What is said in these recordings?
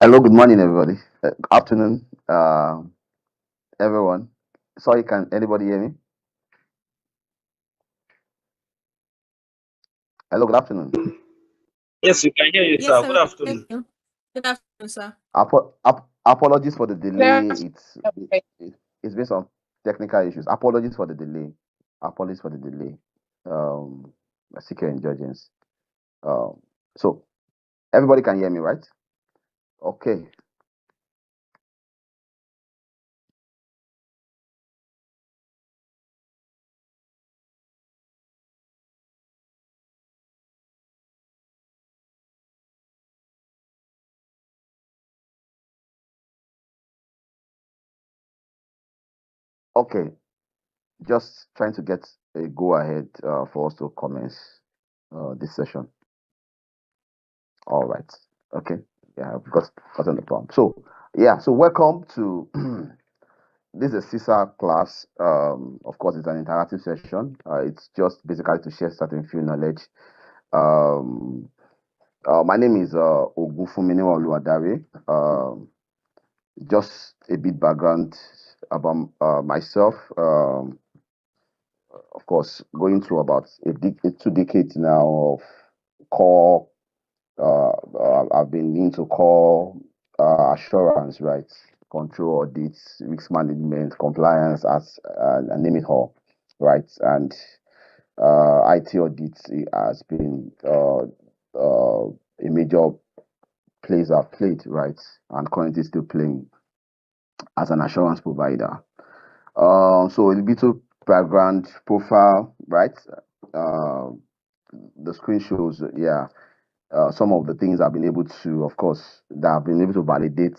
Hello, good morning, everybody. Afternoon, everyone. Sorry, can anybody hear me? Hello, good afternoon. Yes, we can hear you, Yes, sir. sir, Good we can hear afternoon. you. Good afternoon, sir. Apologies for the delay. Yes. It's based on technical issues. Apologies for the delay. Apologies for the delay. I seek your indulgence. So everybody can hear me, right? Okay. Okay. Just trying to get a go ahead for us to commence this session. All right. Okay. Yeah, I've gotten the prompt. So yeah, so welcome to this is a Cisa class. Of course, it's an interactive session. It's just basically to share certain field knowledge. Um, my name is Ogufumini Oluwadare. Just a bit background about myself. Of course, going through about 2 decades now of core. I've been into core assurance, right? Control audits, risk management, compliance, as and name it all, right? And IT audits has been a major place I've played, right? And currently still playing as an assurance provider. So a little background profile, right? Uh, the screen shows, yeah, some of the things I've been able to, of course, that I've been able to validate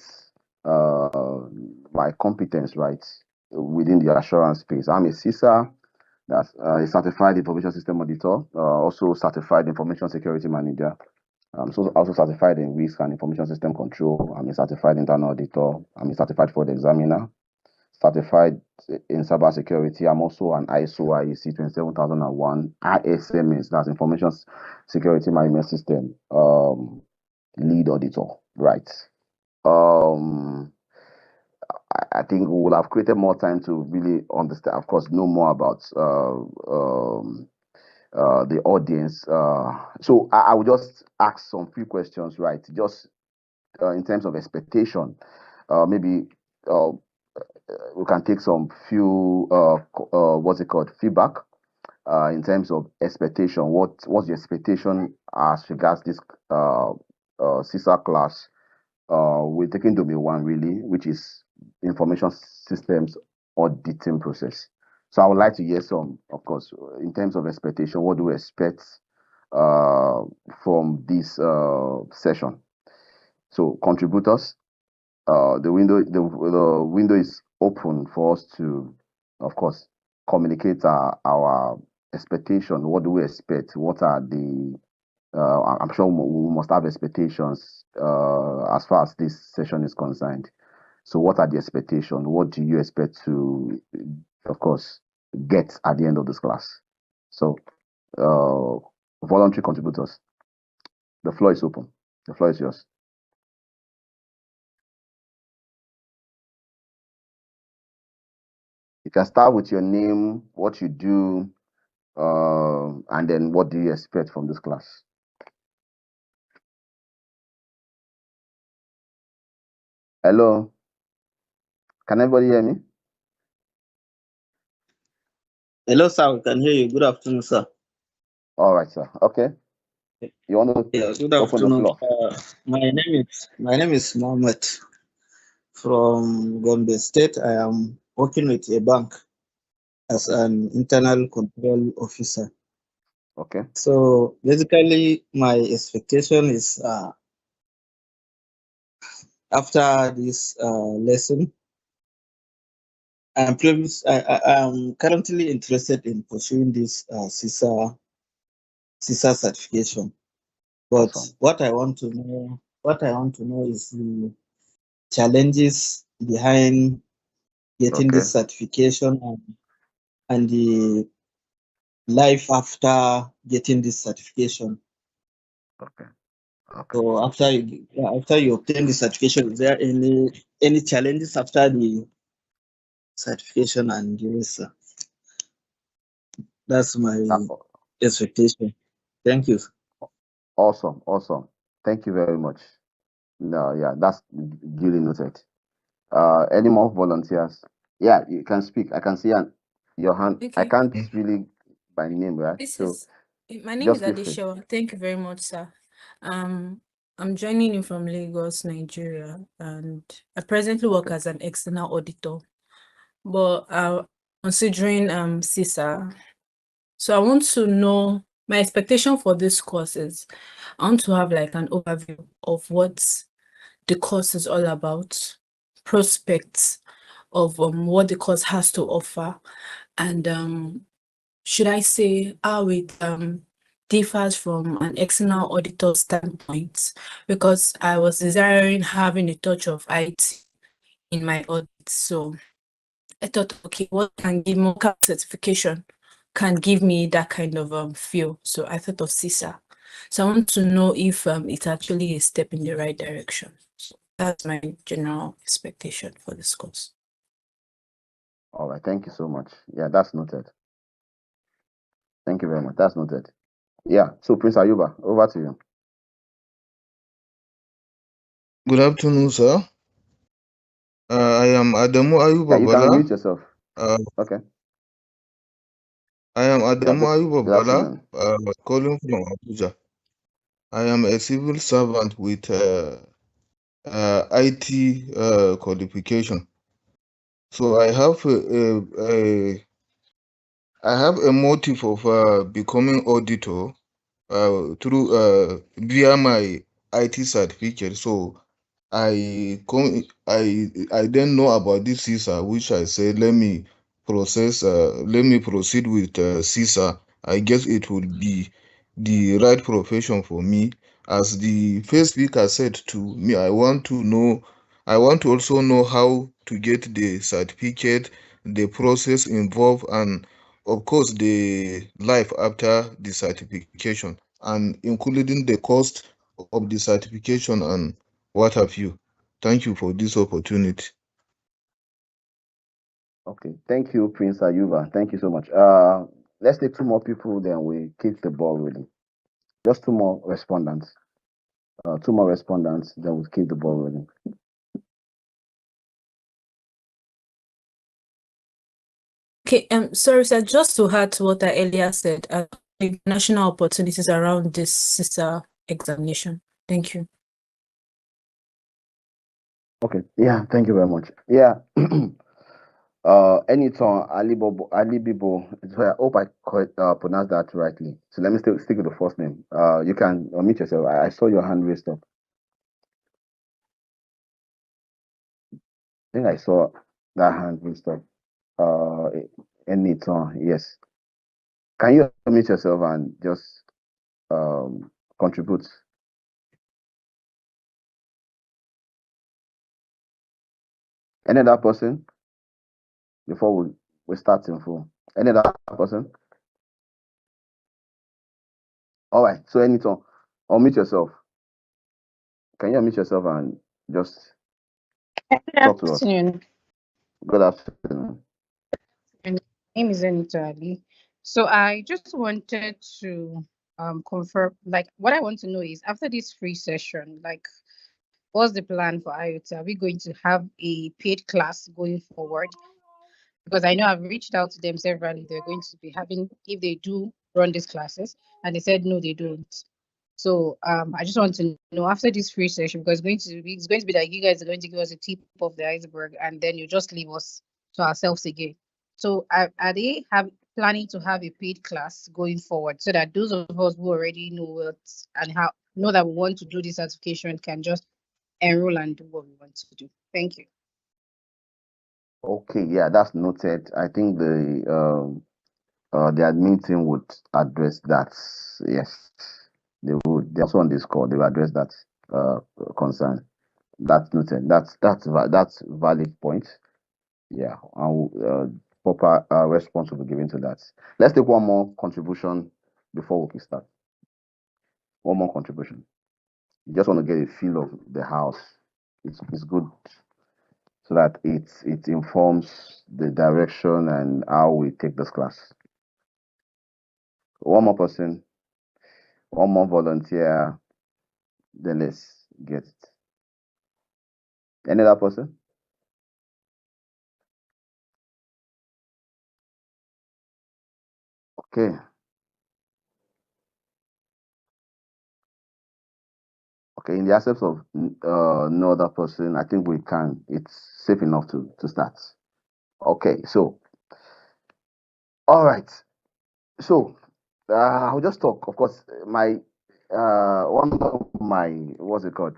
my competence, right, within the assurance space. I'm a CISA, that's a certified information system auditor, also certified information security manager. So also certified in risk and information system control. I'm a certified internal auditor. I'm a certified fraud examiner. Certified in cybersecurity. I'm also an ISO IEC 27001 ISMS, that's Information Security Management System lead auditor, right? Um, I think we will have created more time to really understand, of course, know more about the audience. So I will just ask some few questions, right? Just in terms of expectation, maybe uh, we can take some few what's it called, feedback in terms of expectation. What's the expectation as regards this CISA class? We're taking domain one really, which is information systems auditing process. So I would like to hear some, of course, in terms of expectation. What do we expect uh, from this session? So contributors, the window is open for us to, of course, communicate our expectation. What do we expect? What are the I'm sure we must have expectations as far as this session is concerned. So, what are the expectations? What do you expect to, of course, get at the end of this class? So, voluntary contributors, the floor is open. The floor is yours. You can start with your name, what you do, and then what do you expect from this class? Hello, can everybody hear me? Hello, sir. We can hear you. Good afternoon, sir. All right, sir. Okay, you want to Yeah, good open the afternoon. floor? My name is Mohammed from Gombe State. I am working with a bank as an internal control officer. Okay. So basically, my expectation is after this lesson, I'm currently interested in pursuing this CISA certification. But Awesome. what I want to know is the challenges behind getting Okay. this certification and the life after getting this certification. Okay. Okay. So after you obtain the certification, is there any challenges after the certification and the rest, sir? That's my That, expectation. Thank you. awesome, awesome. Thank you very much. No, yeah, that's duly noted. Any more volunteers? Yeah, you can speak. I can see your hand. I Okay. can't really by name, right? This So is my name is just feel free. Adesha. Thank you very much, sir. I'm joining you from Lagos, Nigeria, and I presently work as an external auditor. But considering Cisa, so I want to know my expectation for this course is I want to have like an overview of what the course is all about, prospects of what the course has to offer, and should I say how it differs from an external auditor standpoint, because I was desiring having a touch of IT in my audit. So I thought, okay, what can give more certification can give me that kind of feel. So I thought of CISA. So I want to know if it's actually a step in the right direction. So that's my general expectation for this course. All right. Thank you so much. Yeah, that's noted. Thank you very much. That's noted. Yeah. So Prince Ayuba, over to you. Good afternoon, sir. I am Adamu Yeah, Ayuba you can Bala. unmute yourself. Okay. I am Yeah. Adamu Ayuba Good Bala, afternoon. calling from Abuja. I am a civil servant with IT qualification. So I have a motive of becoming auditor through via my IT certificate. So I then know about this CISA, which I said let me proceed with CISA. I guess it would be the right profession for me. As the first speaker said to me, I want to also know how to get the certificate, the process involved, and of course the life after the certification, and including the cost of the certification and what have you. Thank you for this opportunity. Okay. Thank you, Prince Ayuba. Thank you so much. Let's take two more people, then we keep the ball rolling. Just two more respondents. Then we'll keep the ball rolling. Okay, sorry, sir, just to add to what I earlier said, international opportunities around this sister examination. Thank you. Okay. Yeah. Thank you very much. Yeah. Anytime Ali Bibo. So I hope I pronounced that rightly. So let me stick with the first name. You can unmute yourself. I saw your hand raised up. I think I saw that hand raised up. Anytime, yes. Can you unmute yourself and just contribute? Any other person before we start in full? Any other person? All right. So anytime, unmute yourself. Can you unmute yourself and just Good talk to us? afternoon. Good afternoon. My name is Anita Ali. So I just wanted to confirm, like, what I want to know is after this free session, like, what's the plan for IoT? Are we going to have a paid class going forward? Because I know I've reached out to them severally. They're going to be having, if they do run these classes, and they said no, they don't. So I just want to know after this free session, because it's going to be like you guys are going to give us a tip of the iceberg, and then you just leave us to ourselves again. So are they planning to have a paid class going forward, so that those of us who already know what and how know that we want to do this certification can just enroll and do what we want to do? Thank you. Okay, yeah, that's noted. I think the admin team would address that. Yes, they would. They're also on this call. They will address that concern. That's noted. That's valid point. Yeah, and proper response will be given to that. Let's take one more contribution before we start. One more contribution. You just want to get a feel of the house. It's good so that it informs the direction and how we take this class. One more person, one more volunteer, then let's get it. Any other person? Okay. Okay, in the absence of no other person, I think we can. It's safe enough to start. Okay, so all right. So I'll just talk. Of course, my one of my what's it called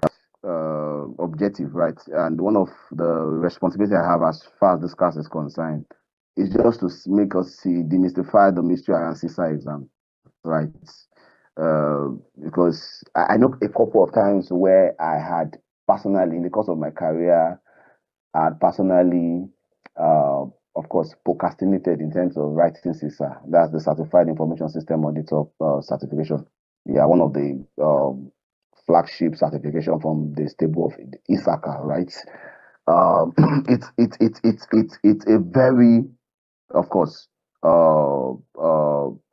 objective, right, and one of the responsibility I have as far as this class is concerned is just to make us see demystify the mystery around CISA exam, right? Uh, because I know a couple of times where I had personally, in the course of my career, I had personally, of course, procrastinated in terms of writing CISA. That's the Certified Information System Auditor certification. Yeah, one of the flagship certification from the stable of ISACA, right? Um, it's a very, of course,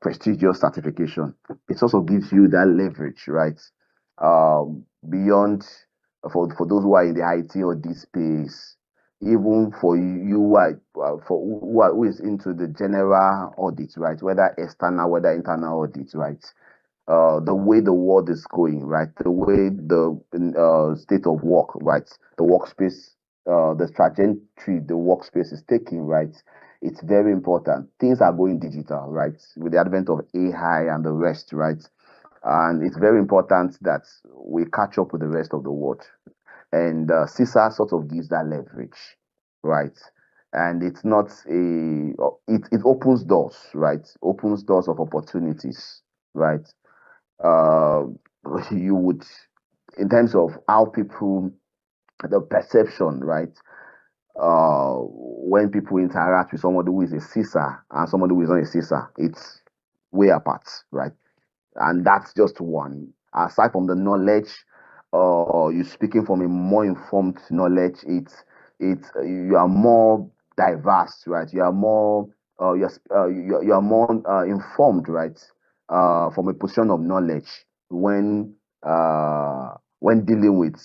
prestigious certification. It also gives you that leverage, right? Beyond for those who are in the IT or this space, even for you who are who is into the general audit, right? Whether external, whether internal audit, right? The way the world is going, right? The way the state of work, right? The workspace, the trajectory the workspace is taking, right? It's very important. Things are going digital, right? With the advent of AI and the rest, right? And it's very important that we catch up with the rest of the world. And CISA sort of gives that leverage, right? And it's not it opens doors, right? Opens doors of opportunities, right? uh, you would, in terms of how people, the perception, right? When people interact with somebody who is a CISA and somebody who is not a CISA, it's way apart, right? And that's just one. Aside from the knowledge, you speaking from a more informed knowledge. It's you are more diverse, right? You are more you are more informed, right? From a position of knowledge when dealing with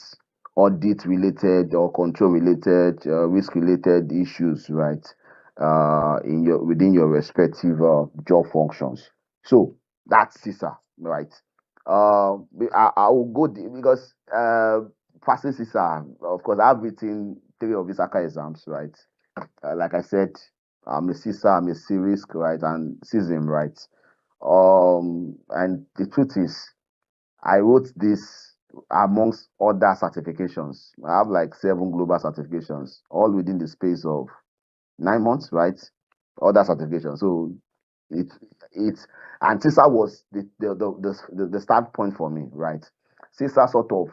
audit related or control related, risk related issues, right? In your within your respective job functions. So that's CISA, right? I will go because passing CISA, of course, I've written three of the ISACA exams, right? Like I said, I'm a CISA, I'm a C-risk, right, and CISM, right? And the truth is, I wrote this amongst other certifications. I have like 7 global certifications, all within the space of 9 months, right? Other certifications. So it it's and CISA was the start point for me, right? CISA sort of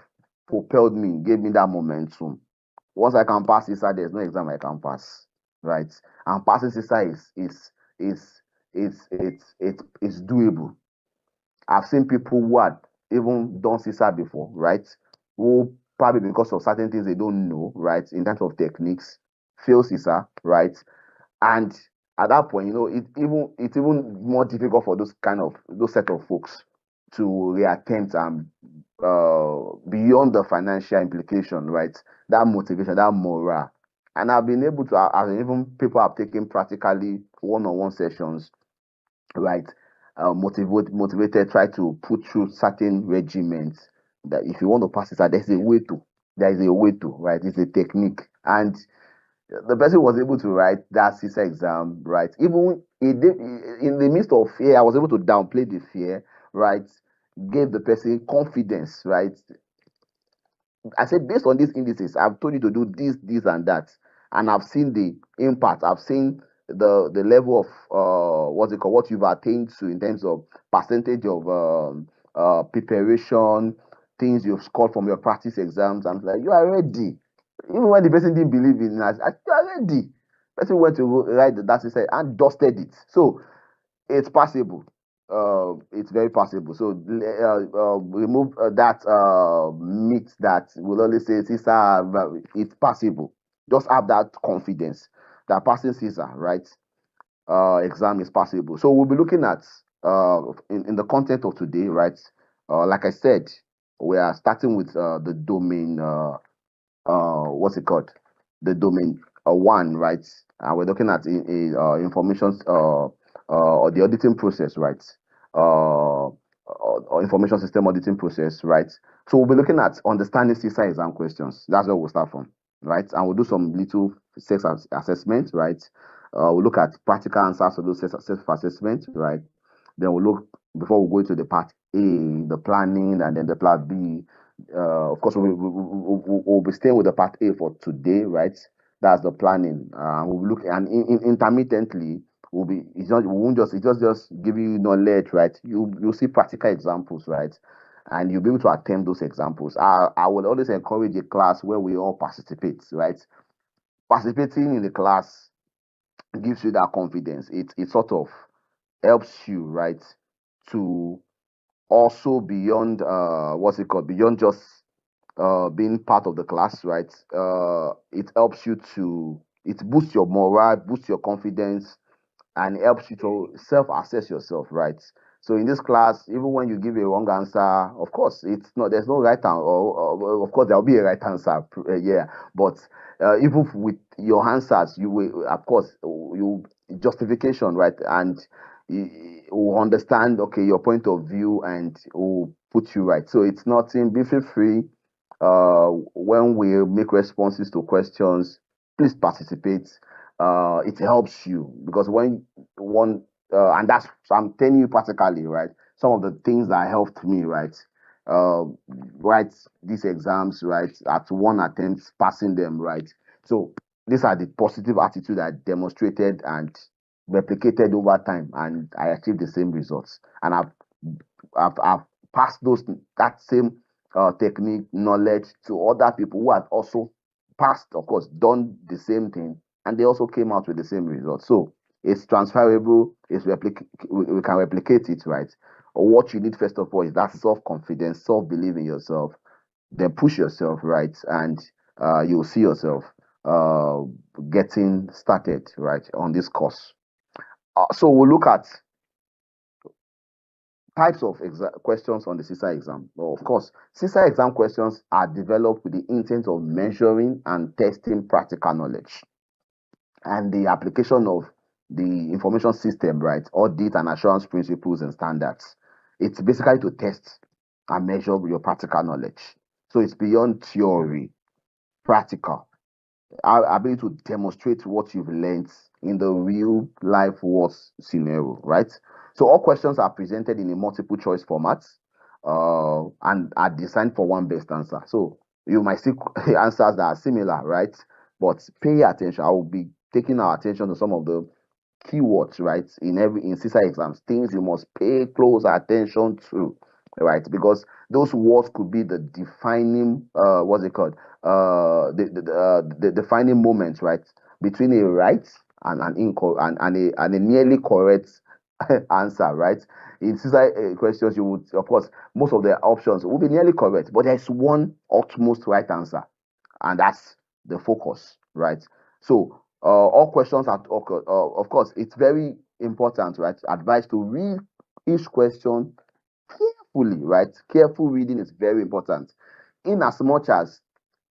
propelled me, gave me that momentum. Once I can pass CISA, there's no exam I can pass, right? And passing CISA is it's doable. I've seen people who had even done CISA before, right? Who probably because of certain things they don't know, right? In terms of techniques, fail CISA, right? And at that point, it's even more difficult for those set of folks to reattempt and beyond the financial implication, right? That motivation, that morale. And I've been able to, even people have taken practically one-on-one sessions, right? Motivated, try to put through certain regimens that if you want to pass it, there is a way to, right? It's a technique. And the person was able to write that CISA exam, right? Even in the midst of fear, I was able to downplay the fear, right? Gave the person confidence, right? I said, based on these indices, I've told you to do this, and that, and I've seen the impact. I've seen the level of what's it called, what you've attained to in terms of percentage of preparation, things you've scored from your practice exams. I'm like, you are ready. Even when the person didn't believe in us, you are ready. Person went to write the data set and dusted it. So it's possible. it's very possible. So remove that myth that will only say CISA, it's possible. Just have that confidence that passing CISA, right? Exam is possible. So we'll be looking at in the content of today, right? Like I said, we are starting with the domain what's it called? The domain one, right? And we're looking at information or the auditing process, right? Or information system auditing process, right? So we'll be looking at understanding CISA exam questions. That's where we'll start from, right? And we'll do some little assessment, right? We'll look at practical answers to those self-assessment, right? Then we'll look before we go into the part A, the planning, and then the part B. Of course, we'll be staying with the part A for today, right? That's the planning. We'll look and intermittently we'll be. It's not. We won't just give you knowledge, right? You'll see practical examples, right? And you'll be able to attempt those examples. I would always encourage a class where we all participate, right? Participating in the class gives you that confidence. It sort of helps you, right, to also beyond what's it called? Beyond just being part of the class, right? It helps you to it boosts your morale, boosts your confidence, and it helps you to self-assess yourself, right? So in this class, even when you give a wrong answer, of course, it's not there's no right answer, or of course there'll be a right answer, yeah. But even with your answers, you will, of course, you justification, right? And you will understand, okay, your point of view, and will put you right. So it's nothing. Be feel free. When we make responses to questions, please participate. It helps you because when one and that's so I'm telling you practically, right? Some of the things that helped me, right? Uh, write these exams, right? At one attempt, passing them, right? So these are the positive attitude I demonstrated and replicated over time, and I achieved the same results. And I've passed those that same technique knowledge to other people who had also passed, of course, done the same thing, and they also came out with the same result. So it's transferable. We can replicate it, right? What you need first of all is that self-confidence, self-belief in yourself. Then push yourself, right, and you'll see yourself uh, getting started, right, on this course. So we'll look at types of questions on the CISA exam. Well, of course, CISA exam questions are developed with the intent of measuring and testing practical knowledge and the application of the information system, right? Audit and assurance principles and standards. It's basically to test and measure your practical knowledge. So it's beyond theory, practical. Our ability to demonstrate what you've learned in the real life world scenario, right? So all questions are presented in a multiple choice format and are designed for one best answer. So you might see answers that are similar, right? But pay attention. I will be taking our attention to some of the keywords, right? In CISA exams, things you must pay close attention to, right? Because those words could be the defining what's it called? The defining moment, right? Between a right and an incorrect and a nearly correct answer, right? In CISA questions, you would, of course, most of the options will be nearly correct, but there's one utmost right answer, and that's the focus, right? So all questions are, of course, it's very important, right? Advice to read each question carefully, right? Careful reading is very important. In as much as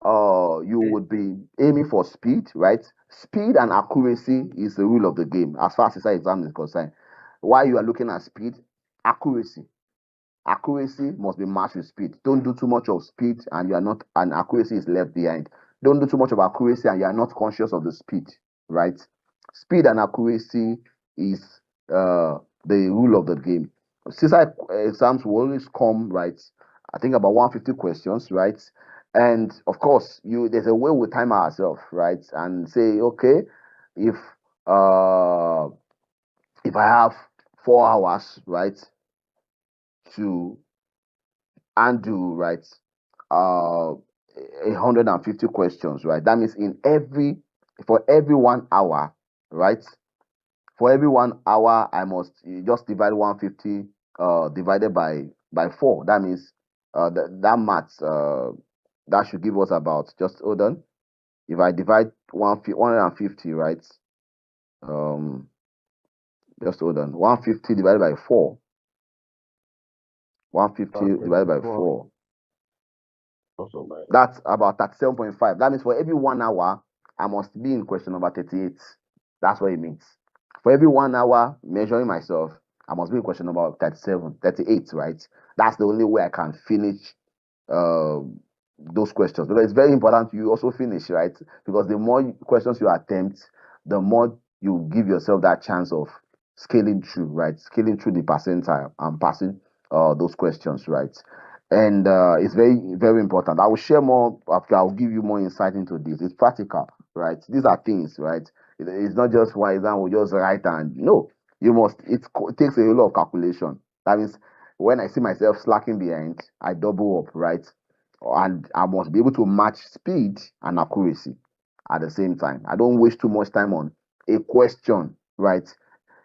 you would be aiming for speed, right? Speed and accuracy is the rule of the game as far as CISA exam is concerned. While you are looking at speed, accuracy accuracy must be matched with speed. Don't do too much of speed and you are not, and accuracy is left behind. Don't do too much of accuracy and you are not conscious of the speed, right? Speed and accuracy is the rule of the game. CISA exams will always come, right? I think about 150 questions, right? And of course, there's a way we time ourselves, right? And say, okay, if uh if I have 4 hours, right, to undo, right, 150 questions, right? That means for every 1 hour, right, for every 1 hour, I must just divide 150 divided by 4. That means that maths that should give us about, just hold on. If I divide 150, right? Just hold on. 150 divided by 4. 150 divided by 4. That's about 37.5. That means for every 1 hour, I must be in question number 38. That's what it means. For every 1 hour measuring myself, I must be in question number 37, 38, right? That's the only way I can finish uh, those questions. Because it's very important you also finish, right? Because the more questions you attempt, the more you give yourself that chance of scaling through, right? Scaling through the percentile and passing those questions, right? And it's very, very important. I will share more after. I'll give you more insight into this. It's practical, right? These are things, right? It's not just one exam. We just write and no. You must. It takes a lot of calculation. That means when I see myself slacking behind, I double up, right? And I must be able to match speed and accuracy at the same time. I don't waste too much time on a question, right?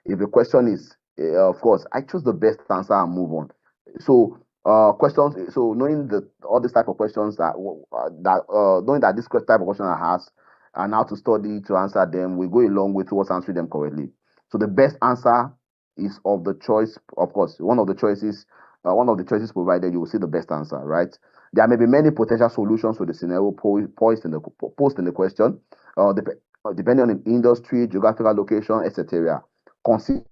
If the question is, of course, I choose the best answer and move on. So, questions. So, knowing the all these type of questions knowing that this type of question I has and how to study to answer them, we go a long way towards answering them correctly. So, the best answer is of the choice. Of course, one of the choices provided, you will see the best answer, right? There may be many potential solutions to the scenario posed in the question, depending on the industry, geographical location, etc. Consider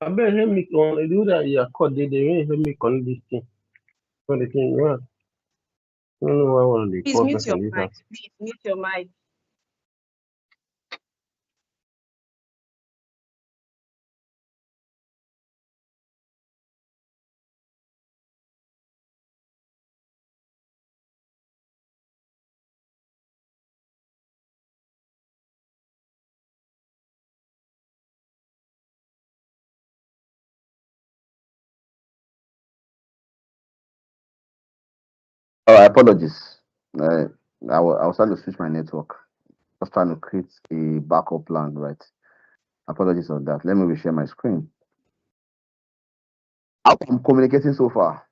I bet him me on do that. Yeah, caught they him me on this thing. On the thing, yeah. I don't know why one of the Please call mute your person mic. later. Please mute your mic. Oh, apologies. Uh, I was trying to switch my network. Just trying to create a backup plan, right? Apologies on that. Let me reshare my screen. How I'm communicating so far,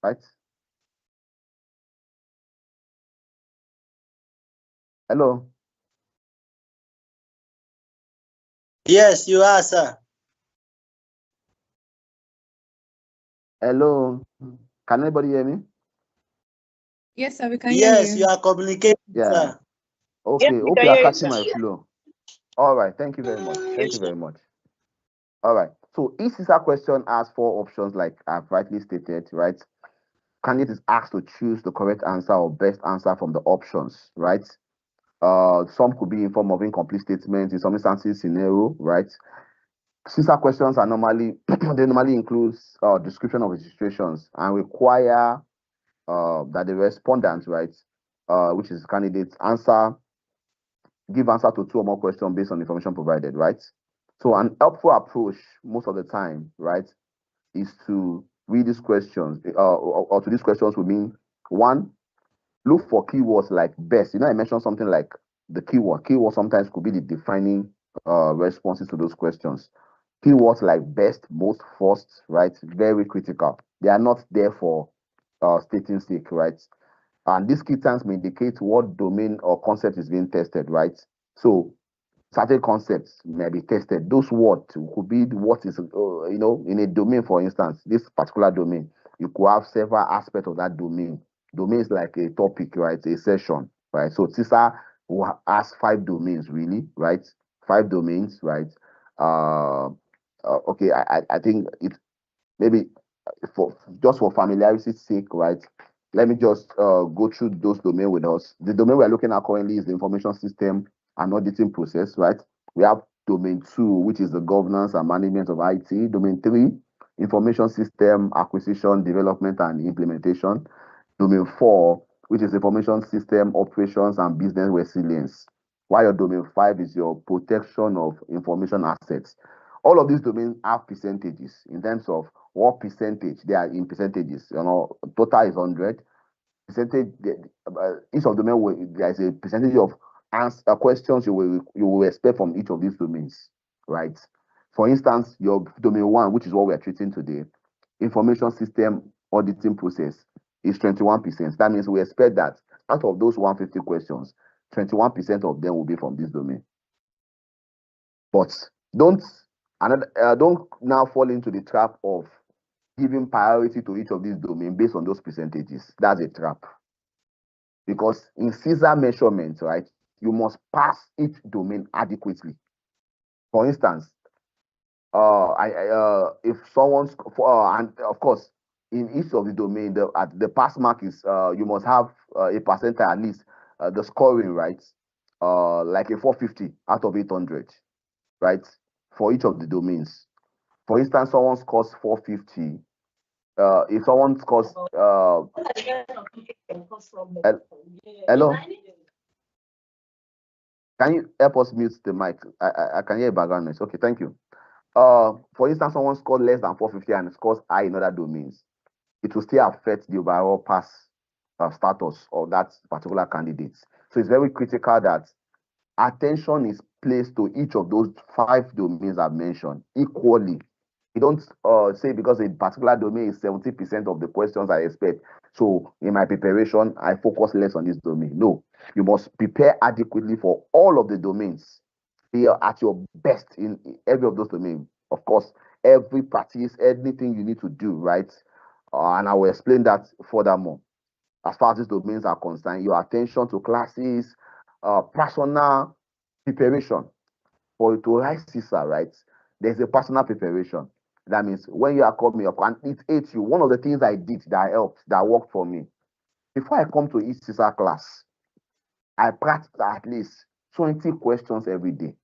right? Hello, Yes, you are, sir. hello. Can anybody hear me? Yes, sir, we can hear Yes, you. you are communicating, Yeah. sir. Yes, Okay. we Hope can you are hear you, catching sir. my flow. All right. Thank you very much. Thank you very much. All right. So each CISA question has 4 options, like I've rightly stated, right? Candidate is asked to choose the correct answer or best answer from the options, right? Some could be in form of incomplete statements, in some instances, scenario, right? CISA questions are normally they normally include description of the situations and require that the respondent, right, which is candidate, give answer to 2 or more questions based on information provided, right? So an helpful approach most of the time, right, is to read these questions, or to these questions would mean, one, look for keywords like best. I mentioned something like the keyword. Keyword sometimes could be the defining responses to those questions. Keywords like best, most, first, right? Very critical. They are not there for stating sake, right? And these key terms may indicate what domain or concept is being tested, right? So certain concepts may be tested. Those words could be what is, in a domain, for instance, this particular domain, you could have several aspects of that domain. Domain is like a topic, right? A session, right? So TISA has 5 domains, really, right? 5 domains, right? Okay, I think it maybe for just for familiarity's sake, right? let me just go through those domains with us. The domain we're looking at currently is the information system and auditing process, right? We have domain 2, which is the governance and management of IT. Domain 3, information system acquisition, development, and implementation. Domain 4, which is information system operations and business resilience. While your domain 5 is your protection of information assets. All of these domains have percentages in terms of what percentage they are in percentages. Total is 100. Percentage, each of them there is a percentage of questions you will expect from each of these domains, right? For instance, your domain 1, which is what we are treating today, information system auditing process, is 21%. That means we expect that out of those 150 questions, 21% of them will be from this domain. But don't now fall into the trap of giving priority to each of these domains based on those percentages. That's a trap. Because in Cisa measurement, right, you must pass each domain adequately. For instance, if someone's and of course in each of the domain, the pass mark is you must have a percentile at least the scoring, right, like a 450 out of 800, right, for each of the domains. For instance, someone scores 450. If someone scores hello, can you help us mute the mic? I can hear background noise. Okay, thank you. For instance, someone scored less than 450 and scores high in other domains, it will still affect the overall pass status of that particular candidate. So it's very critical that attention is placed to each of those 5 domains I've mentioned equally. You don't say because a particular domain is 70% of the questions I expect, so in my preparation, I focus less on this domain. No, you must prepare adequately for all of the domains. Be at your best in every of those domains. Of course, every practice, anything you need to do, right? And I will explain that furthermore. As far as these domains are concerned, your attention to classes, personal preparation. For you to write Cisa, right? There's a personal preparation. That means when you are coming up, and it aids you. One of the things I did that helped, that worked for me, before I come to each Cisa class, I practice at least 20 questions every day.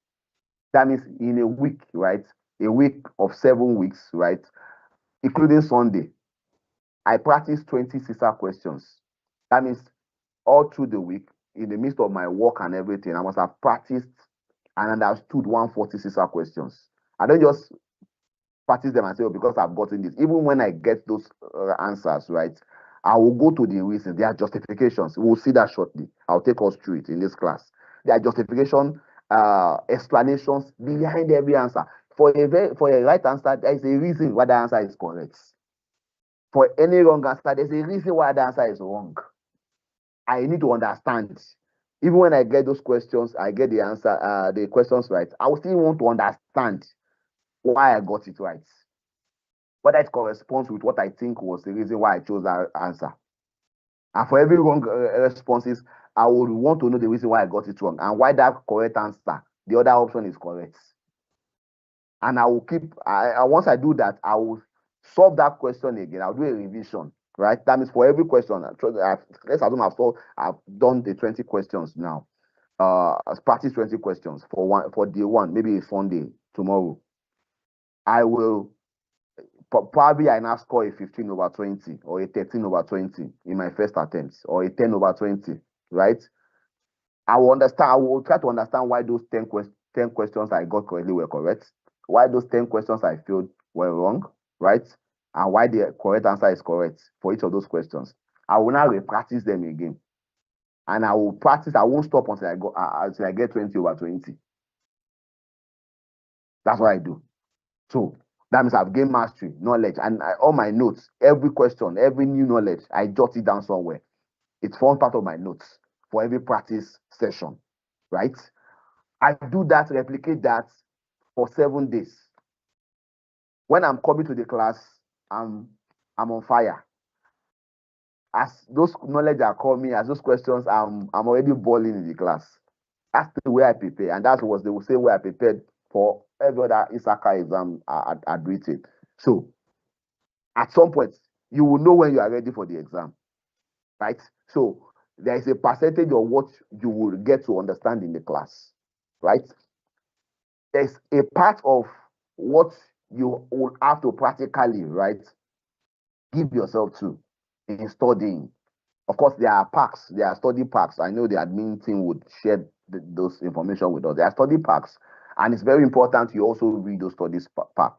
That means in a week, right? A week of 7 weeks, right? Including Sunday, I practice 20 Cisa questions. That means all through the week, in the midst of my work and everything, I must have practiced and understood 140 Cisa questions. I don't just practice them and say, oh, because I've gotten this. Even when I get those answers, right, I will go to the reasons. There are justifications. We'll see that shortly. I'll take us through it in this class. There are justification, explanations behind every answer. For a right answer, there is a reason why the answer is correct. For any wrong answer, there's a reason why the answer is wrong. I need to understand. Even when I get those questions, I get the answer, the questions right, I will still want to understand why I got it right. Whether it corresponds with what I think was the reason why I chose that answer. And for every wrong responses, I would want to know the reason why I got it wrong and why that correct answer, the other option is correct. And I will keep, once I do that, I will solve that question again. I'll do a revision, right? That means for every question, let's assume I've done the 20 questions now. Practice 20 questions for day 1, maybe it's Sunday, tomorrow. I will probably I now score a 15/20 or a 13/20 in my first attempt, or a 10/20, right? I will try to understand why those 10 questions I got correctly were correct, why those 10 questions I failed were wrong, right? And why the correct answer is correct for each of those questions. I will now re-practice them again. And I will practice, I won't stop until I get 20/20. That's what I do. So that means I've gained mastery, knowledge, and all my notes, every question, every new knowledge, I jot it down somewhere. It forms part of my notes for every practice session, right? I do that, replicate that for 7 days. When I'm coming to the class, I'm on fire. As those knowledge are coming, as those questions, I'm already boiling in the class. That's the way I prepare, and that was the same way I prepared for every other ICAN exam I'd written. So, at some point, you will know when you are ready for the exam. right? So there is a percentage of what you will get to understand in the class, right? There's a part of what you will have to practically, right, give yourself to in studying. Of course, there are packs, there are study packs. I know the admin team would share those information with us. There are study packs, and it's very important you also read those studies pack.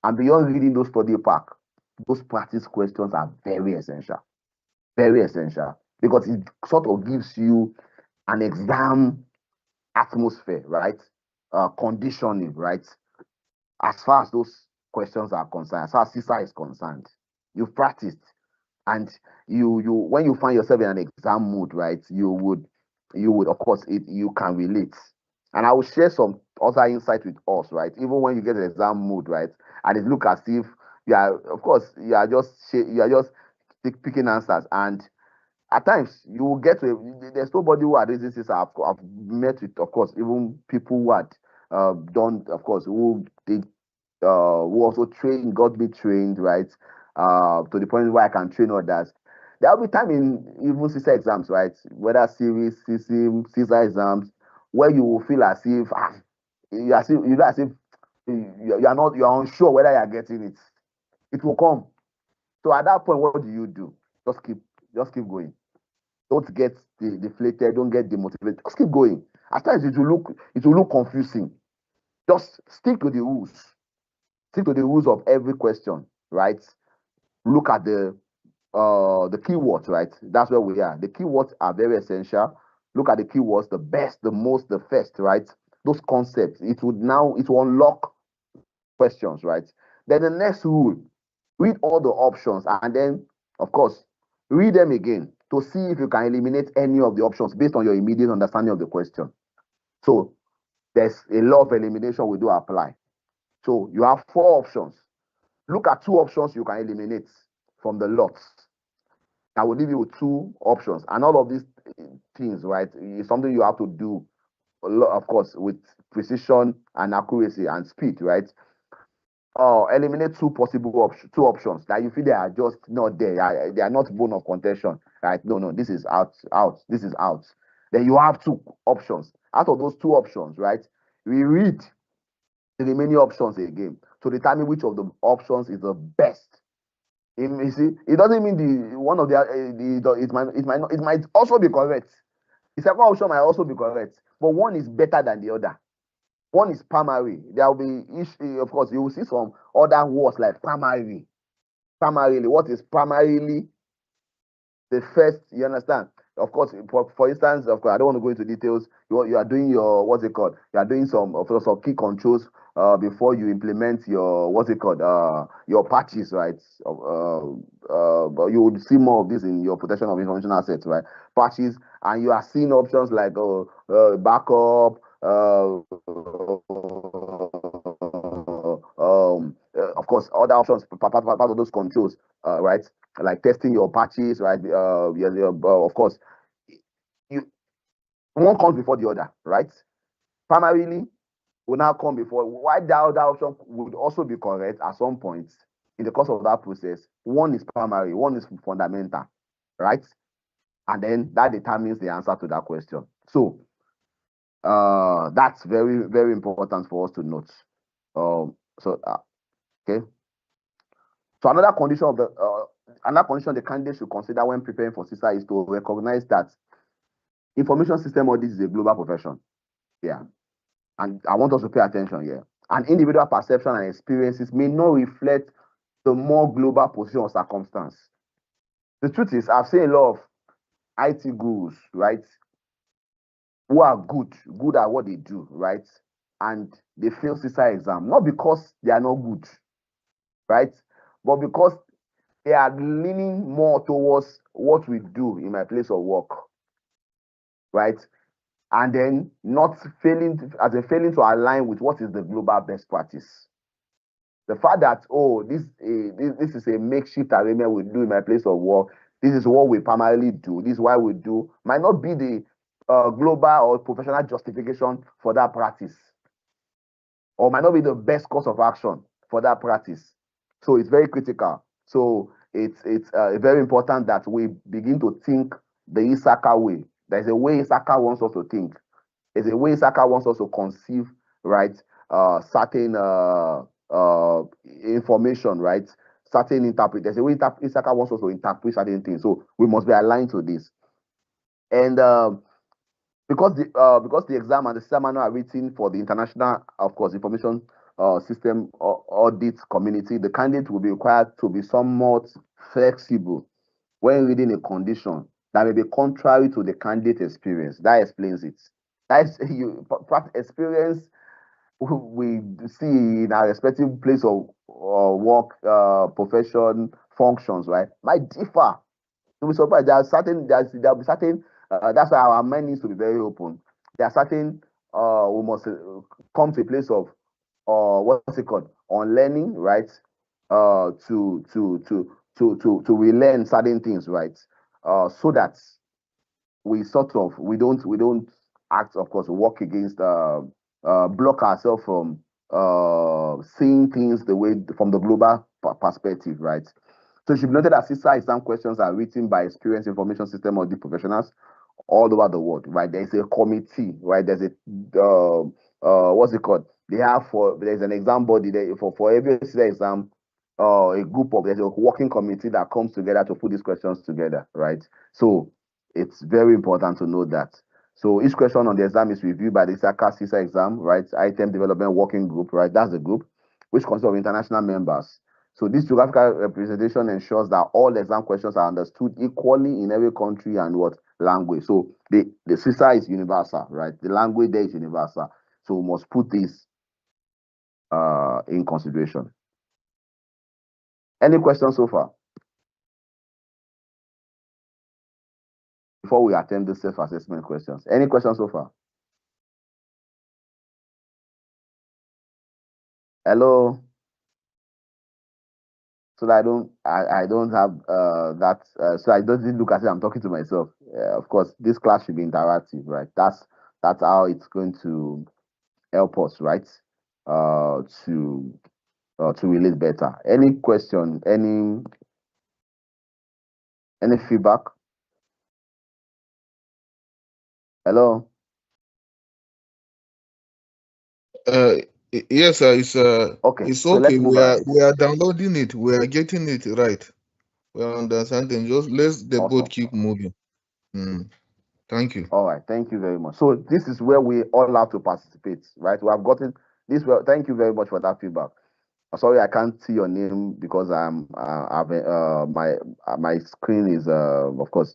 And beyond reading those study pack, those practice questions are very essential because it sort of gives you an exam atmosphere, right? Conditioning, right? As far as those questions are concerned, as far as Cisa is concerned, you've practiced, and you when you find yourself in an exam mood, right? You would of course you can relate. And I will share some other insight with us, right? Even when you get an exam mood, right? And it look as if you are, of course, you are just picking answers, and at times you will get to there's nobody who had raised this. I've met with, of course, even people who had done, of course, who did who also trained, got me trained, right? To the point where I can train others. There will be time in even CISA exams, right? Whether series, CISA exams, where you will feel as if you know as if you are not, you are unsure whether you are getting it. It will come. So at that point, what do? Just keep going. Don't get deflated. Don't get demotivated. Just keep going. At times it will look confusing. Just stick to the rules. Stick to the rules of every question, right? Look at the keywords, right? That's where we are. The keywords are very essential. Look at the keywords, the best, the most, the first, right? Those concepts. It will unlock questions, right? Then the next rule, read all the options, and then, of course, read them again to see if you can eliminate any of the options based on your immediate understanding of the question. So there's a lot of elimination we do apply. So you have 4 options. Look at 2 options you can eliminate from the lots. I will leave you with 2 options, and all of these things, right, is something you have to do, of course, with precision and accuracy and speed, right? Eliminate 2 possible 2 options that you feel they are just not there. They are not bone of contention, right? No, this is out. This is out. Then you have 2 options. Out of those 2 options, right, we read the remaining options again to determine which of the options is the best. You see, it doesn't mean the one of it might also be correct. The second option might also be correct, but one is better than the other. One is primary. There will be, of course, you will see some other words like primary. Primarily, what is primarily the first? You understand? Of course, for instance, of course, I don't want to go into details. You are doing your, what's it called? You are doing some key controls before you implement your, what's it called? Your patches, right? But you would see more of this in your protection of information assets, right? Patches, and you are seeing options like backup, of course, other options, part of those controls, right? Like testing your patches, right? Of course, one comes before the other, right? Primarily will now come before. Why that other option would also be correct at some point in the course of that process. One is primary, one is fundamental, right? And then that determines the answer to that question. So that's very, very important for us to note. Okay. So another condition the candidate should consider when preparing for CISA is to recognize that information system audit is a global profession. Yeah. And I want us to pay attention here. And individual perception and experiences may not reflect the more global position or circumstance. The truth is, I've seen a lot of IT gurus, right, who are good at what they do, right? And they fail CISA exam, not because they are not good, right? But because they are leaning more towards what we do in my place of work, right? And then not failing to align with what is the global best practice. The fact that, this is a makeshift arrangement we do in my place of work, this is what we primarily do, this is why we do, might not be the global or professional justification for that practice, or might not be the best course of action for that practice. So it's very critical. So it's very important that we begin to think the ISACA way. There's a way ISACA wants us to think. There's a way ISACA wants us to conceive, right? Certain information, right? Certain interpret. There's a way ISACA wants us to interpret certain things. So we must be aligned to this. And because the exam and the system manual are written for the international, of course, information system audit community, the candidate will be required to be somewhat flexible when reading a condition that may be contrary to the candidate experience. That explains it. That's experience we see in our respective place of work, profession, functions, right, might differ. You'll be surprised. There'll be certain. That's why our mind needs to be very open. There are certain. We must come to a place of what's it called, on learning, right? To relearn certain things, right? So that we don't act, of course, work against block ourselves from seeing things the way from the global perspective, right? So it should be noted that CISA exam questions are written by experienced information system audit professionals all over the world, right? There's a committee, right? There's a what's it called? There's an exam body there for every CISA exam. There's a working committee that comes together to put these questions together, right? So it's very important to know that. So each question on the exam is reviewed by the CISA exam, right? Item development working group, right? That's the group which consists of international members. So this geographical representation ensures that all exam questions are understood equally in every country and what language. So the CISA is universal, right? The language there is universal. So we must put this in consideration. Any questions so far? Before we attempt the self-assessment questions. Any questions so far? Hello? So that I don't have that, so I don't look as if I'm talking to myself. Of course, this class should be interactive, right? That's how it's going to help us, right? To relate better. Any question? Any feedback? Hello? Yes, sir. Okay, It's so let's okay. move We are ahead. downloading it. We are getting it right. We are understanding. Just let the boat Awesome. keep moving. Thank you. All right, thank you very much. So this is where we all have to participate, right? We have gotten this. Well, thank you very much for that feedback. Sorry, I can't see your name because my screen is of course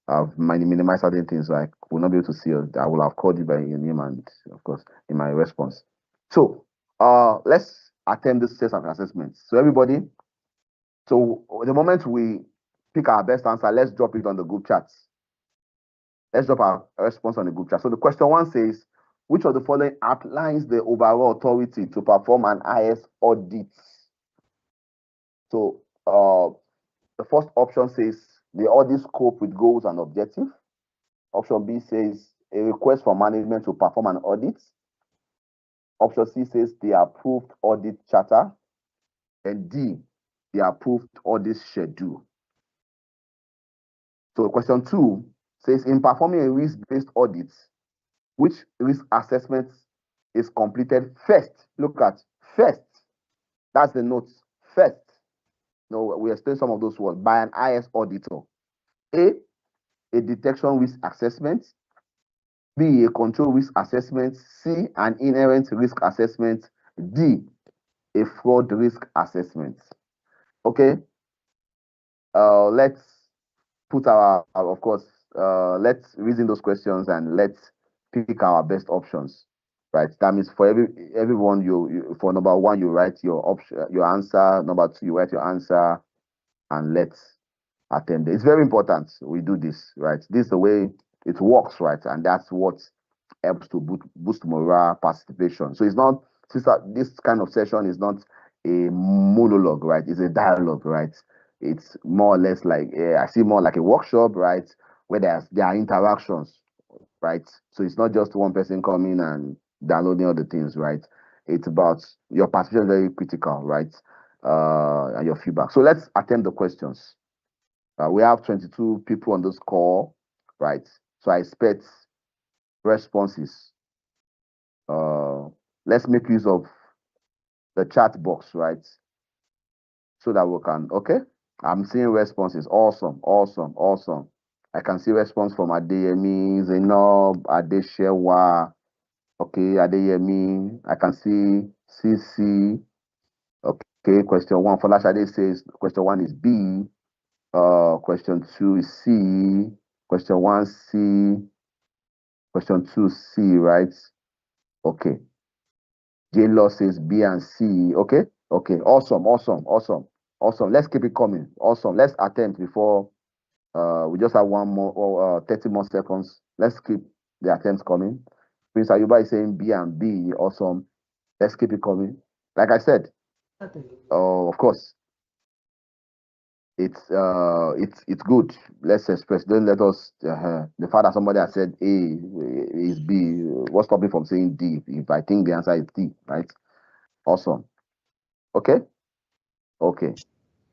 I've minimized certain things, so I will not be able to see you. I will have called you by your name and of course in my response. So let's attempt this test and assessment. So everybody, so the moment we pick our best answer, let's drop it on the group chats. Let's drop our response on the group chat. So the question one says, which of the following outlines the overall authority to perform an IS audit? So the first option says the audit scope with goals and objectives. Option B says a request for management to perform an audit. Option C says the approved audit charter. And D, the approved audit schedule. So question 2 says in performing a risk-based audit, which risk assessment is completed first? Look at first. That's the note. First. No, we explain some of those words by an IS auditor. A detection risk assessment. B, a control risk assessment. C, an inherent risk assessment. D, a fraud risk assessment. Okay. Let's put our of course, let's reason those questions and let's pick our best options, right? That means for everyone, you for number one, you write your option, your answer. Number two, you write your answer, and let's attempt it. It's very important we do this, right? This is the way it works, right? And that's what helps to boost morale, participation. So it's not, this kind of session is not a monologue, right? It's a dialogue, right? It's more or less like I see more like a workshop, right? Where there are interactions, right? So it's not just one person coming and downloading all the things, right? It's about your participation is very critical, right? and your feedback. So let's attempt the questions. We have 22 people on this call, right? So I expect responses. Let's make use of the chat box, right? So that we can, okay? I'm seeing responses. Awesome, awesome, awesome. I can see response from Adeyemi, Zainab, Adeshewa, okay, Adeyemi. I can see CC. Okay, question 1. Folashade says question 1 is B. Question 2 is C. Question 1 C. Question 2 C, right? Okay. J-Law says B and C. Okay. Okay. Awesome. Awesome. Awesome. Awesome. Let's keep it coming. Awesome. Let's attempt before we just have 30 more seconds. Let's keep the attempts coming. Prince Ayuba is saying B and B. Awesome. Let's keep it coming. Like I said, of course, it's good. Let's express. Don't let us. The fact that somebody has said A is B. What's stopping from saying D? If I think the answer is D, right? Awesome. Okay. Okay.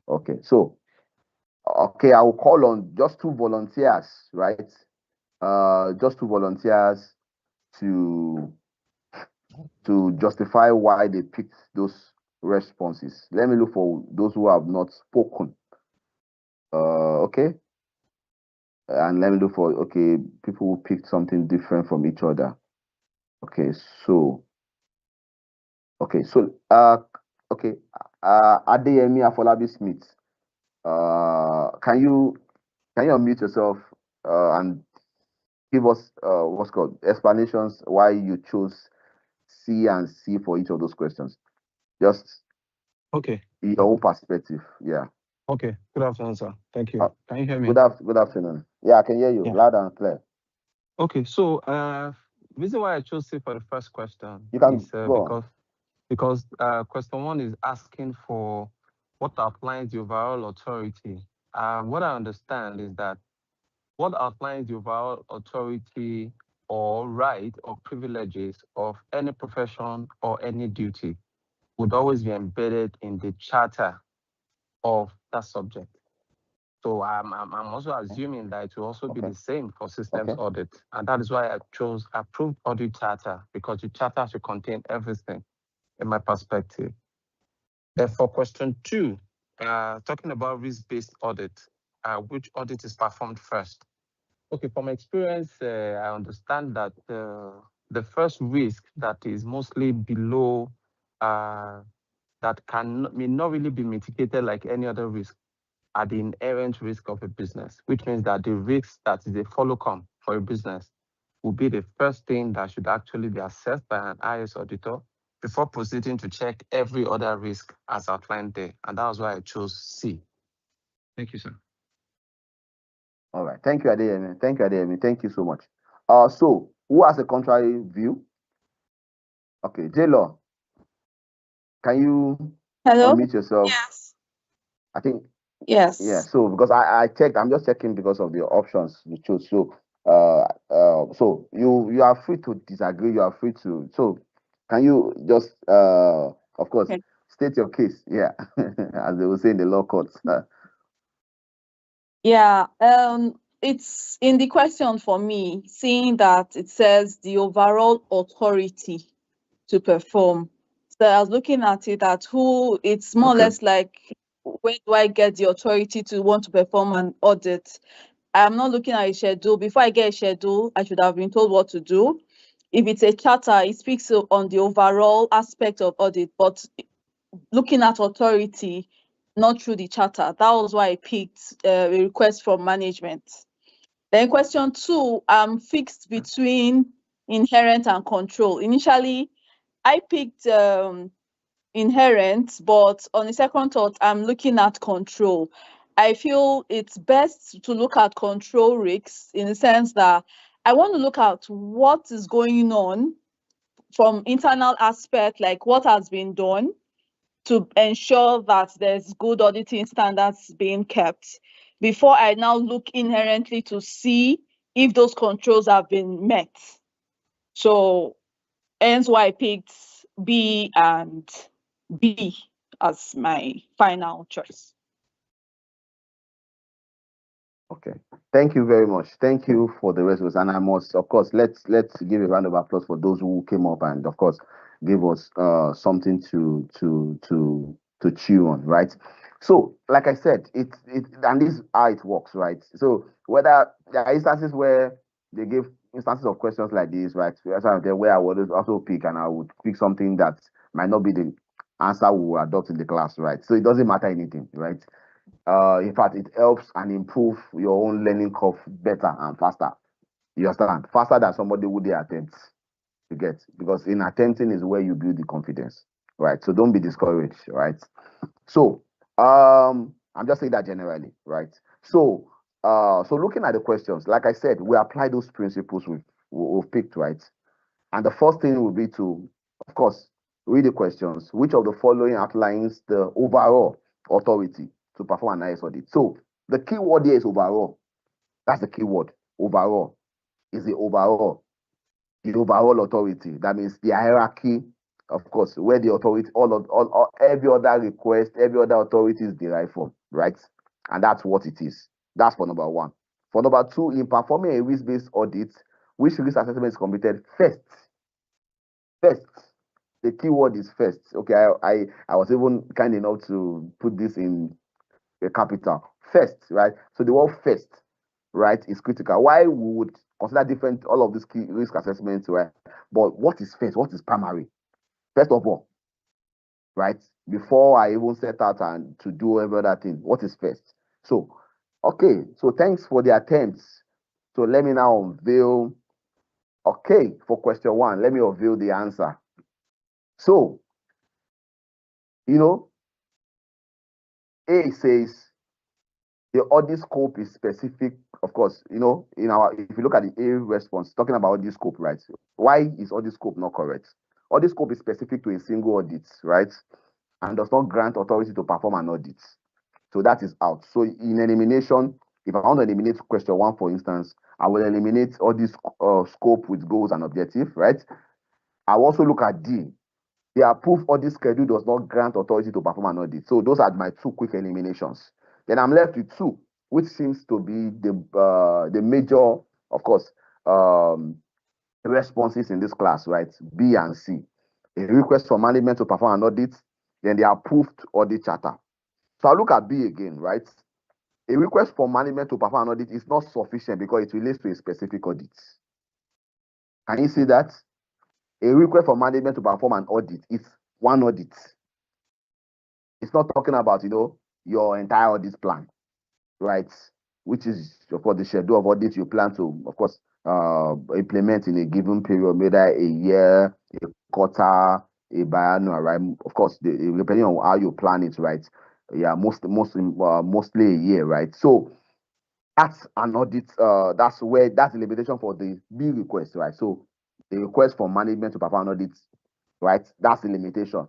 Okay. So, okay, I will call on just 2 volunteers, right? Just 2 volunteers to justify why they picked those responses. Let me look for those who have not spoken. Okay. And let me look for, okay, people who picked something different from each other. Okay, so, okay, Adeyemi Afolabi Smith, can you unmute yourself and give us what's called explanations why you chose C and C for each of those questions? Just Okay. your own perspective. Yeah. Okay. Good afternoon, sir. Thank you. Can you hear me? Good afternoon. Yeah, I can hear you loud and clear. Okay. So, reason why I chose C for the first question You can is go because question 1 is asking for what outlines the overall authority. What I understand is that what outlines the overall authority or right or privileges of any profession or any duty would always be embedded in the charter of that subject. So I'm also assuming that it will also be the same for systems audit. And that is why I chose approved audit charter, because the charter should contain everything in my perspective. For question 2, talking about risk-based audit, which audit is performed first? Okay, from experience, I understand that the first risk that is mostly below, that may not really be mitigated like any other risk, are the inherent risk of a business, which means that the risk that is a follow-come for a business will be the first thing that should actually be assessed by an IS auditor before proceeding to check every other risk as outlined there. And that was why I chose C. Thank you, sir. All right. Thank you, Adeyemi. Thank you, Adeyemi. Thank you so much. So who has a contrary view? Okay, J-Law, can you unmute yourself? Yes. I think, Yes. yeah. So because I checked, I'm just checking because of the options you chose. So, so you are free to disagree. You are free to. So, can you just, of course, Okay. state your case? Yeah, as they will say in the law courts. Yeah. It's in the question for me, seeing that it says the overall authority to perform. So I was looking at it at who, it's more or less like, where do I get the authority to want to perform an audit? I'm not looking at a schedule. Before I get a schedule, I should have been told what to do. If it's a charter, it speaks on the overall aspect of audit, but looking at authority, not through the charter. That was why I picked a request from management. Then question 2, I'm fixed between inherent and control. Initially, I picked inherent, but on the second thought, I'm looking at control. I feel it's best to look at control risks in the sense that I want to look at what is going on from internal aspect, like what has been done to ensure that there's good auditing standards being kept before I now look inherently to see if those controls have been met. So hence why I picked B and B. as my final choice. Okay. Thank you very much. Thank you for the results. And I must, of course, let's give a round of applause for those who came up and, of course, gave us something to chew on, right? So, like I said, and this is how it works, right? So, whether there are instances where they give instances of questions like this, right? Where I would also pick, and I would pick something that might not be the answer we will adopt in the class, right? So it doesn't matter anything, right? In fact, it helps and improve your own learning curve better and faster. You understand? Faster than somebody who they attempt to get, because in attempting is where you build the confidence, right? So don't be discouraged, right? So I'm just saying that generally, right? So so looking at the questions, like I said, we apply those principles we've picked, right? And the first thing will be to, of course, read the questions. Which of the following outlines the overall authority to perform an IS audit? So the key word here is overall. That's the key word. Overall is the overall authority. That means the hierarchy, of course, where the authority, all every other request, every other authority is derived from, right? And that's what it is. That's for number one. For number two, in performing a risk-based audit, which risk assessment is completed first? First. The key word is first. Okay, I was even kind enough to put this in a capital. First, right? So the word first, right, is critical. Why we would consider different all of these key risk assessments, right? But what is first? What is primary? First of all, right? Before I even set out and to do every other thing, what is first? So, okay. So thanks for the attempts. So let me now unveil. Okay, for question one, let me unveil the answer. So, A says the audit scope is specific. Of course, if you look at the A response, talking about audit scope, right? Why is audit scope not correct? Audit scope is specific to a single audit, right? And does not grant authority to perform an audit. So that is out. So in elimination, if I want to eliminate question one, for instance, I will eliminate audit scope with goals and objectives, right? I will also look at D. The approved audit schedule does not grant authority to perform an audit. So those are my two quick eliminations. Then I'm left with two, which seems to be the major, of course, responses in this class, right? B and C. A request for management to perform an audit, then the approved audit charter. So I'll look at B again, right? A request for management to perform an audit is not sufficient because it relates to a specific audit. Can you see that? A request for management to perform an audit is one audit. It's not talking about, your entire audit plan, right? Which is, of course, the schedule of audits you plan to, of course, implement in a given period, whether a year, a quarter, a biannual, right? Of course, depending on how you plan it, right? Yeah, mostly a year, right? So that's an audit. That's the limitation for the B request, right? So the request for management to perform an audit, right? That's the limitation.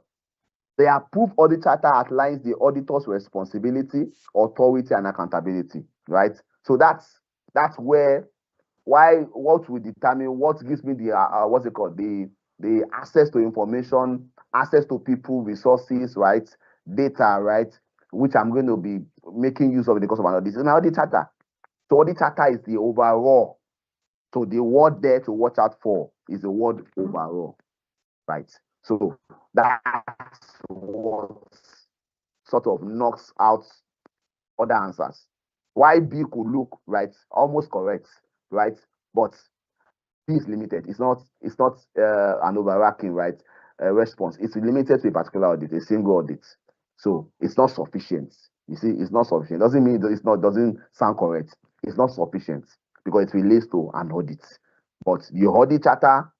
The approved audit charter outlines the auditor's responsibility, authority, and accountability, right? So that's what will determine what gives me the what's it called, the access to information, access to people, resources, right? Data, right? Which I'm going to be making use of in the course of an audit. It's an audit charter. So audit charter is the overall. So the word there to watch out for is the word overall, right? So that's what sort of knocks out other answers. Why B could look, right, almost correct, right? But B is limited. It's not an overarching, right, response. It's limited to a particular audit, a single audit. So it's not sufficient. You see, it's not sufficient. Doesn't mean that doesn't sound correct. It's not sufficient because it relates to an audit. But the audit charter,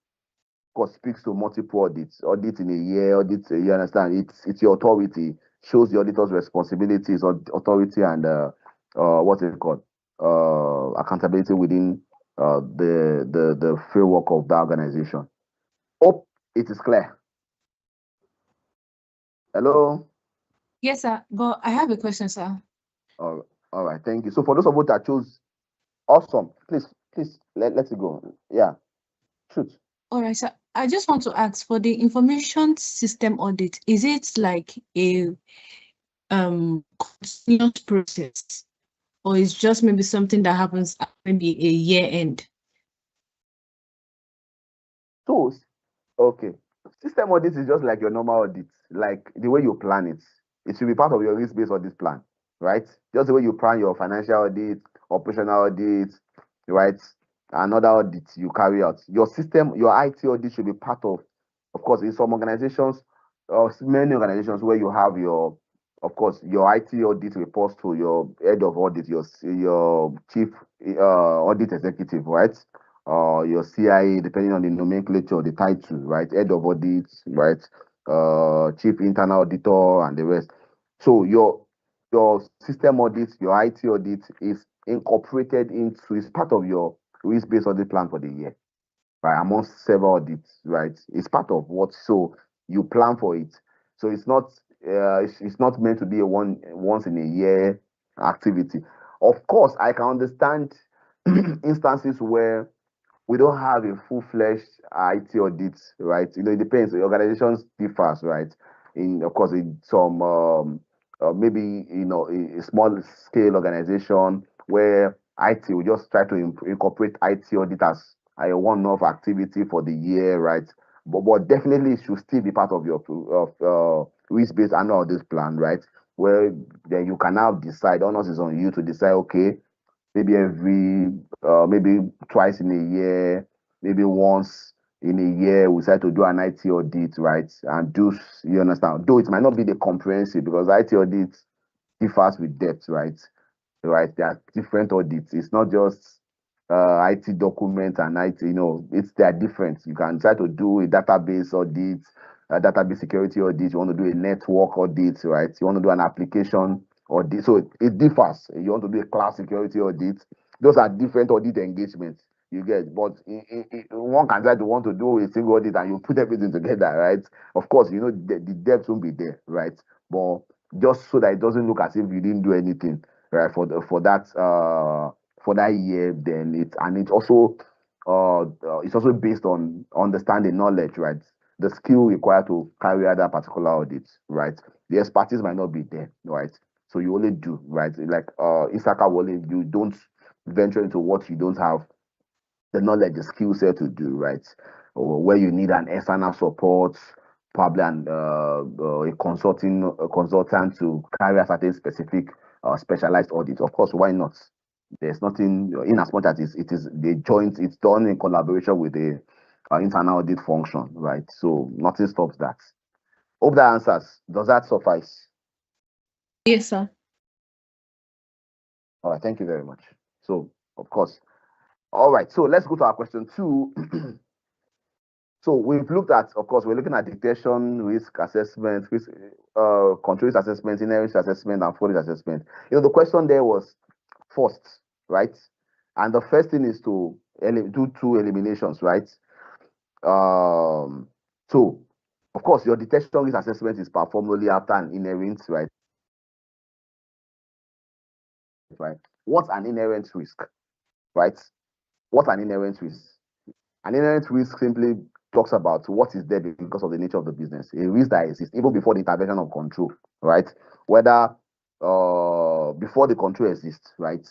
course, speaks to multiple audits. Audit in a year, you understand? It's your authority, shows the auditor's responsibilities, authority, and what's it called? Accountability within the framework of the organization. Hope it is clear. Hello. Yes, sir. But I have a question, sir. All right. Thank you. So for those of you that chose, awesome. Please, let it go. Yeah. Shoot. All right, sir. I just want to ask for the information system audit, is it like a continuous process, or is just maybe something that happens at maybe a year end? So, okay, system audit is just like your normal audit, like the way you plan it. It should be part of your risk-based audit plan, right? Just the way you plan your financial audit, operational audit, right? Another audit you carry out. Your system, your IT audit should be part of course, in some organizations, many organizations where you have your, of course, your IT audit reports to your head of audit, your chief audit executive, right? Your CIA, depending on the nomenclature, the title, right? Head of audit, right? Chief internal auditor, and the rest. So your system audit, your IT audit is incorporated into, is part of your risk-based audit plan for the year, right? Amongst several audits, right? It's part of what, so you plan for it. So it's not meant to be a once in a year activity. Of course, I can understand instances where we don't have a full-fledged IT audit, right? It depends. The organizations differs, right? Of course, in some maybe a small scale organization where IT will just try to incorporate IT audit as a one-off activity for the year, right? But definitely it should still be part of your risk-based annual audit plan, right? Where then you can now decide. Onus is on you to decide. Okay, maybe twice in a year, maybe once in a year, we decide to do an IT audit, right? And you understand, though it might not be the comprehensive, because IT audit differs with depth, right? Right? There are different audits. It's not just IT documents and IT, they are different. You can try to do a database audit, a database security audit. You want to do a network audit, right? You want to do an application audit. So it differs. You want to do a cloud security audit. Those are different audit engagements you get. But one can try to want to do a single audit and you put everything together, right? Of course, the depth won't be there, right? But just so that it doesn't look as if you didn't do anything, right? For that year, then it's also it's also based on understanding knowledge, right? The skill required to carry out that particular audit, right? The expertise might not be there, right? So you only do, right? Like Isaka Wale, you don't venture into what you don't have the knowledge, the skill set to do, right? Or where you need an external support, probably a consultant to carry a certain specific specialized audit. Of course, why not? There's nothing, in as much as it's done in collaboration with the internal audit function, right? So nothing stops that. Hope that answers. Does that suffice? Yes, sir. All right, thank you very much. So, of course. All right, so let's go to our question 2. So we've looked at, of course, we're looking at detection, risk assessment, control risk assessment, inherent risk assessment, and fraud risk assessment. The question there was first, right? And the first thing is to do 2 eliminations, right? So, of course, your detection risk assessment is performed only after an inherent, right? Right. What's an inherent risk, right? What's an inherent risk? An inherent risk simply talks about what is there because of the nature of the business. A risk that exists even before the intervention of control, right? Whether before the control exists, right?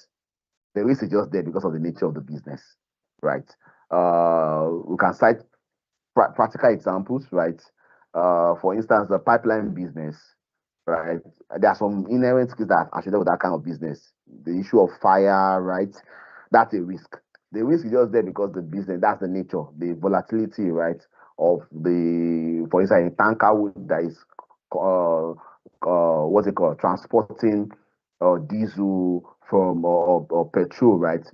The risk is just there because of the nature of the business, right? We can cite practical examples, right? For instance, the pipeline business, right? There are some inherent skills that are associated with that kind of business. The issue of fire, right? That's a risk. The risk is just there because the business, that's the nature, the volatility, right? Of for instance, a tanker that is, what's it called? Transporting diesel from or petrol, right?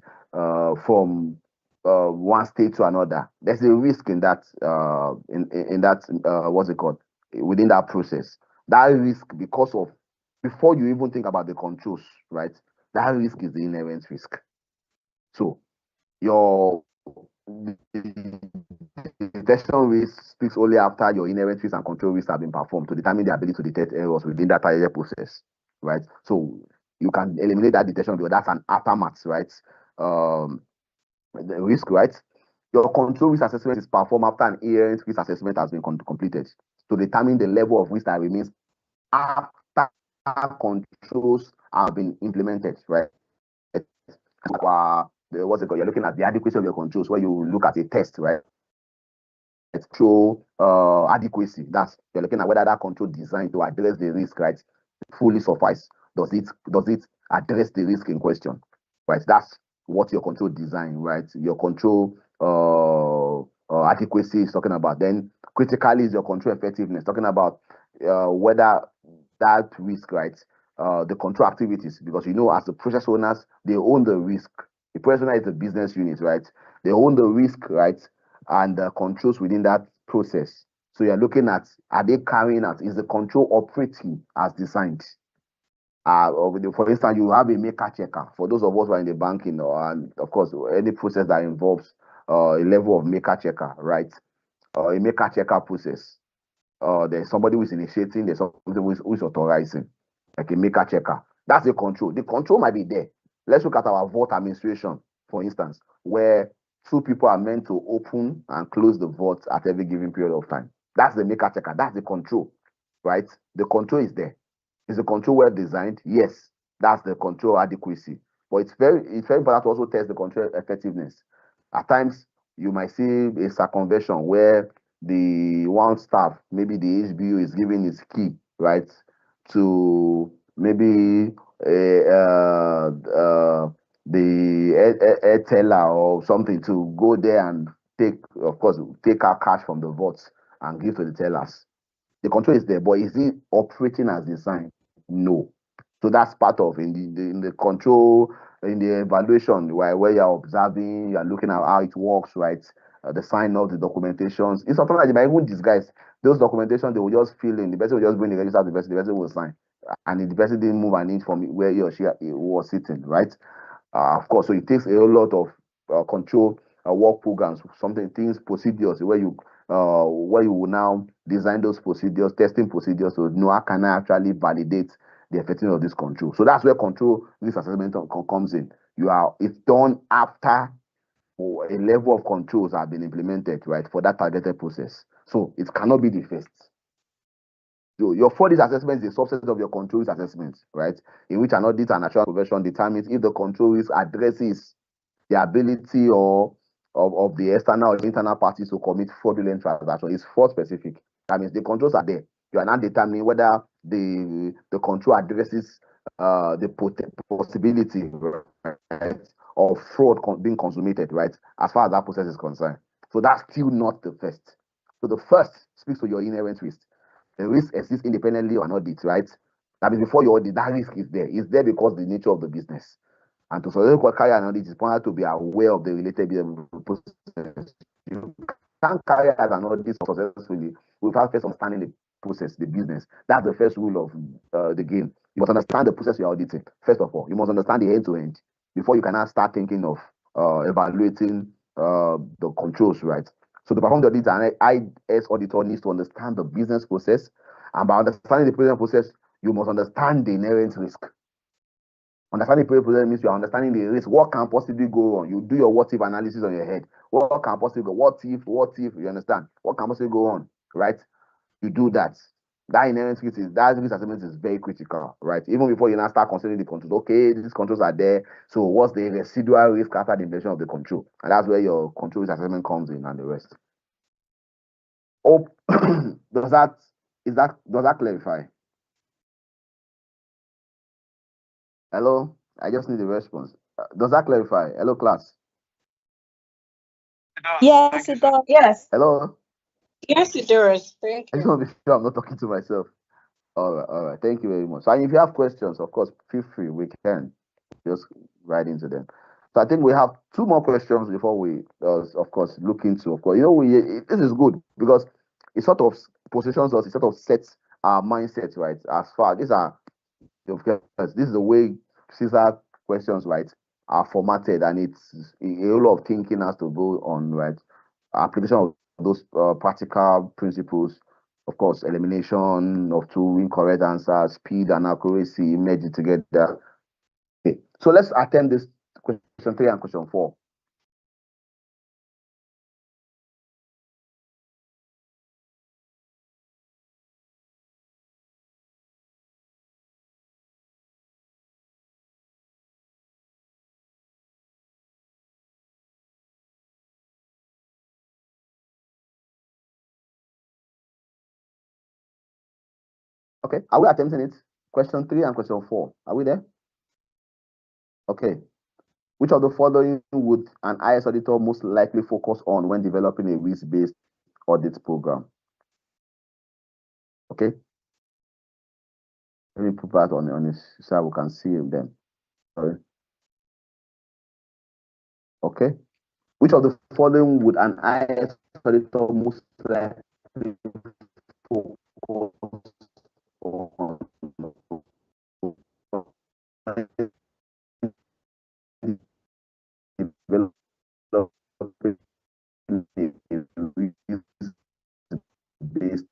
From one state to another. There's a risk in that in that what's it called, within that process. That risk, because of, before you even think about the controls, right? That risk is the inherent risk. So your detection risk speaks only after your inherent risk and control risks have been performed to determine the ability to detect errors within that targeted process, right? So you can eliminate that detection because that's an aftermath, right? The risk, right? Your control risk assessment is performed after an inherent risk assessment has been completed to determine the level of risk that remains after controls have been implemented, right? What's it called? You're looking at the adequacy of your controls, where you look at a test, right? Show adequacy. That's, you're looking at whether that control designed to address the risk, right, fully suffice. Does it address the risk in question, right? That's what your control design, right? Your control adequacy is talking about. Then critically is your control effectiveness, talking about whether that risk, right, the control activities, because as the process owners, they own the risk. The process owner is the business unit, right? They own the risk, right, and the controls within that process. So you're looking at, are they carrying out, is the control operating as designed? For instance, you have a maker checker. For those of us who are in the banking, and of course, any process that involves a level of maker checker, right? A maker checker process. There's somebody who is initiating, there's somebody who is authorizing, like a maker checker. That's the control. The control might be there. Let's look at our vault administration, for instance, where two people are meant to open and close the vault at every given period of time. That's the maker checker. That's the control, right? The control is there. Is the control well designed? Yes, that's the control adequacy. But it's very important to also test the control effectiveness. At times, you might see a circumvention where the one staff, maybe the HBU, is giving his key, right, to maybe the air teller or something, to go there and take our cash from the vaults and give to the tellers. The control is there, but is it operating as designed? No. So that's part of in the control, in the evaluation, where you're observing, you're looking at how it works, right? The sign off, the documentations. It's something like they might even disguise those documentations. They will just fill in. The person will just bring the register to the person will sign, and the person didn't move an inch from where he or she was sitting, right? Of course, so it takes a whole lot of control work programs, things, procedures, where you will now design those procedures, testing procedures, so know how can I actually validate the effectiveness of this control. So that's where control risk assessment comes in. It's done after a level of controls have been implemented, right, for that targeted process. So it cannot be the first. So your 4D assessment is a subset of your control risk assessment, right, in which an audit and assurance profession determines if the control risk addresses the ability of the external or internal parties to commit fraudulent transactions. Is fraud specific. That means the controls are there. You are now determining whether the control addresses the possibility, right, of fraud being consummated, right, as far as that process is concerned. So that's still not the first. So the first speaks to your inherent risk. The risk exists independently or an audit, right? That means before your audit, that risk is there. It's there because of the nature of the business. And to successfully carry an audit, it's important to be aware of the related process. You can't carry out an audit successfully without first understanding the process, the business. That's the first rule of the game. You must understand the process you're auditing. First of all, you must understand the end-to-end before you can now start thinking of evaluating the controls, right? So to perform the audit, an IS auditor needs to understand the business process. And by understanding the business process, you must understand the inherent risk. Understanding the process means you are understanding the risk. What can possibly go on? You do your what if analysis on your head. What can possibly go? What if, you understand? What can possibly go on, right? You do that. That inherent risk assessment is very critical, right? Even before you now start considering the controls. Okay, these controls are there. So what's the residual risk after the implementation of the control? And that's where your control risk assessment comes in and the rest. Oh, does that clarify? Hello? I just need a response. Does that clarify? Hello, class. Yes, it does. Yes. Hello? Yes, it does. Thank I just you. want to be sure I'm not talking to myself. All right. Thank you very much. So, and if you have questions, of course, feel free. We can just write into them. So I think we have 2 more questions before we, of course, look into. Of course, this is good because it sort of positions us. It sort of sets our mindset, right? As far this is the way Cisa questions, right, are formatted, and it's a lot of thinking has to go on, right? Application of those practical principles, of course, elimination of 2 incorrect answers, speed and accuracy merged together. Okay, so let's attempt this question 3 and question 4. Okay, are we attempting it? Question 3 and question 4. Are we there? Okay. Which of the following would an IS auditor most likely focus on when developing a risk-based audit program? Okay. Let me put that on this so we can see them. Sorry. Okay. Which of the following would an IS auditor most likely focus on developing based?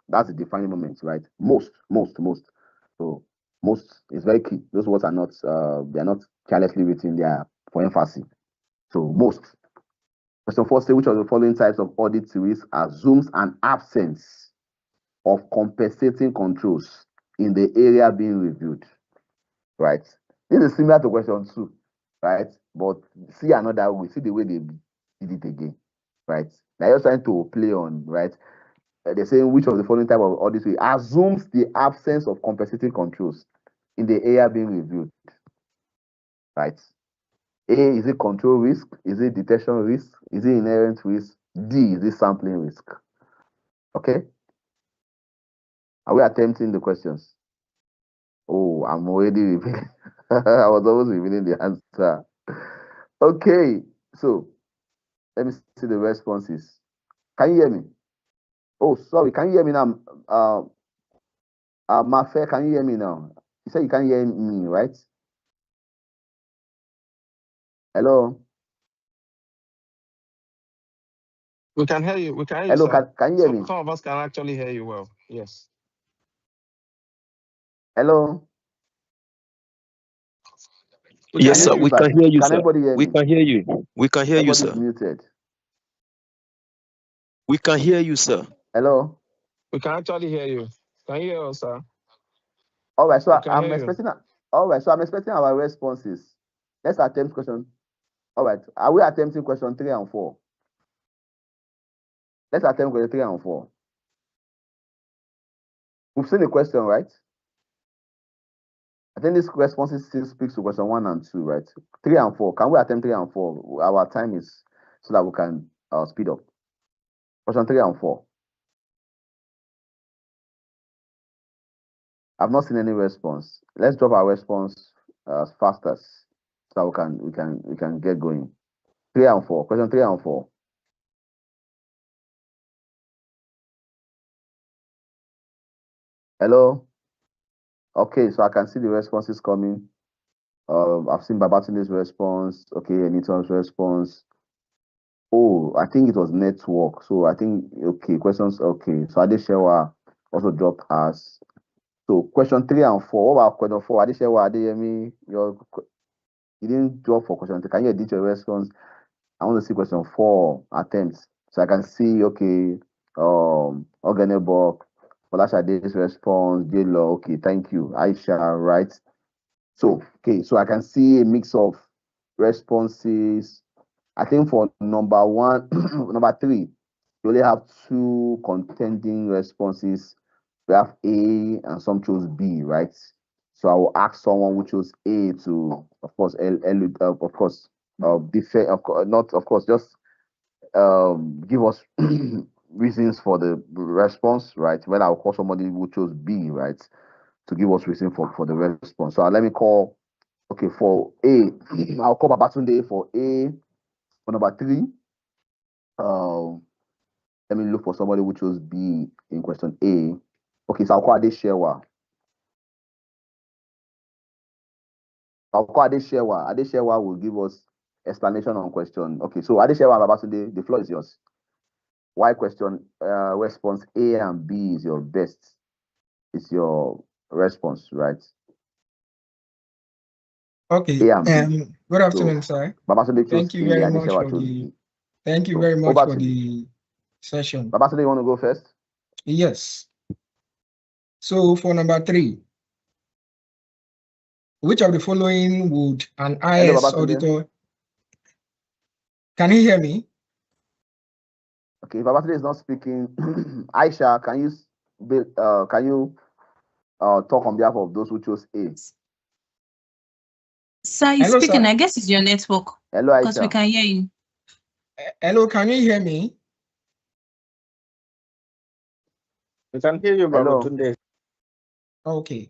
That's the defining moment, right? Most. So most is very key. Those words are not they are not carelessly written, they are for emphasis. So most. Question 4 say which of the following types of audit risk assumes an absence of compensating controls in the area being reviewed, right? This is similar to question 2, right? But see another way, see the way they did it again, right? They're just trying to play on, right? They're saying which of the following type of audit risk assumes the absence of compensating controls in the area being reviewed, right? A, is it control risk? Is it detection risk? Is it inherent risk? D, is it sampling risk? Okay. Are we attempting the questions? Oh, I'm already revealing. I was almost revealing the answer. Okay, so let me see the responses. Can you hear me? Oh, sorry. Can you hear me now? Mafe, can you hear me now? You said you can't hear me, right? Hello. We can hear you. We can hear you, Hello. sir. Can you hear me? Some of us can actually hear you well. Yes. Hello. Yes, sir. We can hear you, Can sir. anybody hear We me? can hear you. We can hear you, Everybody's sir. muted. We can hear you, sir. Hello. We can actually hear you. Can you hear us, sir? All right. So We can I'm hear you. expecting. All right. So I'm expecting our responses. Let's attempt question. All right. Are we attempting question 3 and 4? Let's attempt question 3 and 4. We've seen the question, right? I think this response still speaks to question 1 and 2, right? 3 and 4. Can we attempt 3 and 4? Our time is so that we can speed up. Question 3 and 4. I've not seen any response. Let's drop our response as fast as so that we can get going. 3 and 4. Question 3 and 4. Hello. Okay, so I can see the responses coming. I've seen Babatunde's response. Okay, Eniton's response. Oh, I think it was network. So I think okay, questions. Okay, so Adeshewa also dropped us. So question 3 and 4. What about question 4? Adeshewa, Adeyemi, you didn't drop for question 3. Can you edit your response? I want to see question 4 attempts. So I can see okay, Ogenebok, Folashade's response, J-Lo, okay, thank you. Aisha, right? So, okay, so I can see a mix of responses. I think for number 1, number 3, you only have 2 contending responses. We have A and some chose B, right? So I will ask someone who chose A to, of course, of course, not of course, just give us reasons for the response, right? When I'll call somebody who chose B, right, to give us reason for the response. So let me call. Okay, for A, I'll call Babatunde for A. For number 3, let me look for somebody who chose B in question A. Okay, so I'll call Adeshewa. Adeshewa will give us explanation on question. Okay, so Adeshewa and Babatunde, the floor is yours. Why question response A and B is your best? It's your response, right? Okay. A and B. Good afternoon, So, sir. Babatunde chose Thank you A, very much Adeshewa for chose the. B. Thank you So, very much over for to you. the session. Babatunde, you want to go first? Yes. So for number 3, which of the following would an Hello, IS Babatunde. auditor? Can you hear me? Okay, if Babatunde is not speaking, Aisha, can you can you talk on behalf of those who chose A? Sir, you Hello, speaking. sir. I guess it's your network Hello, because we Aisha. can hear you. Hello, can you hear me? We can hear you, Hello. Babatunde. Okay.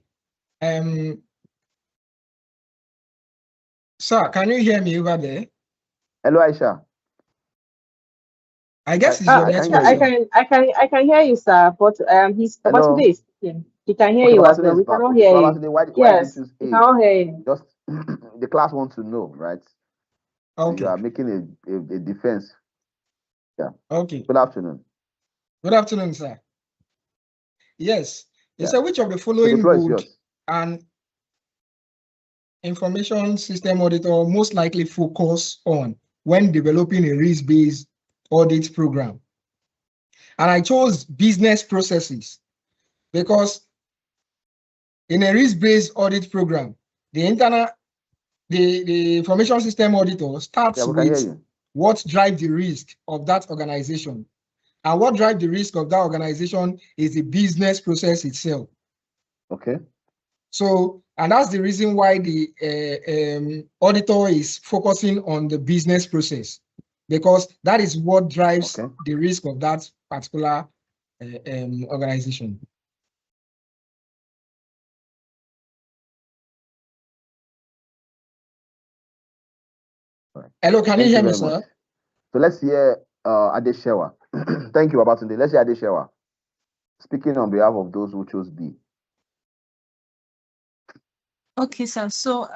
Sir, can you hear me over there? Hello, Aisha. I guess it's I your can network, hear sir. you. I can hear you, sir. But he's Hello. Babatunde is speaking. He can hear Okay, you as Babatunde well. is We back. cannot Okay, hear you. Babatunde, why did you Yes, choose we A? cannot hear you. Just the class wants to know, right? So you Okay. are making a defense. Yeah. Okay. Good afternoon. Good afternoon, sir. Yes. You Yeah. said which of the So the following floor is would yours. an information system auditor most likely focus on when developing a risk-based audit program? And I chose business processes because in a risk-based audit program, the information system auditor starts Yeah, we can hear with you. what drives the risk of that organization. And what drives the risk of that organization is the business process itself. Okay. So, and that's the reason why the auditor is focusing on the business process, because that is what drives Okay. the risk of that particular organization. All right. Hello, can you Thank you hear me, very much. sir? So let's hear Adeshewa. Thank you, Babatunde. Let's hear Adeshewa speaking on behalf of those who chose B. Okay, sir. So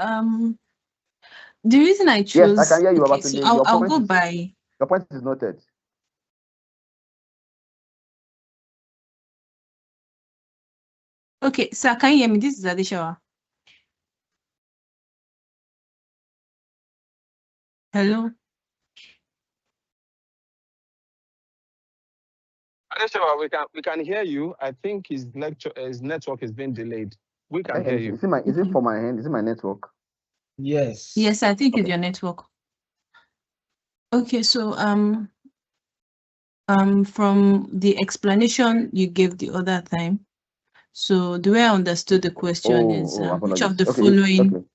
the reason I Yes, I chose, can hear you, okay, so Babatunde. I'll go by. Your point is noted. Okay, sir, can you hear me? This is Adeshawa. Hello. Adeshawa, we can hear you. I think his network is being delayed. We can hear you. Is it for my hand? Is it my network? Yes. Yes, I think it's Okay. your network. Okay, so from the explanation you gave the other time, so the way I understood the question is which of apologies. the following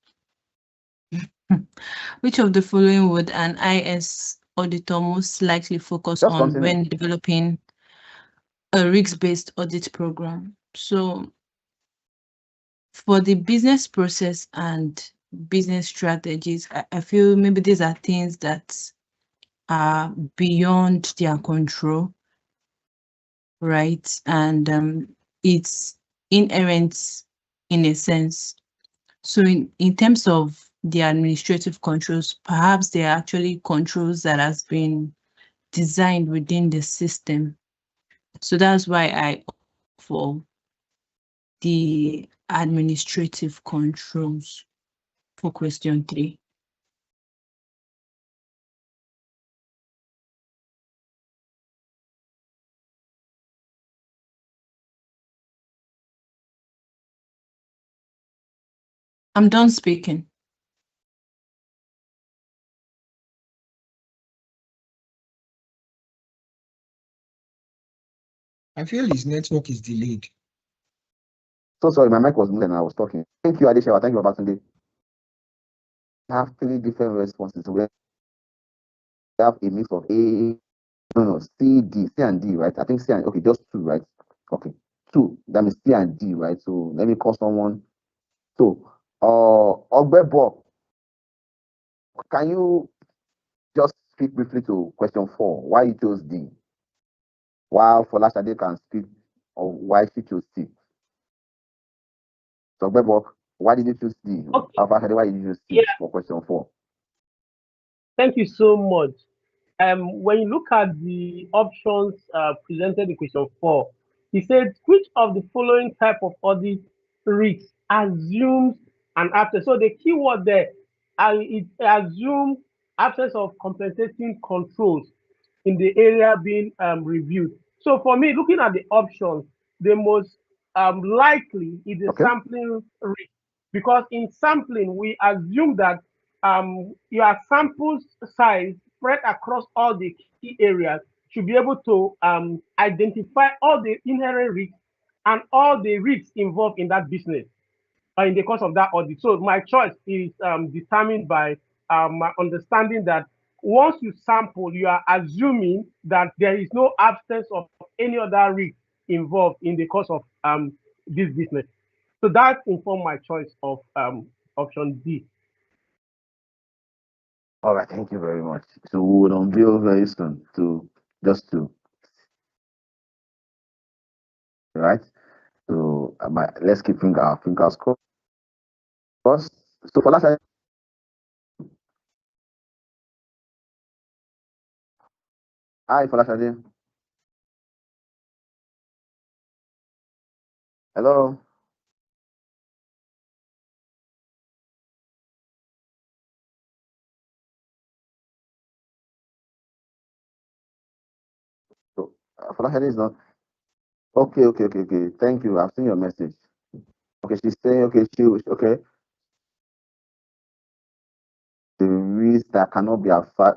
which of the following would an IS auditor most likely focus Just on continue. when developing a risk-based audit program? So for the business process and business strategies, I feel maybe these are things that are beyond their control, right? And it's inherent in a sense. So in terms of the administrative controls, perhaps they are actually controls that has been designed within the system. So that's why I opt for the administrative controls for question 3. I'm done speaking. I feel his network is delayed. So sorry, my mic was muted and I was talking. Thank you, Adeshewa. Thank you, Babatunde. We have 3 different responses. We have a mix of C, D, C and D, right? I think C and okay, just 2, right? Okay, 2. That means C and D, right? So let me call someone. So, Ogbebo, can you just speak briefly to question 4? Why you chose D? While Folashade can speak or why she chose C. So, Ogbebo, why did you choose D? Okay. Folashade, why did you choose C for question 4? Thank you so much. When you look at the options presented in question 4, he said, which of the following type of audit risks assumes an absence? So the keyword there, it assumes absence of compensating controls in the area being reviewed. So for me, looking at the options, the most likely is the sampling risk, because in sampling we assume that your sample size spread across all the key areas should be able to identify all the inherent risks and all the risks involved in that business in the course of that audit. So my choice is determined by my understanding that once you sample, you are assuming that there is no absence of any other risk involved in the course of this business. So that informed my choice of option D. All right, thank you very much. So we will unveil very soon to just to right. So let's keep our fingers crossed. So for that, hi Falashade. Hello. So Falashade is not okay. Okay. Thank you. I've seen your message. Okay, she's saying okay. Okay. The risk that cannot be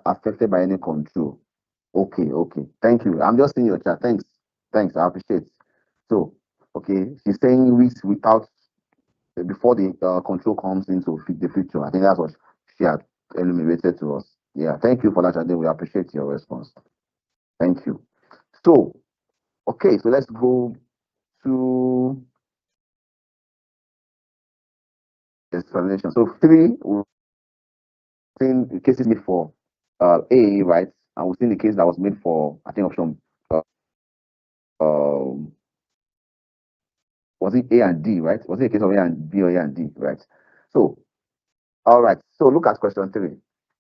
affected by any control. Okay. Thank you. I'm just seeing your chat. Thanks. I appreciate. So, okay, she's saying risk without before the control comes into the picture. I think that's what she had enumerated to us. Yeah. Thank you for that, Ade. We appreciate your response. Thank you. So, okay, so let's go to explanation. So 3, we've seen the cases made for A, right? And we've seen the case that was made for, I think, option was it A and D, right? Was it a case of A and B or A and D, right? So, all right. So look at question 3,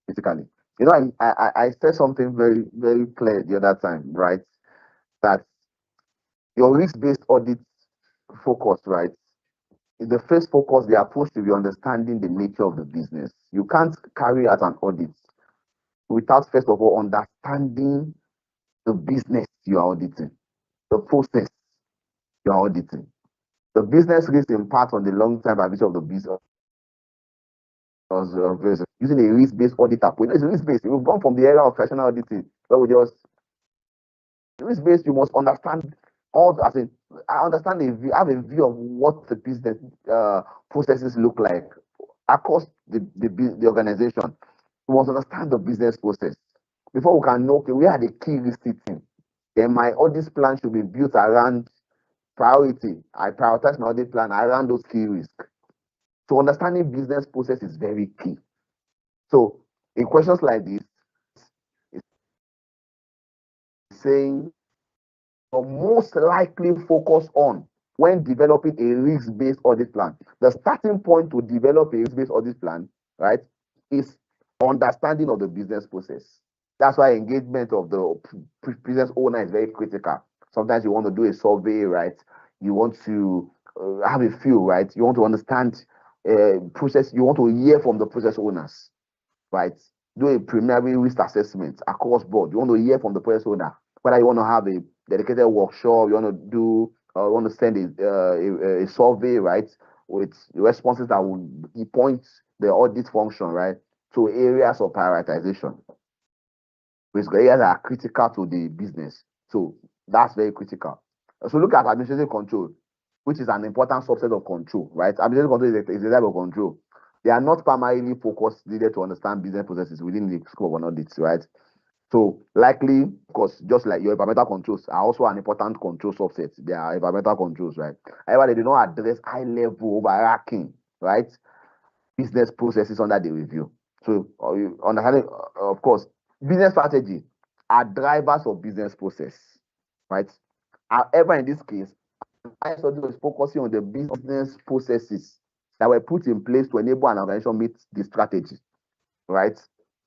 basically. You know, I said something very, very clear the other time, right? That your risk-based audit focus, right? In the first focus, the approach to be understanding the nature of the business. You can't carry out an audit without first of all understanding the business you are auditing, the process you are auditing. The business risk impacts on the long-term viability of the business using a risk-based audit approach. It's risk-based. We've gone from the era of professional auditing where we just risk-based. You must understand all. As in, I understand have a view of what the business processes look like across the organization. We must understand the business process before we can know, okay, where are the key risks sitting. Then my audit plan should be built around priority. I prioritize my audit plan around those key risks. So understanding business process is very key. So in questions like this, it's saying most likely focus on when developing a risk-based audit plan. The starting point to develop a risk-based audit plan, right, is understanding of the business process. That's why engagement of the business owner is very critical. Sometimes you want to do a survey, right? You want to have a feel, right? You want to understand process. You want to hear from the process owners, right? Do a preliminary risk assessment across board. You want to hear from the process owner whether you want to have a dedicated workshop, you want to do, you want to send a survey, right, with responses that will point the audit function, right, to areas of prioritization. Which areas are critical to the business. So that's very critical. So look at administrative control, which is an important subset of control, right? Administrative control is a type of control. They are not primarily focused needed to understand business processes within the scope of an audit, right? So likely, because just like your environmental controls are also an important control subset. They are environmental controls, right? However, they do not address high-level overarching, right, business processes under the review. So understanding, of course, business strategy are drivers of business process, right? However, in this case, I study is focusing on the business processes that were put in place to enable an organization meet the strategy, right?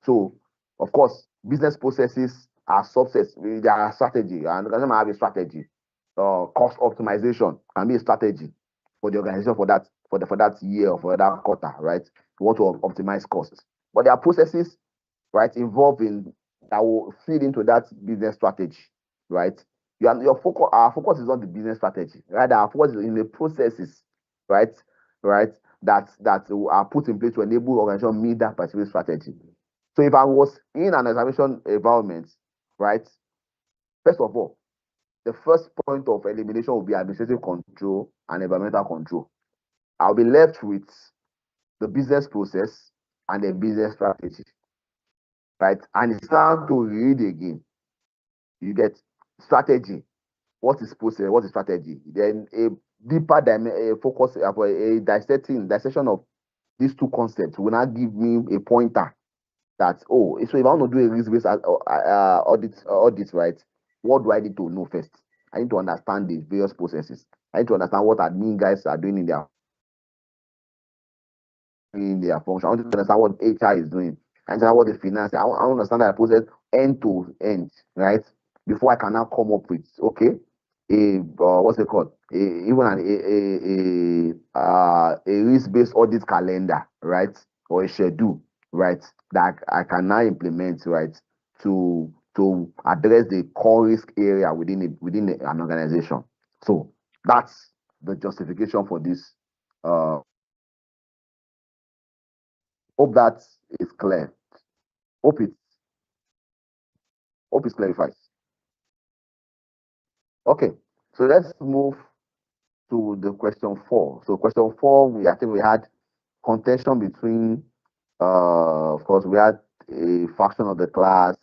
So, of course, business processes are subsets. They are a strategy, and the organization might have a strategy. Cost optimization can be a strategy for the organization for that year or for that quarter, right? You want to optimize costs, but there are processes, right, involved in that will feed into that business strategy, right? Your focus, our focus is not the business strategy, right? Our focus is in the processes, right, that are put in place to enable organization meet that particular strategy. So if I was in an examination environment, right, first of all, the first point of elimination will be administrative control and environmental control. I'll be left with the business process and the business strategy, right? And it's time to read again. You get strategy. What is process? What is strategy? Then a deeper focus for a dissection of these two concepts will now give me a pointer that, oh, so if I want to do a risk-based audit, right? What do I need to know first? I need to understand the various processes. I need to understand what admin guys are doing in their function. I want to understand what HR is doing. I understand what the finance. I want to understand that process end to end, right? Before I can now come up with what's it called? A risk-based audit calendar, right? Or a schedule, right? That I can now implement, right? To address the core risk area within an organization. So that's the justification for this. Hope that is clear. Hope it's clarified. Okay, so let's move to the question 4. So question 4, I think we had contention between, of course, we had a faction of the class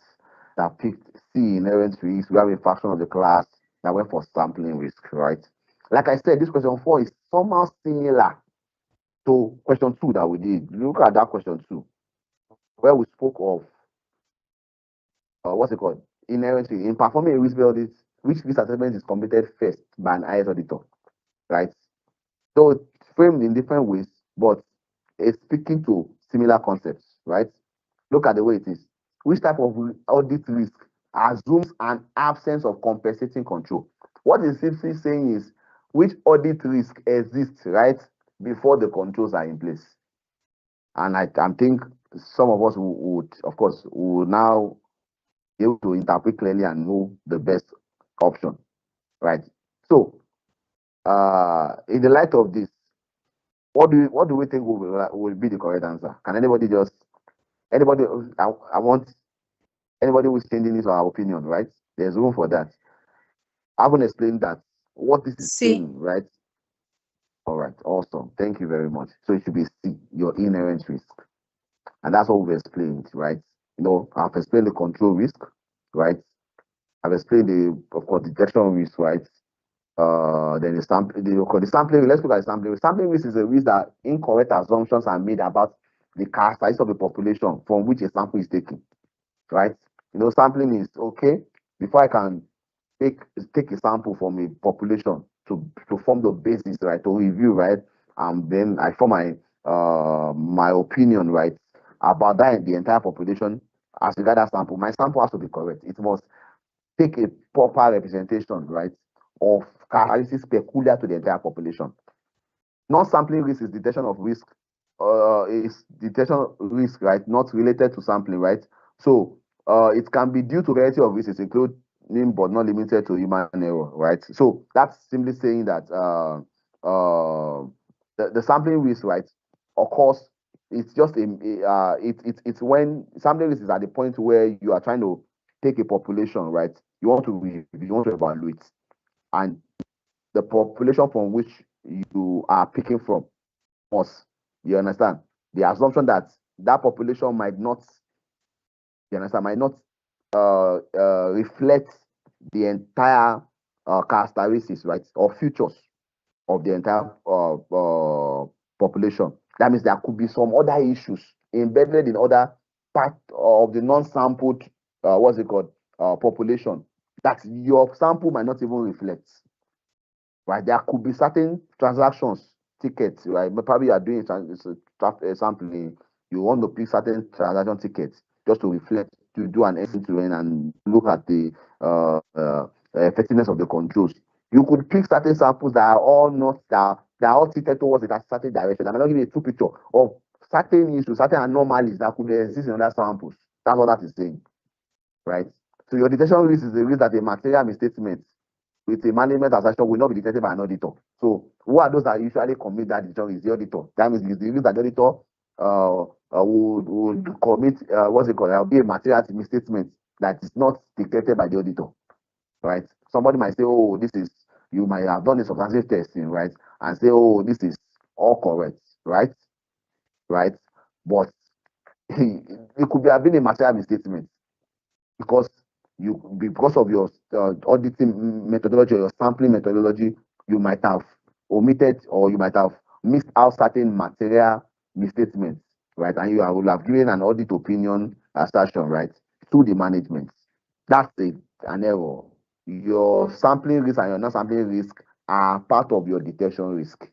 that picked C, inherent risk. We have a faction of the class that went for sampling risk, right? Like I said, this question 4 is somehow similar to question 2 that we did. Look at that question 2, where we spoke of what's it called? Inherent risk. In performing a risk audit, which risk assessment is completed first by an IS auditor, right? So it's framed in different ways, but it's speaking to similar concepts, right? Look at the way it is. Which type of audit risk assumes an absence of compensating control? What it's simply saying is which audit risk exists, right, before the controls are in place. And I think some of us would, of course, will now be able to interpret clearly and know the best option, right? So, in the light of this, what do we think will be the correct answer? Can anybody I want anybody who's changing his or our opinion, right? There's room for that. I haven't explained that what this is saying, right? All right, awesome. Thank you very much. So it should be C, your inherent risk. And that's what we've explained, right? You know, I've explained the control risk, right? I've explained of course, detection risk, right? Then the sampling. Let's look at the sampling. The sampling risk is a risk that incorrect assumptions are made about the characteristics of the population from which a sample is taken, right? You know, sampling is okay. Before I can take a sample from a population to form the basis, right, to review, right, and then I form my opinion, right, about that the entire population as regard that sample. My sample has to be correct. It must take a proper representation, right, of characteristics peculiar to the entire population. Non-sampling risk is detection of risk, right, not related to sampling, right? So it can be due to a variety of reasons, including but not limited to human error, right? So that's simply saying that the sampling risk, right, of course, it's just it's when sampling risk is at the point where you are trying to take a population, right? You want to evaluate, and the population from which you are picking from you understand, the assumption that that population might not, reflect the entire characteristics, right, or features of the entire population. That means there could be some other issues embedded in other part of the non-sampled population that your sample might not even reflect, right? There could be certain transactions tickets, right? But probably you are doing sampling, you want to pick certain transaction tickets just to reflect, to do an end-to-end and look at the effectiveness of the controls. You could pick certain samples that are all not that are all tilted towards a certain direction. I'm not giving a true picture of certain issues, certain anomalies that could exist in other samples. That's what that is saying, right? So your detection risk is the risk that a material misstatement with a management transaction will not be detected by an auditor. So who are those that usually commit that detection is the auditor. That means it's the risk that the auditor would commit be a material misstatement that is not detected by the auditor, right? somebody might say, oh, this is, you might have done a substantive testing, right? And say, oh, this is all correct, right? Right? But it could have been a material misstatement because because of your auditing methodology or your sampling methodology, you might have omitted or you might have missed out certain material misstatements, right? And you will have given an audit opinion assertion, right, to the management. That's an error. Your sampling risk and your non-sampling risk are part of your detection risk,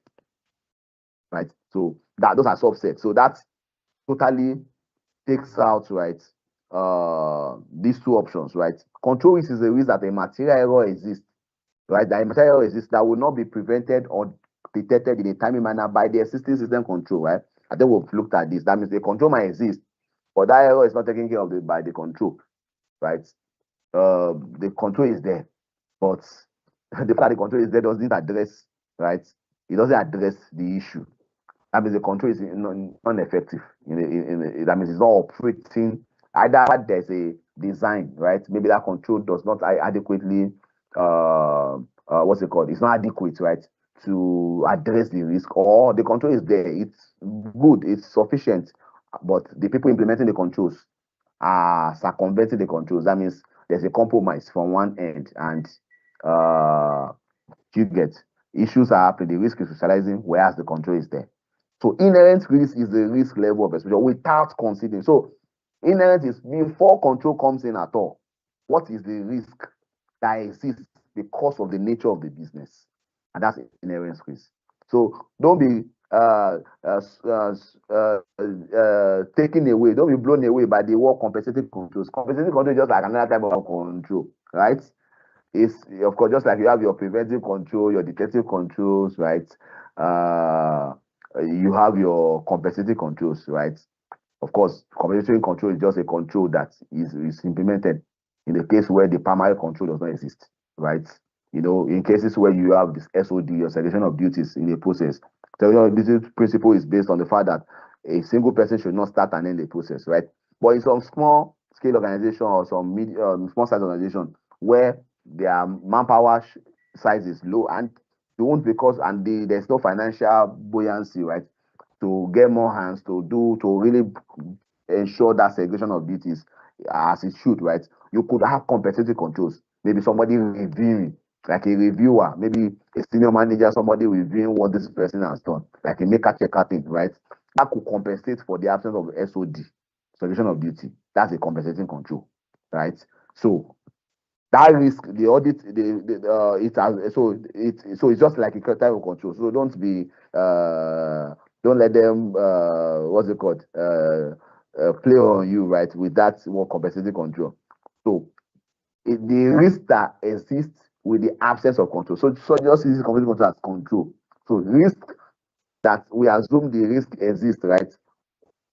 right? So those are subsets. So that totally takes out, right, these two options, right? Control risk is a risk that a material error exists, right? That a material error exists that will not be prevented or detected in a timely manner by the existing system control, right? I think we've looked at this. That means the control might exist, but that error is not taken care of by the control, right? The control is there, but the fact the control is there doesn't address, right? It doesn't address the issue. That means the control is ineffective. That means it's not operating. Either there's a design, right? Maybe that control does not adequately, what's it called? It's not adequate, right, to address the risk, or the control is there. It's good, it's sufficient, but the people implementing the controls are circumventing the controls. That means there's a compromise from one end, and you get issues are happening. The risk is socializing, whereas the control is there. So inherent risk is the risk level of exposure without considering. So inherent is before control comes in at all. What is the risk that exists because of the nature of the business? And that's inherent risk. So don't be taken away, don't be blown away by the word compensating controls. Compensating control is just like another type of control, right? It's, of course, just like you have your preventive control, your detective controls, right? You have your compensating controls, right? Of course, compensatory control is just a control that is implemented in the case where the primary control does not exist, right? In cases where you have this SOD or segregation of duties in a process, segregation of duties principle is based on the fact that a single person should not start and end the process, right? But in some small scale organization or some small size organization where their manpower size is low and they won't there's no financial buoyancy, right, to get more hands to really ensure that segregation of duties as it should, right? You could have compensating controls. Maybe somebody reviewing, like a reviewer, maybe a senior manager, somebody reviewing what this person has done, like a maker checker thing, right? That could compensate for the absence of SOD, segregation of duty. That's a compensating control, right? So that risk, the audit, it has so it's just like a type of control. So don't let them what's it called play on you, right, with that more compensating control. So the risk that exists with the absence of control. So just use compensating control as control. So risk that we assume the risk exists, right,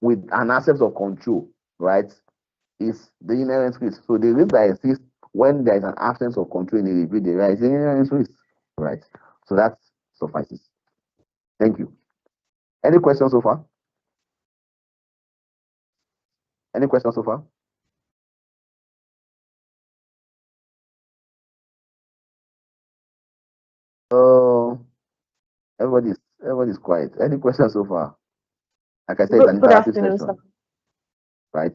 with an absence of control, right, is the inherent risk. So the risk that exists when there is an absence of control in the review, there is inherent risk, right? So that suffices. Thank you. Any questions so far? Any questions so far? Everybody's quiet. Any questions so far? Like I said, it's an Good interactive afternoon, session, sir. right?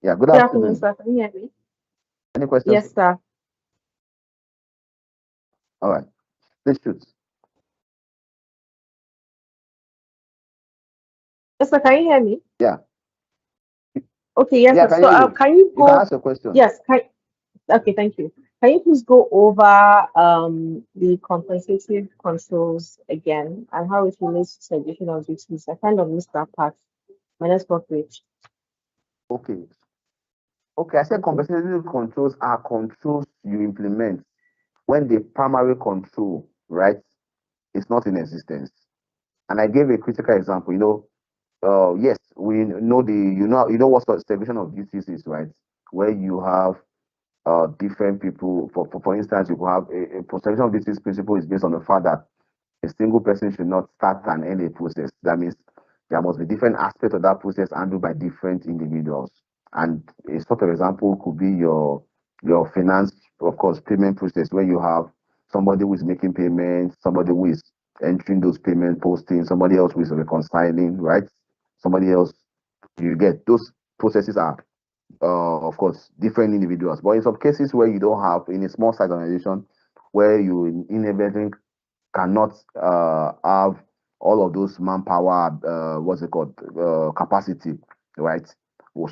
Yeah, good Good afternoon, afternoon. sir. Can you hear me? Any questions? Yes, sir. All right. Please shoot. Yes, sir. Can you hear me? Yeah. Okay, yes, Yeah, sir. can So, you hear you? can you You can go? ask a question. Yes. Okay, thank you. Can you please go over the compensative controls again and how it relates to segregation of duties? I kind of missed that part. My next page. Okay. Okay, I said Thank you. compensative controls are controls you implement when the primary control, right, is not in existence. And I gave a critical example. Yes, we know what sort of segregation of duties is, right? Where you have different people. For instance, you could have a segregation of duties principle is based on the fact that a single person should not start and end a process. That means there must be different aspects of that process handled by different individuals. And a sort of example could be your finance of course, payment process where you have somebody who is making payments, somebody who is entering those payment posting, somebody else who is reconciling, right? Somebody else, you get those processes are, of course, different individuals. But in some cases where you don't have, in a small size organization, where you inevitably cannot have all of those manpower, what's it called, capacity, right?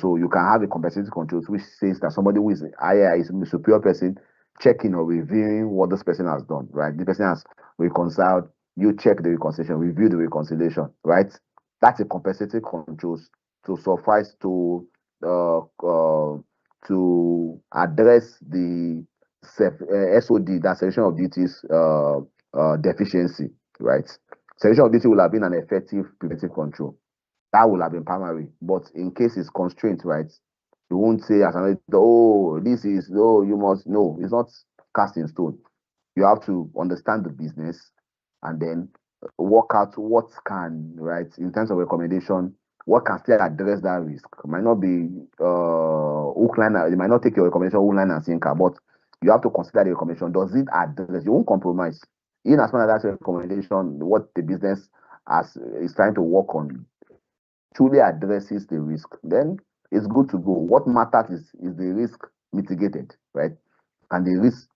So you can have a competitive controls, which says that somebody who is higher, is a superior person, checking or reviewing what this person has done, right? The person has reconciled, you check the reconciliation, review the reconciliation, right? That's a competitive controls to suffice to address the SOD, that selection of duties deficiency, right? Selection of duty will have been an effective preventive control. That will have been primary. But in case it's constraint, right? You won't say as an oh, this is no, you must no, it's not cast in stone. You have to understand the business and then work out what can, right, in terms of recommendation, what can still address that risk. It might not be hook line, it might not take your recommendation hook line and sinker, but you have to consider the recommendation. Does it address? You won't compromise. In as far as that recommendation, what the business is trying to work on truly addresses the risk, then it's good to go. What matters is the risk mitigated, right? And the risk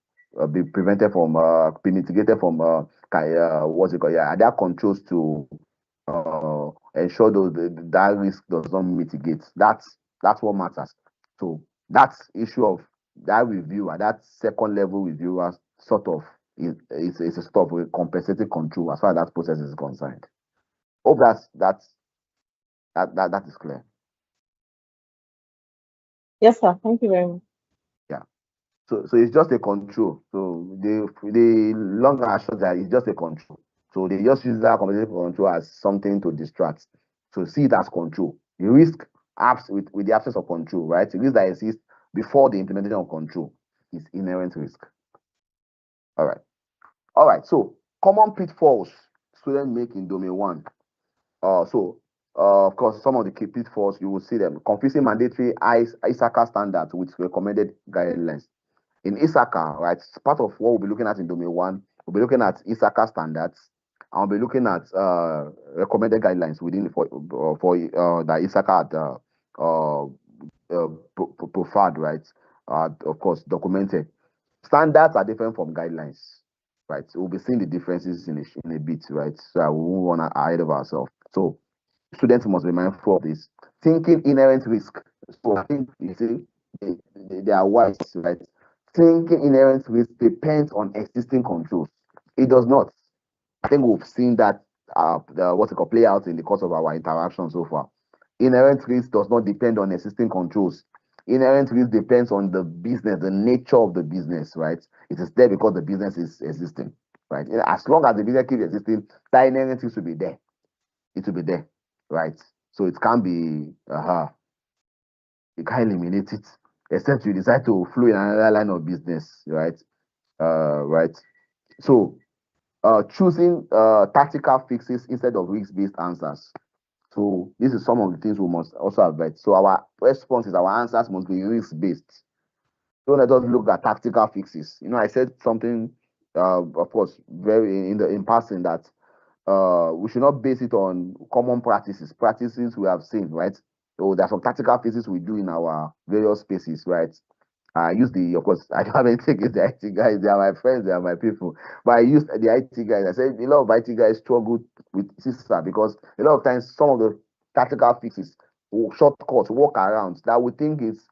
be prevented from be mitigated from what's it called? Yeah, are there controls to ensure that risk does not mitigate? That's what matters. So that's issue of that reviewer, that second level reviewer, sort of is a sort of a compensating control as far as that process is concerned. Hope that is clear. Yes, sir. Thank you very much. Yeah. So it's just a control. So the long and short that it's just a control. So they just use that competitive control as something to distract. So see it as control. The risk with the absence of control, right? The risk that exists before the implementation of control is inherent risk. All right. All right. So common pitfalls students make in domain 1. Of course, some of the key pitfalls you will see them confusing mandatory ISACA standards with recommended guidelines. In ISACA, right, part of what we'll be looking at in domain 1, we'll be looking at ISACA standards, and we'll be looking at recommended guidelines within for the ISACA preferred, right? Of course, documented. Standards are different from guidelines, right? So we'll be seeing the differences in a bit, right? So we won't want to ahead of ourselves. So students must be mindful of this. Thinking inherent risk. So I think you see, they are wise, right? Thinking inherent risk depends on existing controls. It does not. I think we've seen that what's it called play out in the course of our interaction so far. Inherent risk does not depend on existing controls. Inherent risk depends on the business, the nature of the business, right? It is there because the business is existing, right? As long as the business keeps existing, that inherent risk will be there. It will be there, right? So it can't be, you can't eliminate it, except you decide to flow in another line of business, right? Right. So choosing tactical fixes instead of risk-based answers. So this is some of the things we must also avoid. So our responses, our answers must be risk-based. Don't let us look at tactical fixes. You know, I said something, of course, very in passing that we should not base it on common practices we have seen, right? So there's some tactical fixes we do in our various spaces, right? I use of course, I don't have anything against the IT guys. They are my friends, they are my people. But I use the IT guys. I said a lot of IT guys struggle with Cisa because a lot of times some of the tactical fixes, shortcuts, workarounds that we think is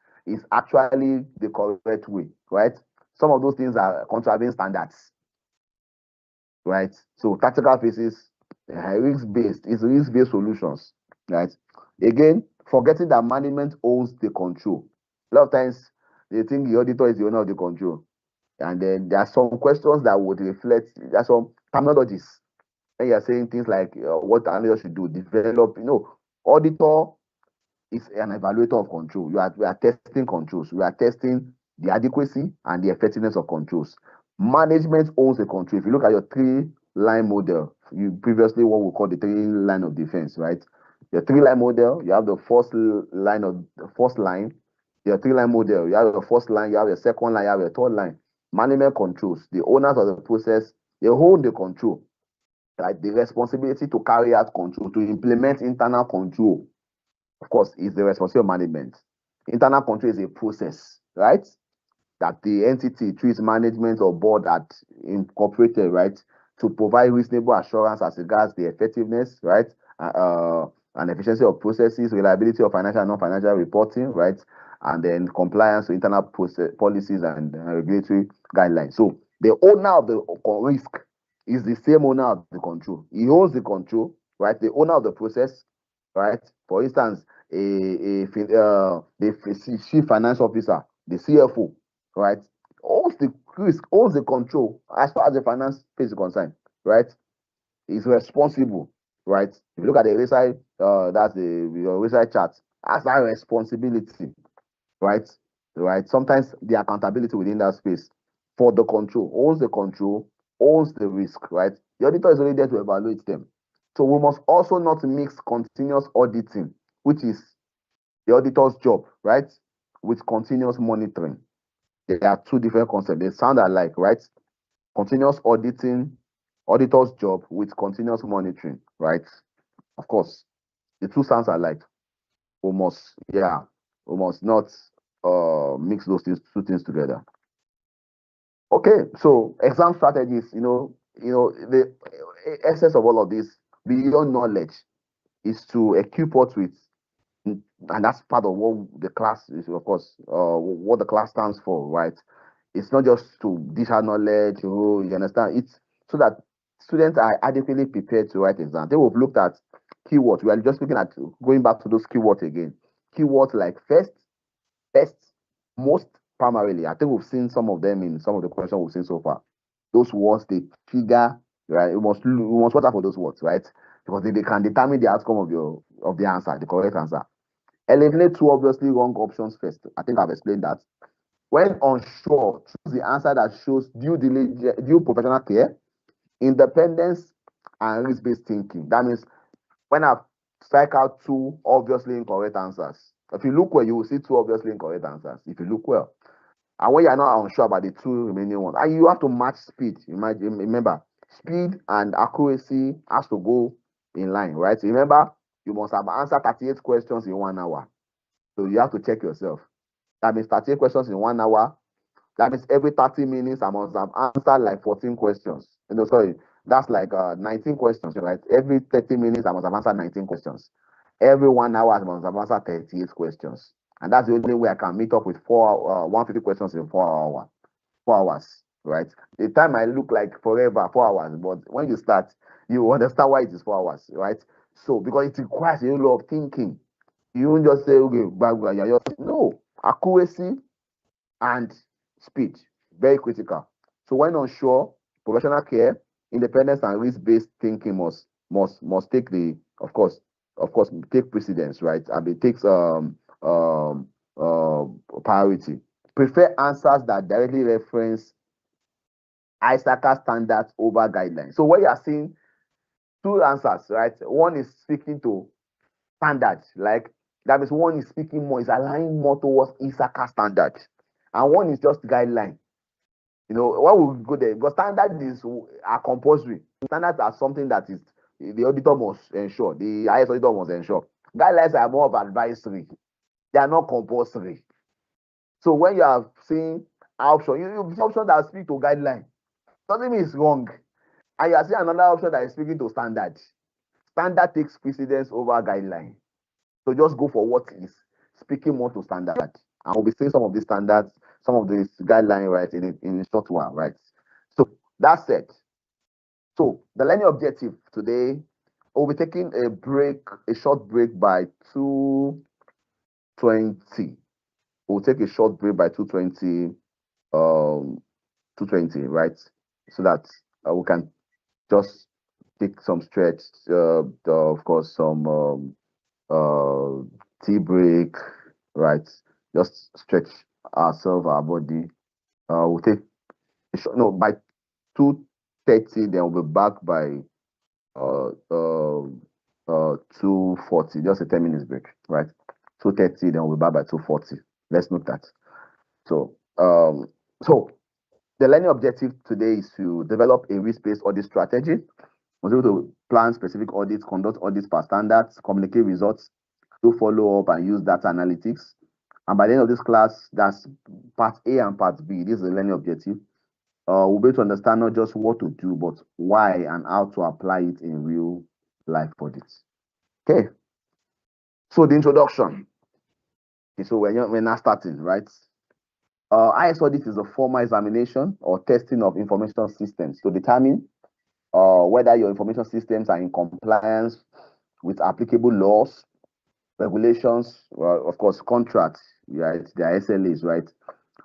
actually the correct way, right? Some of those things are contravening standards, right? So tactical fixes, risk-based, is risk-based solutions, right? Again, forgetting that management owns the control. A lot of times they think the auditor is the owner of the control. And then there are some questions that would reflect, there are some terminologies. When you're saying things like what the auditor should do, develop, auditor is an evaluator of control. We are testing controls. We are testing the adequacy and the effectiveness of controls. Management owns the control. If you look at your 3-line model, you previously what we call the 3-line of defense, right? Your 3-line model, you have the first line, your 3-line model, you have your first line, you have your second line, you have your third line. management controls. The owners of the process, they hold the control, right? The responsibility to carry out control, to implement internal control, of course, is the responsibility of management. Internal control is a process, right? That the entity, through its management or board, that incorporated, right, to provide reasonable assurance as regards the effectiveness, right, and efficiency of processes, reliability of financial and non-financial reporting, right, and then compliance to internal process, policies and regulatory guidelines. So the owner of the risk is the same owner of the control. He owns the control, right? The owner of the process, right? For instance, the chief finance officer, the CFO, right, owns the risk, owns the control as far as the finance is concerned, right? Is responsible, right? If you look at the RSI, that's the RSI chart, as that responsibility, right? Right. Sometimes the accountability within that space for the control, owns the risk, right? The auditor is only there to evaluate them. So we must also not mix continuous auditing, which is the auditor's job, right, with continuous monitoring. There are two different concepts. They sound alike, right? Continuous auditing, auditor's job with continuous monitoring, right? Of course, the two sounds alike. We must not mix those two things together. Okay, so exam strategies, the essence of all of this beyond knowledge is to equip us with, and that's part of what the class is, of course, what the class stands for, right? It's not just to dish out knowledge, you understand? It's so that students are adequately prepared to write exams. They have looked at keywords. We are just looking at going back to those keywords again. Keywords like first, best, most, primarily. I think we've seen some of them in some of the questions we've seen so far. Those words, they trigger, right? We must watch out for those words, right? Because they can determine the outcome of the answer, the correct answer. Eliminate two obviously wrong options first. I think I've explained that. When unsure, choose the answer that shows due diligence, due professional care, independence, and risk-based thinking. That means when I strike out two obviously incorrect answers, if you look well, you will see two obviously incorrect answers. If you look well, and when you are not unsure about the two remaining ones, and you have to match speed. Remember, speed and accuracy has to go in line, right? Remember, you must have answered 38 questions in 1 hour. So you have to check yourself. That means 38 questions in 1 hour. That means every 30 minutes, I must have answered like 14 questions. Sorry, that's like 19 questions, right? Every 30 minutes, I must have answered 19 questions. Every 1 hour, I must have answered 38 questions. And that's the only way I can meet up with 150 questions in 4 hours, right? The time might look like forever, 4 hours, but when you start, you understand why it is 4 hours, right? So, because it requires a lot of thinking. You won't just say, okay, no, accuracy and speed, very critical. So when unsure, professional care, independence, and risk-based thinking must take the, of course, take precedence, right? And it takes priority. Prefer answers that directly reference ICAN standards over guidelines. So when you are seeing two answers, right? One is speaking to standards, like that means one is speaking more, is aligning more towards ICAN standards, and one is just guideline. Why would we go there? Because standards are compulsory. Standards are something that is the auditor must ensure, the highest auditor must ensure. Guidelines are more of advisory. They are not compulsory. So when you are seeing option, you option that speak to guideline, doesn't mean it's wrong. And you are seeing another option that is speaking to standard. Standard takes precedence over guideline. So just go for what is speaking more to standard. And we'll be seeing some of these standards, some of these guidelines, right, in a short while, right? So that's it. So the learning objective today, we'll be taking a short break by 2:20. We'll take a short break by 2:20, 2:20, right? So that we can just take some stretch, of course, some tea break, right? Just stretch ourselves, our body. We'll take by 2:30, then we'll be back by 2:40, just a 10 minutes break, right? 2:30, then we'll be back by 2:40. Let's note that. So The learning objective today is to develop a risk-based audit strategy. We're able to plan specific audits, conduct audits per standards, communicate results, do follow-up, and use data analytics. And by the end of this class, that's part A and part B. This is the learning objective. We'll be able to understand not just what to do, but why and how to apply it in real life audits. Okay. So the introduction. Okay, so we're now starting, right? IS audit is a formal examination or testing of information systems to determine whether your information systems are in compliance with applicable laws, regulations, well, of course, contracts, right? There are SLAs, right?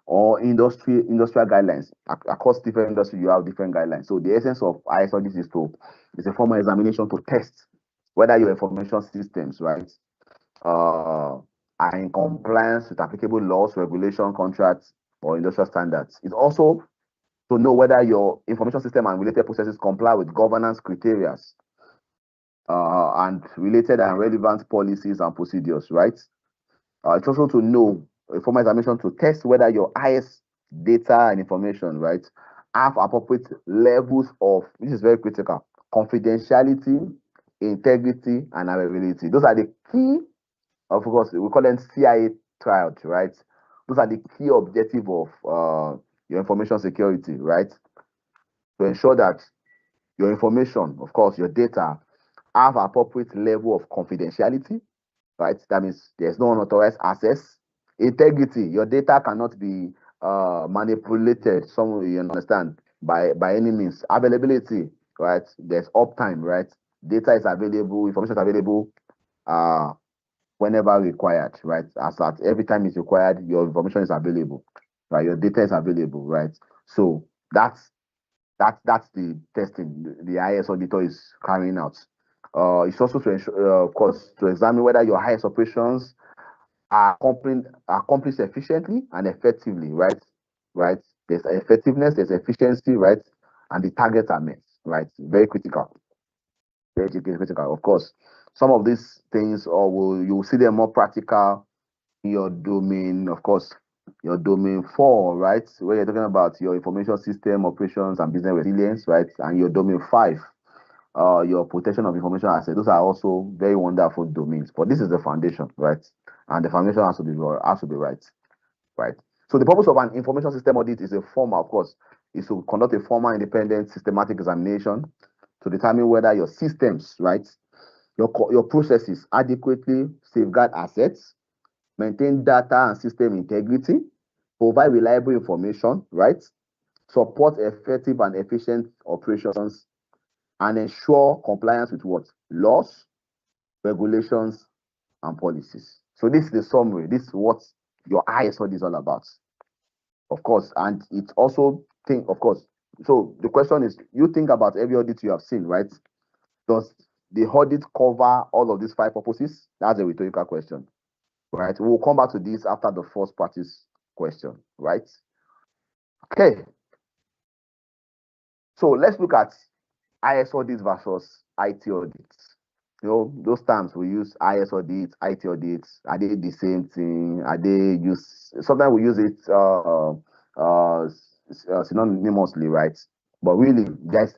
Or industrial guidelines. Across different industries, you have different guidelines. So the essence of IS audit is a formal examination to test whether your information systems, right, are in compliance with applicable laws, regulation, contracts, or industrial standards. It's also to know whether your information system and related processes comply with governance criteria and related and relevant policies and procedures, right? It's also to know a formal examination to test whether your IS data and information, right, have appropriate levels of, this is very critical, confidentiality, integrity, and availability. Those are the key, of course, we call them CIA trials, right? Those are the key objective of your information security, right? To ensure that your information, of course, your data, have appropriate level of confidentiality, right? That means there's no unauthorized access. Integrity, your data cannot be manipulated, you understand, by any means. Availability, right? There's uptime, right? Data is available, information is available whenever required, right? As at every time it's required, your information is available, right? Your data is available, right? So that's the testing the IS auditor is carrying out. It's also to ensure, of course, to examine whether your IS operations are accomplished efficiently and effectively, right? Right. There's effectiveness, there's efficiency, right? And the targets are met, right? Very critical. Very critical. Of course, some of these things, you'll see them more practical in your domain, of course, your domain 4, right? Where you're talking about your information system operations and business resilience, right? And your domain 5, your protection of information assets. Those are also very wonderful domains, but this is the foundation, right? And the foundation has to be right, right? So the purpose of an information system audit is a formal, of course, is to conduct a formal, independent, systematic examination to determine whether your systems, right, your processes adequately safeguard assets, maintain data and system integrity, provide reliable information, right? Support effective and efficient operations, and ensure compliance with what? Laws, regulations, and policies. So this is the summary. This is what your IS audit is all about. Of course, and it's also of course. So the question is, you think about every audit you have seen, right? Does the audit cover all of these 5 purposes? That's a rhetorical question. Right, we'll come back to this after the first party's question, right? Okay, so let's look at IS audits versus IT audits. You know, those terms we use, IS audits, IT audits, are they the same thing? Are they sometimes we use it synonymously, right? But really, there's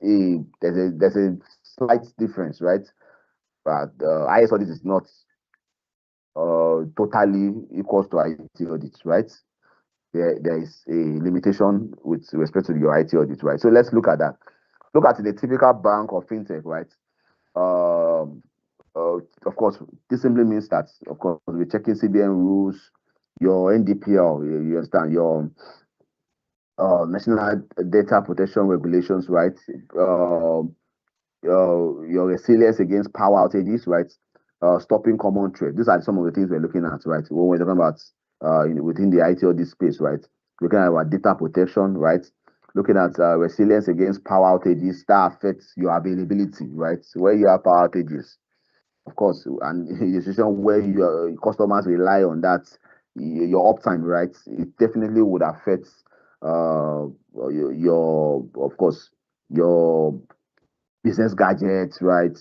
a slight difference, right? But IS audit is not totally equals to IT audits, right? There is a limitation with respect to your IT audit, right? So let's look at that. Look at the typical bank or fintech, right? Of course, this simply means that, of course, we're checking CBN rules, your NDPL, you understand, your National Data Protection Regulations, right? Your resilience against power outages, right? Stopping common trade. These are some of the things we're looking at, right? When we're talking about within the IT audit space, right? Looking at our data protection, right? Looking at resilience against power outages that affects your availability, right? So where you have power outages, of course, and in a situation where your customers rely on that, your uptime, right? It definitely would affect of course, your business gadgets, right?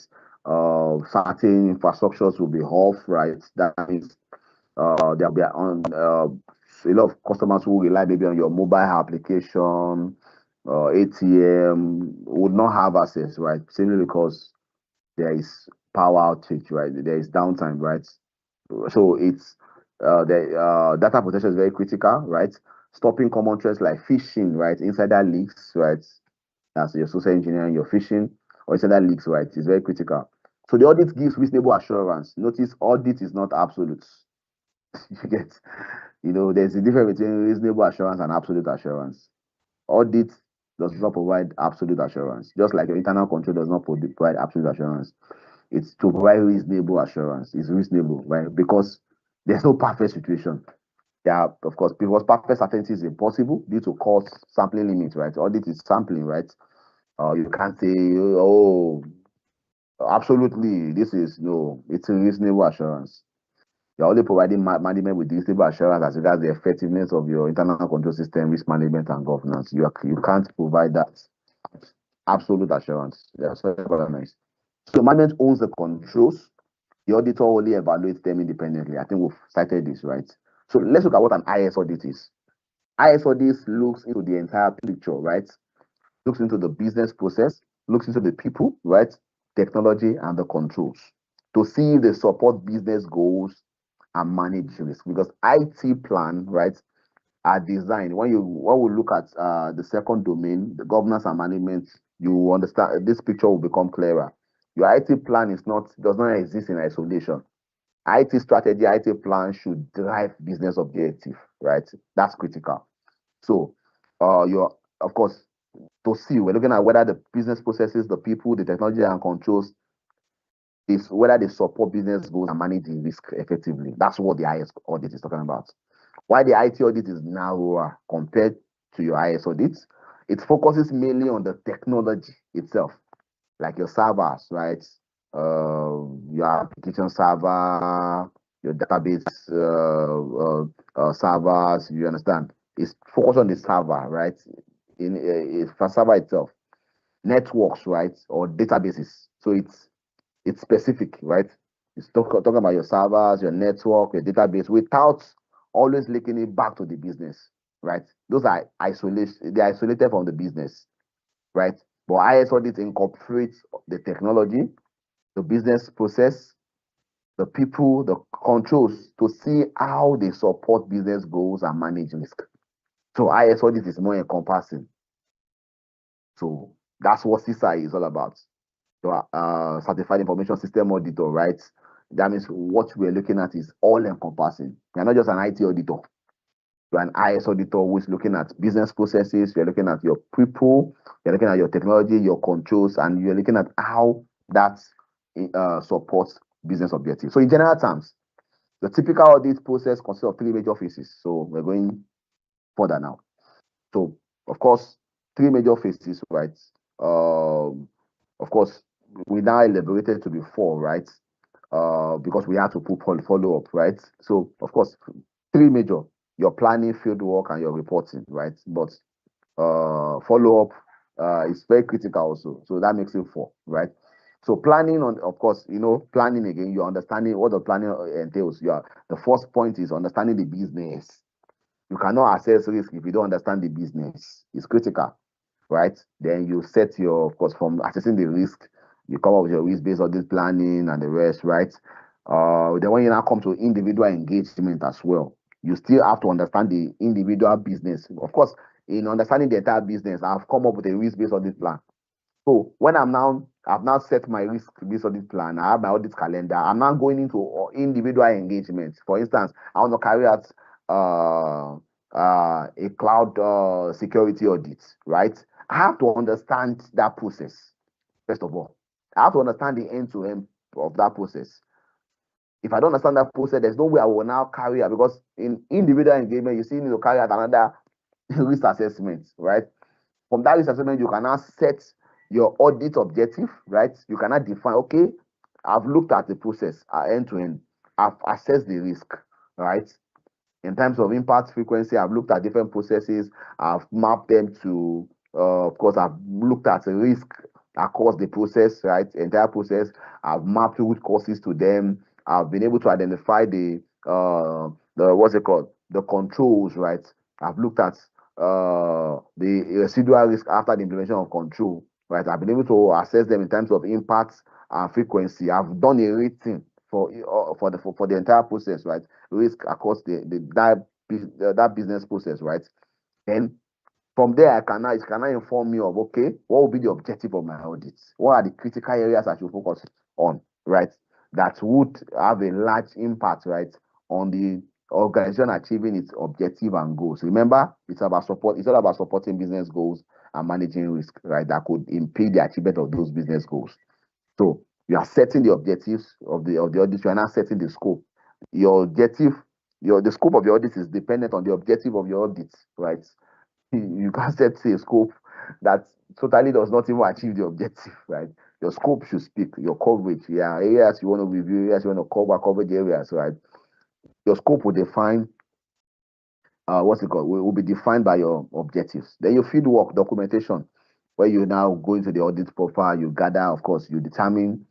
Certain infrastructures will be off, right? That means there'll be a lot of customers who rely maybe on your mobile application or ATM would not have access, right? Simply because there is power outage, right? There is downtime, right? So it's the data protection is very critical, right? Stopping common threats like phishing, right? Insider leaks, right? As your social engineering, your phishing or insider leaks, right? Is very critical. So the audit gives reasonable assurance. Notice audit is not absolute. You get, there's a difference between reasonable assurance and absolute assurance. Audit does not provide absolute assurance, just like your internal control does not provide absolute assurance. It's to provide reasonable assurance. It's reasonable, right? Because there's no perfect situation. Yeah, of course, because perfect certainty is impossible due to cost sampling limits, right? Audit is sampling, right? You can't say, oh, absolutely, this is no, it's a reasonable assurance. You're only providing management with reasonable assurance as regards the effectiveness of your internal control system, risk management, and governance. You can't provide that absolute assurance. That's very nice. So management owns the controls. The auditor only evaluates them independently. I think we've cited this, right? So let's look at what an IS audit is. IS audit looks into the entire picture, right? Looks into the business process, looks into the people, right? Technology and the controls to see if they support business goals and manage risk. Because IT plan, right, are designed. When we look at the second domain, the governance and management, you understand this picture will become clearer. Your IT plan does not exist in isolation. IT strategy, IT plan should drive business objective, right? That's critical. So, of course, to see, we're looking at whether the business processes, the people, the technology and controls is whether they support business goals and manage the risk effectively. That's what the IS audit is talking about. Why the IT audit is narrower compared to your IS audits, it focuses mainly on the technology itself, like your servers, right? Your application server, your database servers, you understand? It's focused on the server, right? For server itself, networks, right, or databases. So it's specific, right? It's talking about your servers, your network, your database, without always linking it back to the business, right? Those are they're isolated from the business, right? But IS audit incorporates the technology, the business process, the people, the controls to see how they support business goals and manage risk. So IS audit is more encompassing. So that's what Cisa is all about. So certified information system auditor, right? That means what we're looking at is all encompassing. You're not just an IT auditor. You're an IS auditor who is looking at business processes, you're looking at your people, you're looking at your technology, your controls, and you're looking at how that supports business objectives. So in general terms, the typical audit process consists of three major phases. So we're going further now. So of course, three major phases, right? Of course, we now elaborated to be four, right? Because we had to put follow up, right? So of course, three major: your planning, field work, and your reporting, right? But follow up is very critical also. So that makes it four, right? So planning, of course, planning again, you're understanding what the planning entails. The first point is understanding the business. You cannot assess risk if you don't understand the business. It's critical, right? Then you set of course, from assessing the risk, you come up with your risk-based audit planning and the rest, right? Then when you now come to individual engagement as well, you still have to understand the individual business. Of course, in understanding the entire business, I've come up with a risk-based audit plan. So when I've now set my risk-based audit plan, I have my audit calendar, I'm now going into individual engagement. For instance, I want to carry out a cloud security audit, right? I have to understand that process, first of all. I have to understand the end-to-end of that process. If I don't understand that process, there's no way I will now carry out, because in individual engagement, you still need to carry out another risk assessment, right? From that risk assessment, you can now set your audit objective, right? You can now define, okay, I've looked at the process end-to-end. I've assessed the risk, right? In terms of impact frequency, I've looked at different processes. I've mapped them to, of course, I've looked at the risk across the process, right? Entire process. I've mapped root causes to them. I've been able to identify the what's it called? the controls, right? I've looked at the residual risk after the implementation of control, right? I've been able to assess them in terms of impact and frequency. I've done a rating for the entire process, right? Risk across that business process, right? And from there, it can now inform me of, okay, what will be the objective of my audit? What are the critical areas I should focus on, right? That would have a large impact, right, on the organization achieving its objective and goals. Remember, it's about support. It's all about supporting business goals and managing risk, right? That could impede the achievement of those business goals. So you are setting the objectives of the audit. You are now setting the scope. Your objective, the scope of your audit is dependent on the objective of your audit, right? You can't set a scope that totally does not even achieve the objective, right? Your scope should speak, your coverage, areas you want to review, areas you want to coverage areas, right? Your scope will define what's it called? Will be defined by your objectives. Then your field work documentation, where you now go into the audit profile, you gather, of course, you determine,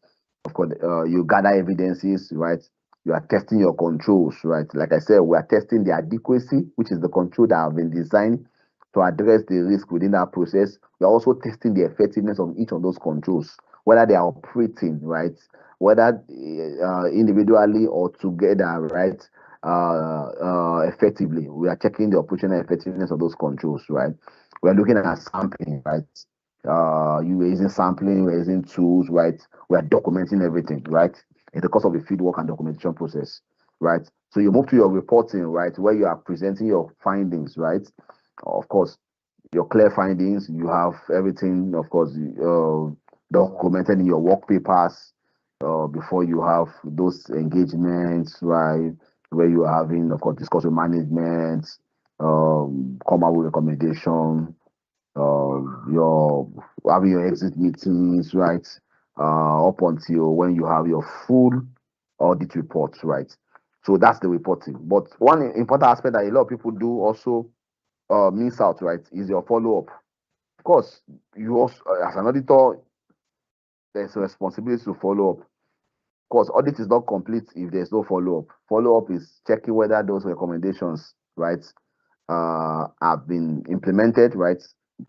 of course, you gather evidences, right? You are testing your controls, right? Like I said, we are testing the adequacy, which is the control that have been designed to address the risk within that process. We're also testing the effectiveness of each of those controls, whether they are operating, right? Whether individually or together, right? Effectively. We are checking the operational effectiveness of those controls, right? We're looking at sampling, right? You were using sampling, we're using tools, right? We're documenting everything, right? In the course of the fieldwork and documentation process, right? So you move to your reporting, right? Where you are presenting your findings, right? Of course, your clear findings, you have everything, of course, documented in your work papers before you have those engagements, right? Where you are having, of course, discuss with management, come up with recommendation, your having your exit meetings, right? Up until when you have your full audit reports, right? So that's the reporting. But one important aspect that a lot of people do also miss out, right, is your follow-up. Of course, you also, as an auditor, there's a responsibility to follow up. Of course, audit is not complete if there's no follow-up. Follow-up is checking whether those recommendations, right, have been implemented, right?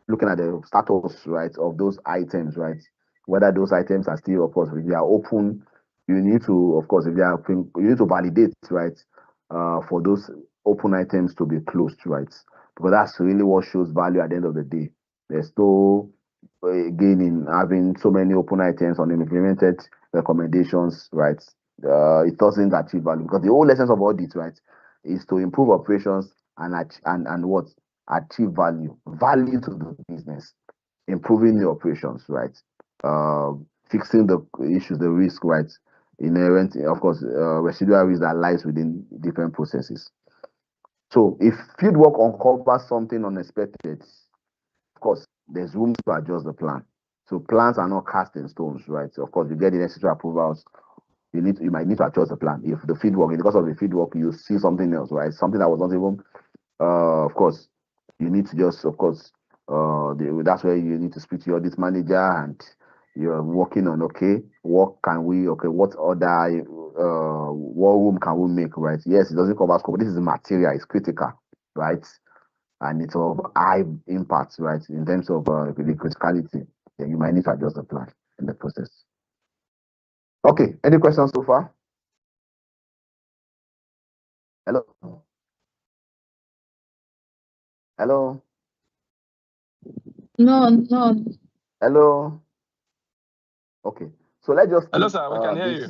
Looking at the status, right, of those items, right? Whether those items are still, of course, if they are open, you need to, of course, if they are open, you need to validate, right, for those open items to be closed, right? Because that's really what shows value at the end of the day. There's no gain in having so many open items on implemented recommendations, right? It doesn't achieve value because the whole essence of audit, right, is to improve operations and what achieve value to the business, improving the operations, right? Fixing the issues, the risk, right? Inherent, of course, residual risk that lies within different processes. So if fieldwork uncovers something unexpected, of course, there's room to adjust the plan. So plans are not cast in stones, right? So of course, you get the necessary approvals. You might need to adjust the plan. If the fieldwork, because of the fieldwork, you see something else, right? Something that was not even, of course, you need to just, of course, that's where you need to speak to your audit manager and you're working on, okay, what other, what room can we make, right? Yes, it doesn't cover scope. This is material, it's critical, right? And it's of high impact, right? In terms of the criticality, then you might need to adjust the plan in the process. Okay, any questions so far? Hello? Hello? No. Hello? Okay, so let's just Hello, keep sir. We can hear you.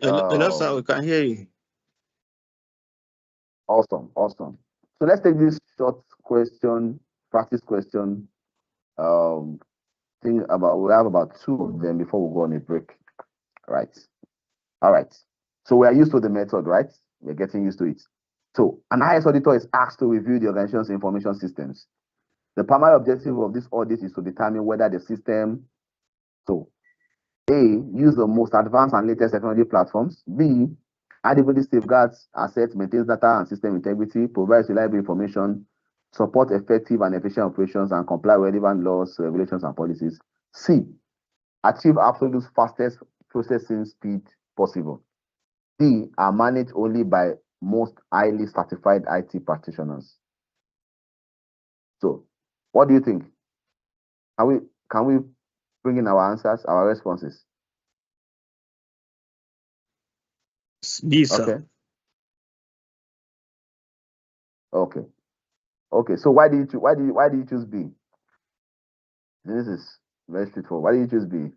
Hello, sir. We can hear you. Awesome. So let's take this short question, practice question. We have about 2 of them before we go on a break. Right. All right. So we are used to the method, right? We're getting used to it. So an IS auditor is asked to review the organization's information systems. The primary objective of this audit is to determine whether the system, so A, use the most advanced and latest technology platforms. B, adequately safeguards assets, maintains data and system integrity, provides reliable information, support effective and efficient operations, and comply with relevant laws, regulations, and policies. C, achieve absolute fastest processing speed possible. D, are managed only by most highly certified IT practitioners. So, what do you think? Can we bring in our answers, our responses? B, sir. Okay. Okay. Okay. So why did you choose B? This is very straightforward. Why did you choose B?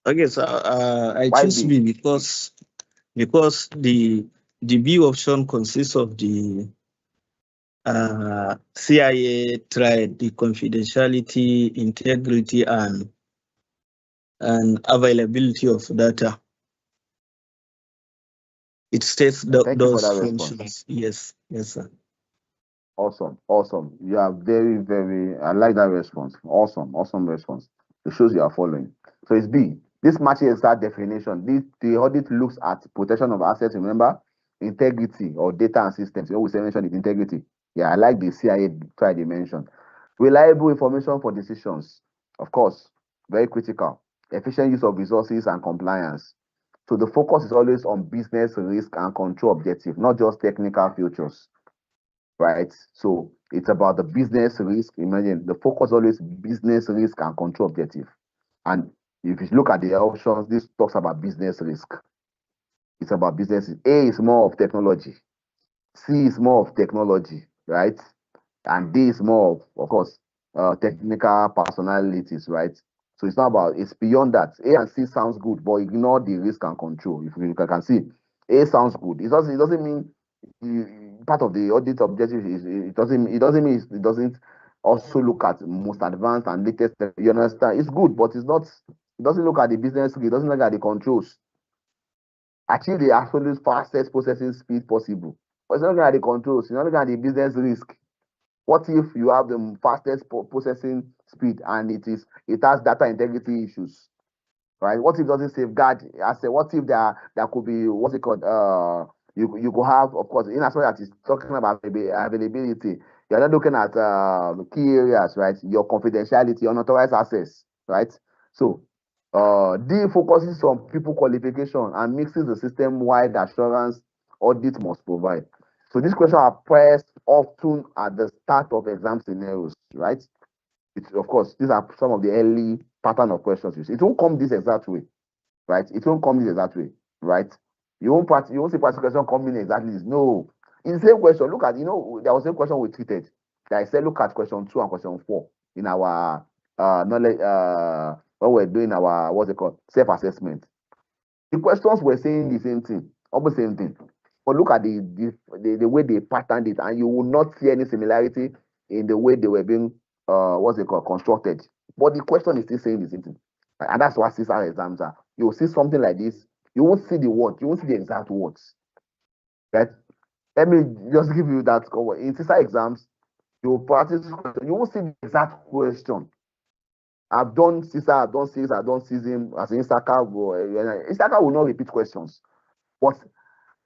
Okay, so I Why choose B? B because the B option consists of the CIA tried the confidentiality, integrity, and availability of data. It states Thank you for those that response. functions. Yes, sir. Awesome. Awesome. You are very, very, I like that response. Awesome. Awesome response. It shows you are following. So it's B. This matches that definition. The audit looks at protection of assets, remember? Integrity or data and systems. You always mention it, integrity. Yeah, I like the CIA tri-dimension. Reliable information for decisions. Of course, very critical. Efficient use of resources and compliance. So the focus is always on business risk and control objective, not just technical features, right? So it's about the business risk. Imagine the focus always business risk and control objective. And if you look at the options, this talks about business risk. It's about business. A is more of technology. C is more of technology, right? And D is more of course, technical personalities, right? So it's not about, it's beyond that. A and C sounds good, but ignore the risk and control. If you can see, A sounds good. It doesn't mean part of the audit objective is it doesn't mean it doesn't also look at most advanced and latest. You understand? It's good, but it's not. It doesn't look at the business. It doesn't look at the controls. Achieve the absolute fastest processing speed possible. But it's not looking at the controls. It's not looking at the business risk. What if you have the fastest processing speed and it has data integrity issues, right? What if it doesn't safeguard? I said, what if there could be what's it called? You could have, of course, in as well as it's talking about availability. You're not looking at key areas, right? Your confidentiality, unauthorized access, right? So, D focuses on people qualification and mixes the system-wide assurance audit must provide. So these questions are pressed often at the start of exam scenarios, right? Of course, these are some of the early pattern of questions you see. It won't come this exact way, right? It won't come this exact way, right? You won't see practice question coming exactly this. No. In the same question, look at, there was a question we treated that I said look at question 2 and question 4 in our knowledge when we're doing our what's it called? Self-assessment. The questions were saying the same thing, almost same thing. But look at the way they patterned it, and you will not see any similarity in the way they were being what's it called, constructed. But the question is still saying the same thing. And that's what CISA exams are. You will see something like this, you won't see the word, you won't see the exact words. Right? Let me just give you that cover. In CISA exams, you will practice question, you won't see the exact question. I've done CISA, I've done CISA, I've done CISM as in Instaka. Instaka will not repeat questions. But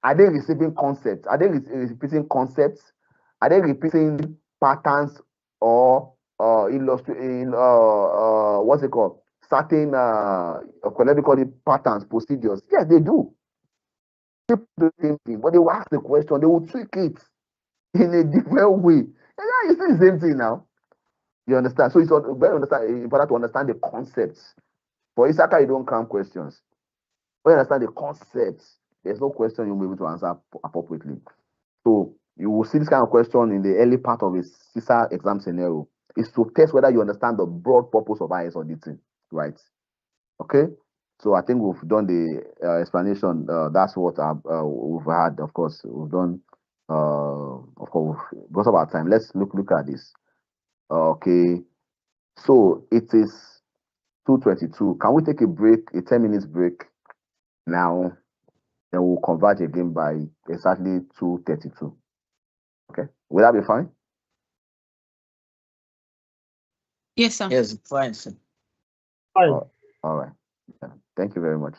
are they receiving concepts? Are they repeating concepts? Are they repeating patterns or illustrating what's it called? Certain let me call it patterns, procedures. Yes, they do. They do the same thing, but they will ask the question, they will tweak it in a different way. And yeah, it's the same thing now. You understand? So it's very important to understand the concepts. For Isaka, you don't count questions. When you understand the concepts, there's no question you'll be able to answer appropriately. So you will see this kind of question in the early part of a CISA exam scenario. Is to test whether you understand the broad purpose of IS auditing, right? Okay. So I think we've done the explanation. That's what we've had. Of course, we've done. Of course, because of our time, let's look at this. Okay. So it is 2:22. Can we take a break, a 10 minutes break now? Then we'll converge again by exactly 2:32. Okay. Will that be fine? Yes, sir. Yes, fine, sir. Fine. All right. Yeah. Thank you very much.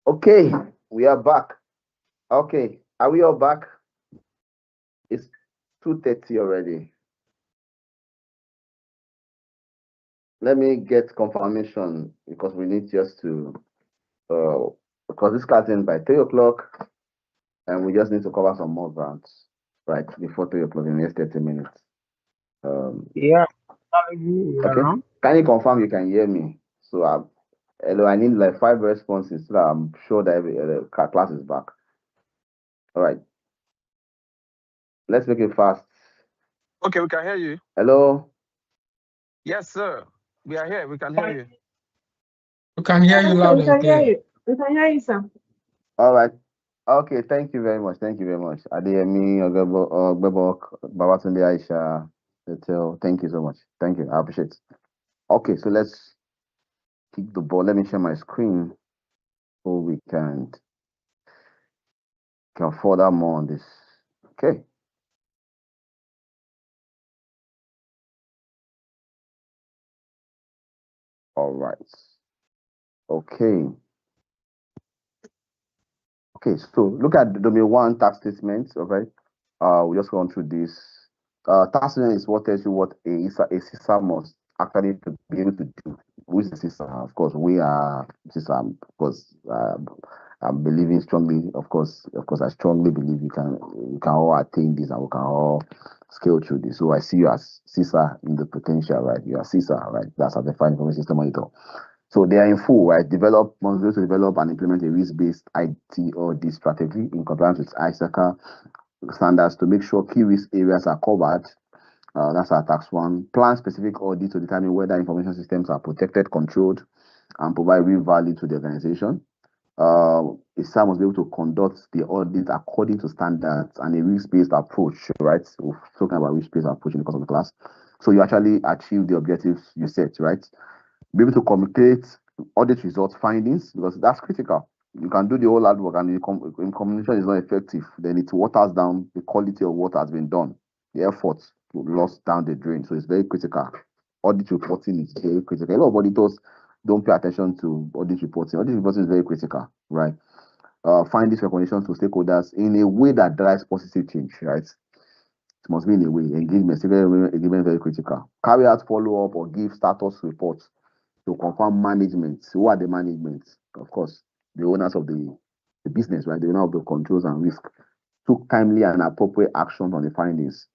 Okay, we are back. Okay, are we all back? It's 2:30 already. Let me get confirmation because we need just to, because this starts in by 3 o'clock, and we just need to cover some more grounds, right, before 3 o'clock in the next 30 minutes. Yeah, we are Okay, around. can you confirm you can hear me? So, hello, I need like 5 responses so that I'm sure that every class is back. All right, let's make it fast. Okay, we can hear you. Hello. Yes, sir. We are here. We can hear you. We can hear you Yes, sir, loud we and can hear clear. you. We can hear you, sir. All right. Okay, thank you very much. Thank you very much. Adeyemi, Ogbebok, Babatunde, Aisha, Etel, thank you so much. Thank you. I appreciate it. Okay, so let's kick the ball. Let me share my screen so we can further more on this. Okay. All right. Okay. Okay, so look at the domain 1 tax statement. Okay. We just gone through this. Tax statement is what tells you what a CISA must actually to be able to do. Who is the CISA? Of course, we are CISA. Of course, I'm believing strongly. Of course, I strongly believe you can all attain this and we can all scale through this. So I see you as CISA in the potential, right? You are CISA, right? That's a defined information system monitor. So they are in full, right? Must be able to develop and implement a risk-based IT audit strategy in compliance with ICAN standards to make sure key risk areas are covered. That's our tax one. Plan specific audit to determine whether information systems are protected, controlled, and provide real value to the organization. A SAM must be able to conduct the audit according to standards and a risk-based approach, right? We're talking about risk-based approach in the course of the class. So you actually achieve the objectives you set, right? Be able to communicate audit results findings because that's critical. You can do the whole hard work and in communication is not effective, then it waters down the quality of what has been done. The effort lost down the drain. So it's very critical. Audit reporting is very critical. A lot of auditors don't pay attention to audit reporting. Audit reporting is very critical, right? Find these recommendations to stakeholders in a way that drives positive change, right? It must be in a way. Engagement very critical. Carry out follow-up or give status reports to confirm management. Who are the management? Of course, the owners of the business, right? The owner of the controls and risk took timely and appropriate action on the findings.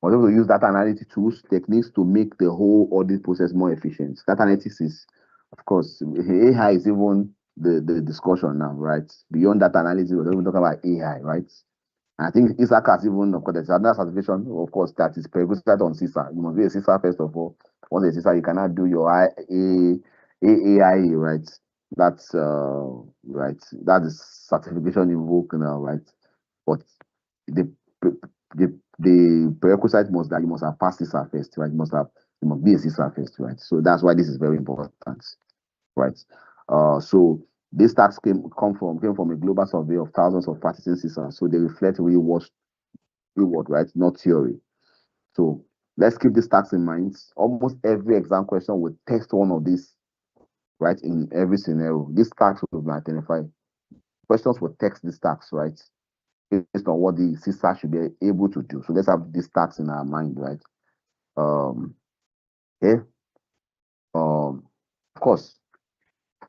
Was able to use data analytic tools, techniques to make the whole audit process more efficient. Data analytics is, of course, AI is even the discussion now, right? Beyond data analysis, we're even talking about AI, right? I think ISAC has even, of course, there's another certification, of course, that is prerequisite on CISA. You must be a CISA first of all. Once a CISA, you cannot do your AAIA, right? That's right. That is certification invoked now, right? But the the prerequisite must that you must have passed CISA first, right? You must be a CISA first, right? So that's why this is very important, right? So this tax came from a global survey of thousands of practicing CISA, so they reflect real world, right? Not theory. So let's keep this tax in mind. Almost every exam question will test one of these, right? In every scenario, this tax will be identified. Questions will text this tax, right? Based on what the CISA should be able to do. So let's have this tax in our mind, right? Okay. Of course,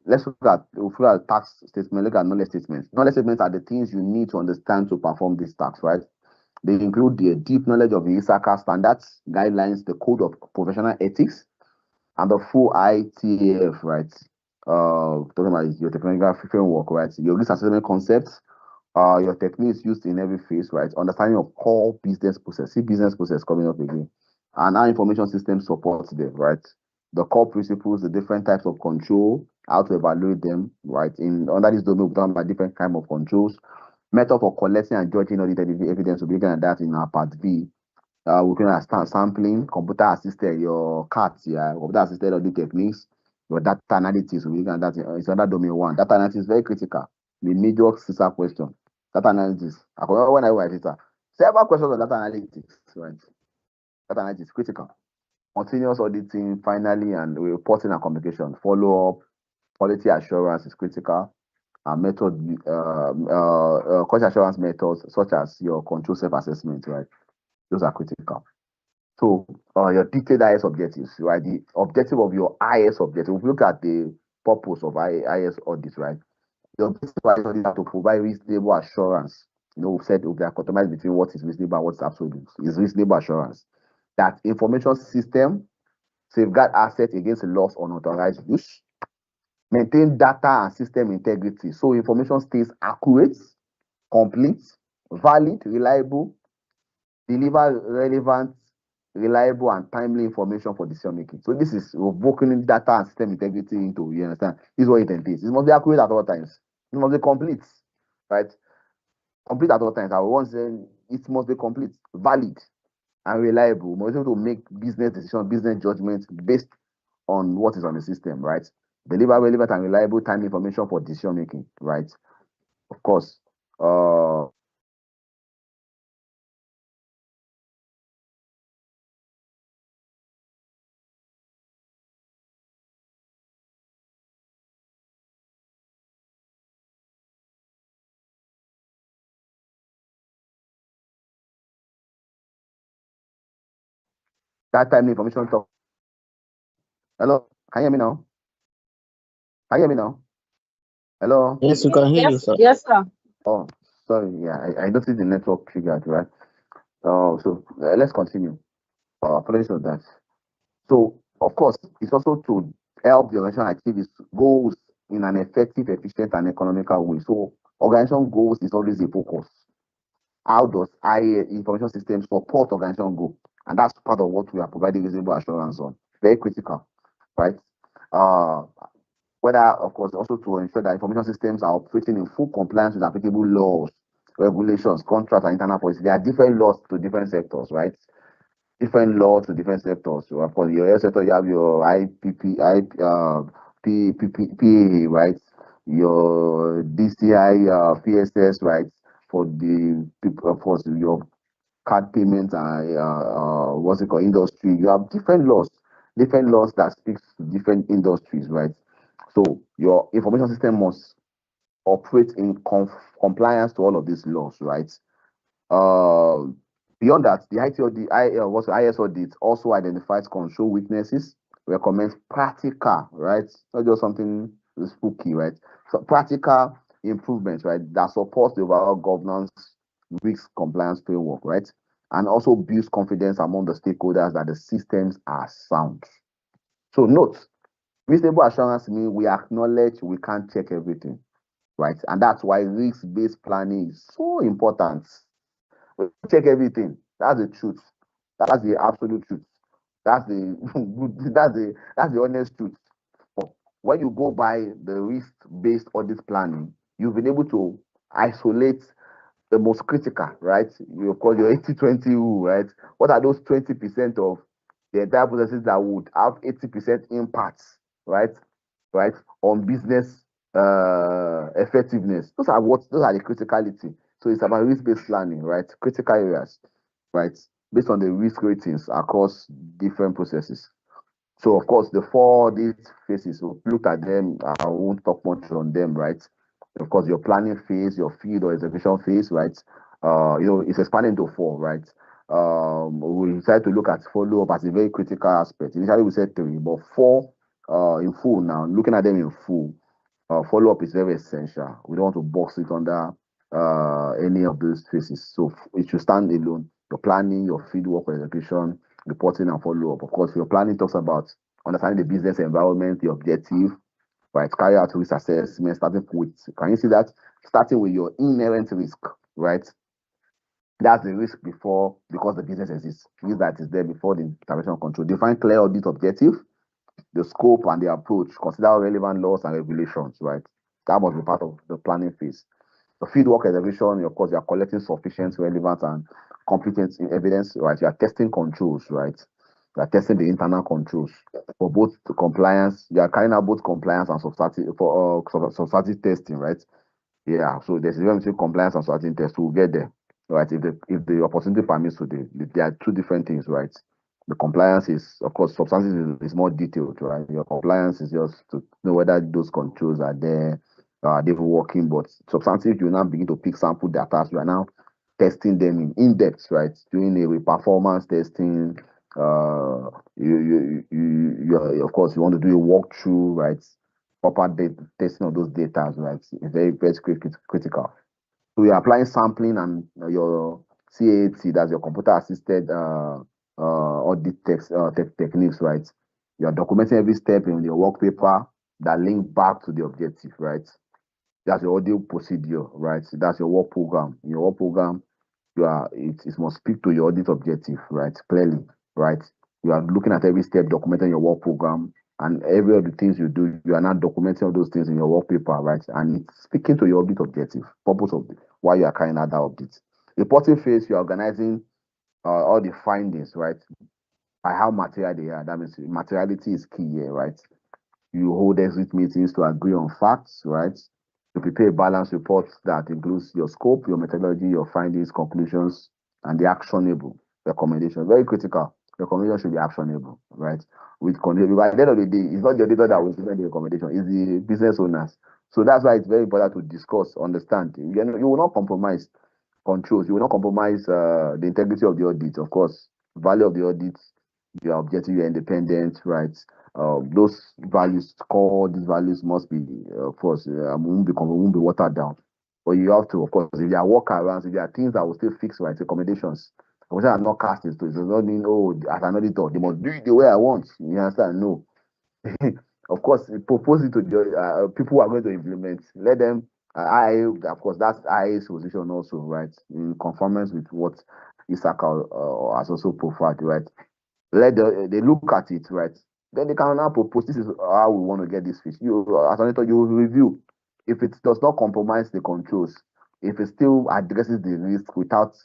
let's look at tax statement, look at knowledge statements. Knowledge statements are the things you need to understand to perform this tax, right? They include the deep knowledge of the ISACA standards, guidelines, the code of professional ethics, and the full ITAF, right? Talking about your technical framework, right? Your risk assessment concepts, your techniques used in every phase, right? Understanding of core business process, see business process coming up again, and how information system supports them, right? The core principles, the different types of control, how to evaluate them, right? In under this domain, we're talking about different kind of controls, method for collecting and judging audited evidence. We'll be looking at that in our part B. We're looking at sampling, computer assisted, your CAT, yeah, computer assisted audit techniques, your data analytics. We're looking at that. It's another domain 1. Data analytics is very critical. The major CISA question. Data analytics. When I write CISA, several questions on data analytics, right? Data analytics is critical. Continuous auditing, finally, and reporting and communication. Follow up, quality assurance is critical. method, quality assurance methods such as your control self-assessment, right? Those are critical. So your detailed IS objectives, right? The objective of your IS objective. If you look at the purpose of IS audit, right? The objective of IS audit is to provide reasonable assurance. We've said we are customized between what is reasonable and what is absolute. Is reasonable assurance that information system safeguard assets against loss or unauthorized use, maintain data and system integrity so information stays accurate, complete, valid, reliable, deliver relevant, reliable, and timely information for decision making. So this is revoking data and system integrity into, you understand? This is what it entails. It must be accurate at all times. It must be complete, right? Complete at all times. I want to say it must be complete, valid, and reliable. We must be able to make business decisions, business judgments based on what is on the system, right? Deliver relevant and reliable time information for decision making, right? Of course. That time information talk. Hello, can you hear me now? Can you hear me now? Hello. Yes, we can hear you, sir. Yes, sir. Oh, sorry. Yeah, I noticed the network triggered, right? So let's continue. Apologies for that. So, of course, it's also to help the organization achieve its goals in an effective, efficient, and economical way. So, organization goals is always a focus. How does information system support organization goal? And that's part of what we are providing reasonable assurance on. Very critical, right? Whether, of course, also to ensure that information systems are operating in full compliance with applicable laws, regulations, contracts, and internal policy. There are different laws to different sectors, right? Different laws to different sectors. So, of course, your health sector, you have your PPA, right? Your DCI, PSS, right? For the people, of course, your card payments and what's it called, industry. You have different laws that speaks to different industries, right? So your information system must operate in compliance to all of these laws, right? Uh, Beyond that, the IS audit also identifies control weaknesses, recommends practical, right? Not just something spooky, right? So practical improvements, right, that supports the overall governance risk compliance framework, right? And also builds confidence among the stakeholders that the systems are sound. So note, reasonable assurance means we acknowledge we can't check everything, right? And that's why risk-based planning is so important. We check everything. That's the truth. That's the absolute truth. That's the that's the honest truth. But when you go by the risk-based audit planning, you've been able to isolate the most critical, right? You call your 80-20 rule, right? What are those 20% of the entire processes that would have 80% impact, right? Right, on business effectiveness. Those are the criticality. So it's about risk-based planning, right? Critical areas, right? Based on the risk ratings across different processes. So of course, the four these phases, we look at them. I won't talk much on them, right? Of course, your planning phase, your field or execution phase, right? It's expanding to four, right? We decided to look at follow-up as a very critical aspect. Initially, we said three, but four in full now. Looking at them in full, follow-up is very essential. We don't want to box it under any of those phases. So it should stand alone. Your planning, your field work or execution, reporting and follow-up. Of course, your planning talks about understanding the business environment, the objective, right? Carry out risk assessment, starting with, can you see that? Starting with your inherent risk, right? That's the risk because the business exists. Risk that is there before the intervention control. Define clear audit objective, the scope and the approach. Consider relevant laws and regulations, right? That must be part of the planning phase. The fieldwork execution, of course, you are collecting sufficient, relevant, and competent evidence, right? You are testing controls, right? You are testing the internal controls for both the compliance. You are carrying out both compliance and substantive testing, right? Yeah. So there's a difference between compliance and substantive test. We'll get there, right? If the opportunity permits today, there are two different things, right? The compliance is, of course, substantive is more detailed, right? Your compliance is just to know whether those controls are there, they've been working, but substantive, you now begin to pick sample data. You are now testing them in depth, right? Doing a performance testing. Of course, you want to do a walkthrough, right? Proper testing of those data, right? It's very critical. So you're applying sampling and your CAT, that's your computer assisted audit techniques, right? You're documenting every step in your work paper that link back to the objective, right? That's your audit procedure, right? That's your work program. In your work program, it must speak to your audit objective, right? Clearly, right? You are looking at every step, documenting your work program, and every of the things you do, you are not documenting all those things in your work paper, right? And it's speaking to your audit objective, purpose of why you are carrying out that audit. Reporting phase, you are organizing all the findings, right? By how material they are. That means materiality is key here, right? You hold exit meetings to agree on facts, right? To prepare a balanced report that includes your scope, your methodology, your findings, conclusions, and the actionable recommendation. Very critical. Recommendation should be actionable, right? With because at the end of the day, it's not the auditor that will present the recommendation, it's the business owners. So that's why it's very important to discuss, understand. You will not compromise controls. You will not compromise the integrity of the audit, of course. Value of the audit, your objective, your independence, right? Those values, core these values must be, of course, won't be watered down. But you have to, of course, if there are workarounds, if there are things that will still fix, right, accommodations, which are not cast into it does not mean, oh, as an auditor, they must do it the way I want. You understand? No. Of course, propose it to the people who are going to implement. Let them, of course, that's IA's position also, right? In conformance with what ISACA has also profiled, right? They look at it, right? Then they can now propose this is how we want to get this fish. You, as an auditor, you will review. If it does not compromise the controls, if it still addresses the risk without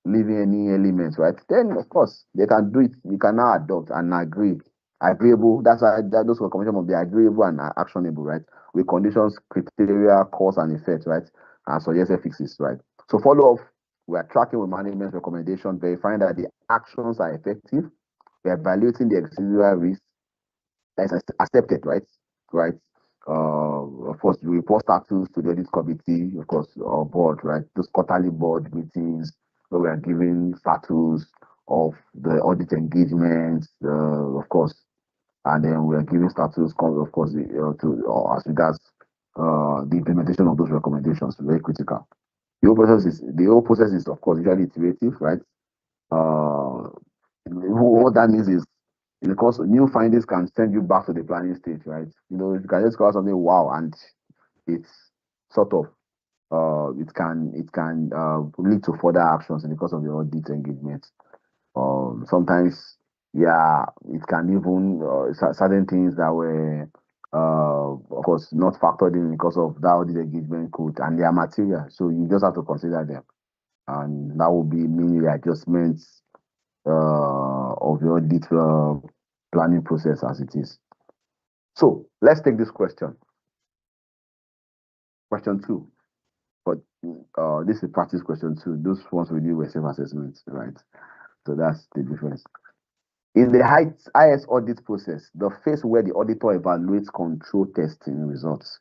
leaving any elements, right? Then of course they can do it. You can now adopt and agree. Agreeable. That's why those recommendations must be agreeable and actionable, right? With conditions, criteria, cause and effect, right? And suggested fixes, right? So follow up. We are tracking with management recommendation, verifying that the actions are effective. We are evaluating the residual risk that is accepted, right? Right. Of course, we report status to the audit committee, of course, or board, right? Those quarterly board meetings where we are giving status of the audit engagement, of course, and then we are giving status, of course, as regards the implementation of those recommendations. Very critical. The whole process is of course usually iterative, right? Uh, what that means is, because new findings can send you back to the planning stage, right? You can just call something wow, and it's sort of it can lead to further actions because of your audit engagement. Sometimes, yeah, it can even certain things that were of course not factored in because of that audit engagement code and their material. So you just have to consider them, and that will be mainly adjustments of your audit planning process as it is. So let's take this question. Question 2. But this is practice question 2. Those ones we do were self-assessments, right? So that's the difference. In the IS audit process, the phase where the auditor evaluates control testing results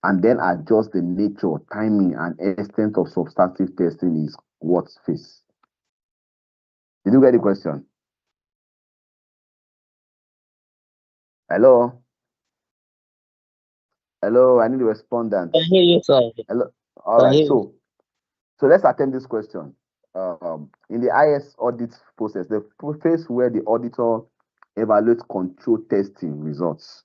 and then adjusts the nature, timing, and extent of substantive testing is what phase? Did you get the question? Hello? Hello, I need a respondent. I hear you, sir. Hello. All I right. hear you. So let's attempt this question. In the IS audit process, the phase where the auditor evaluates control testing results,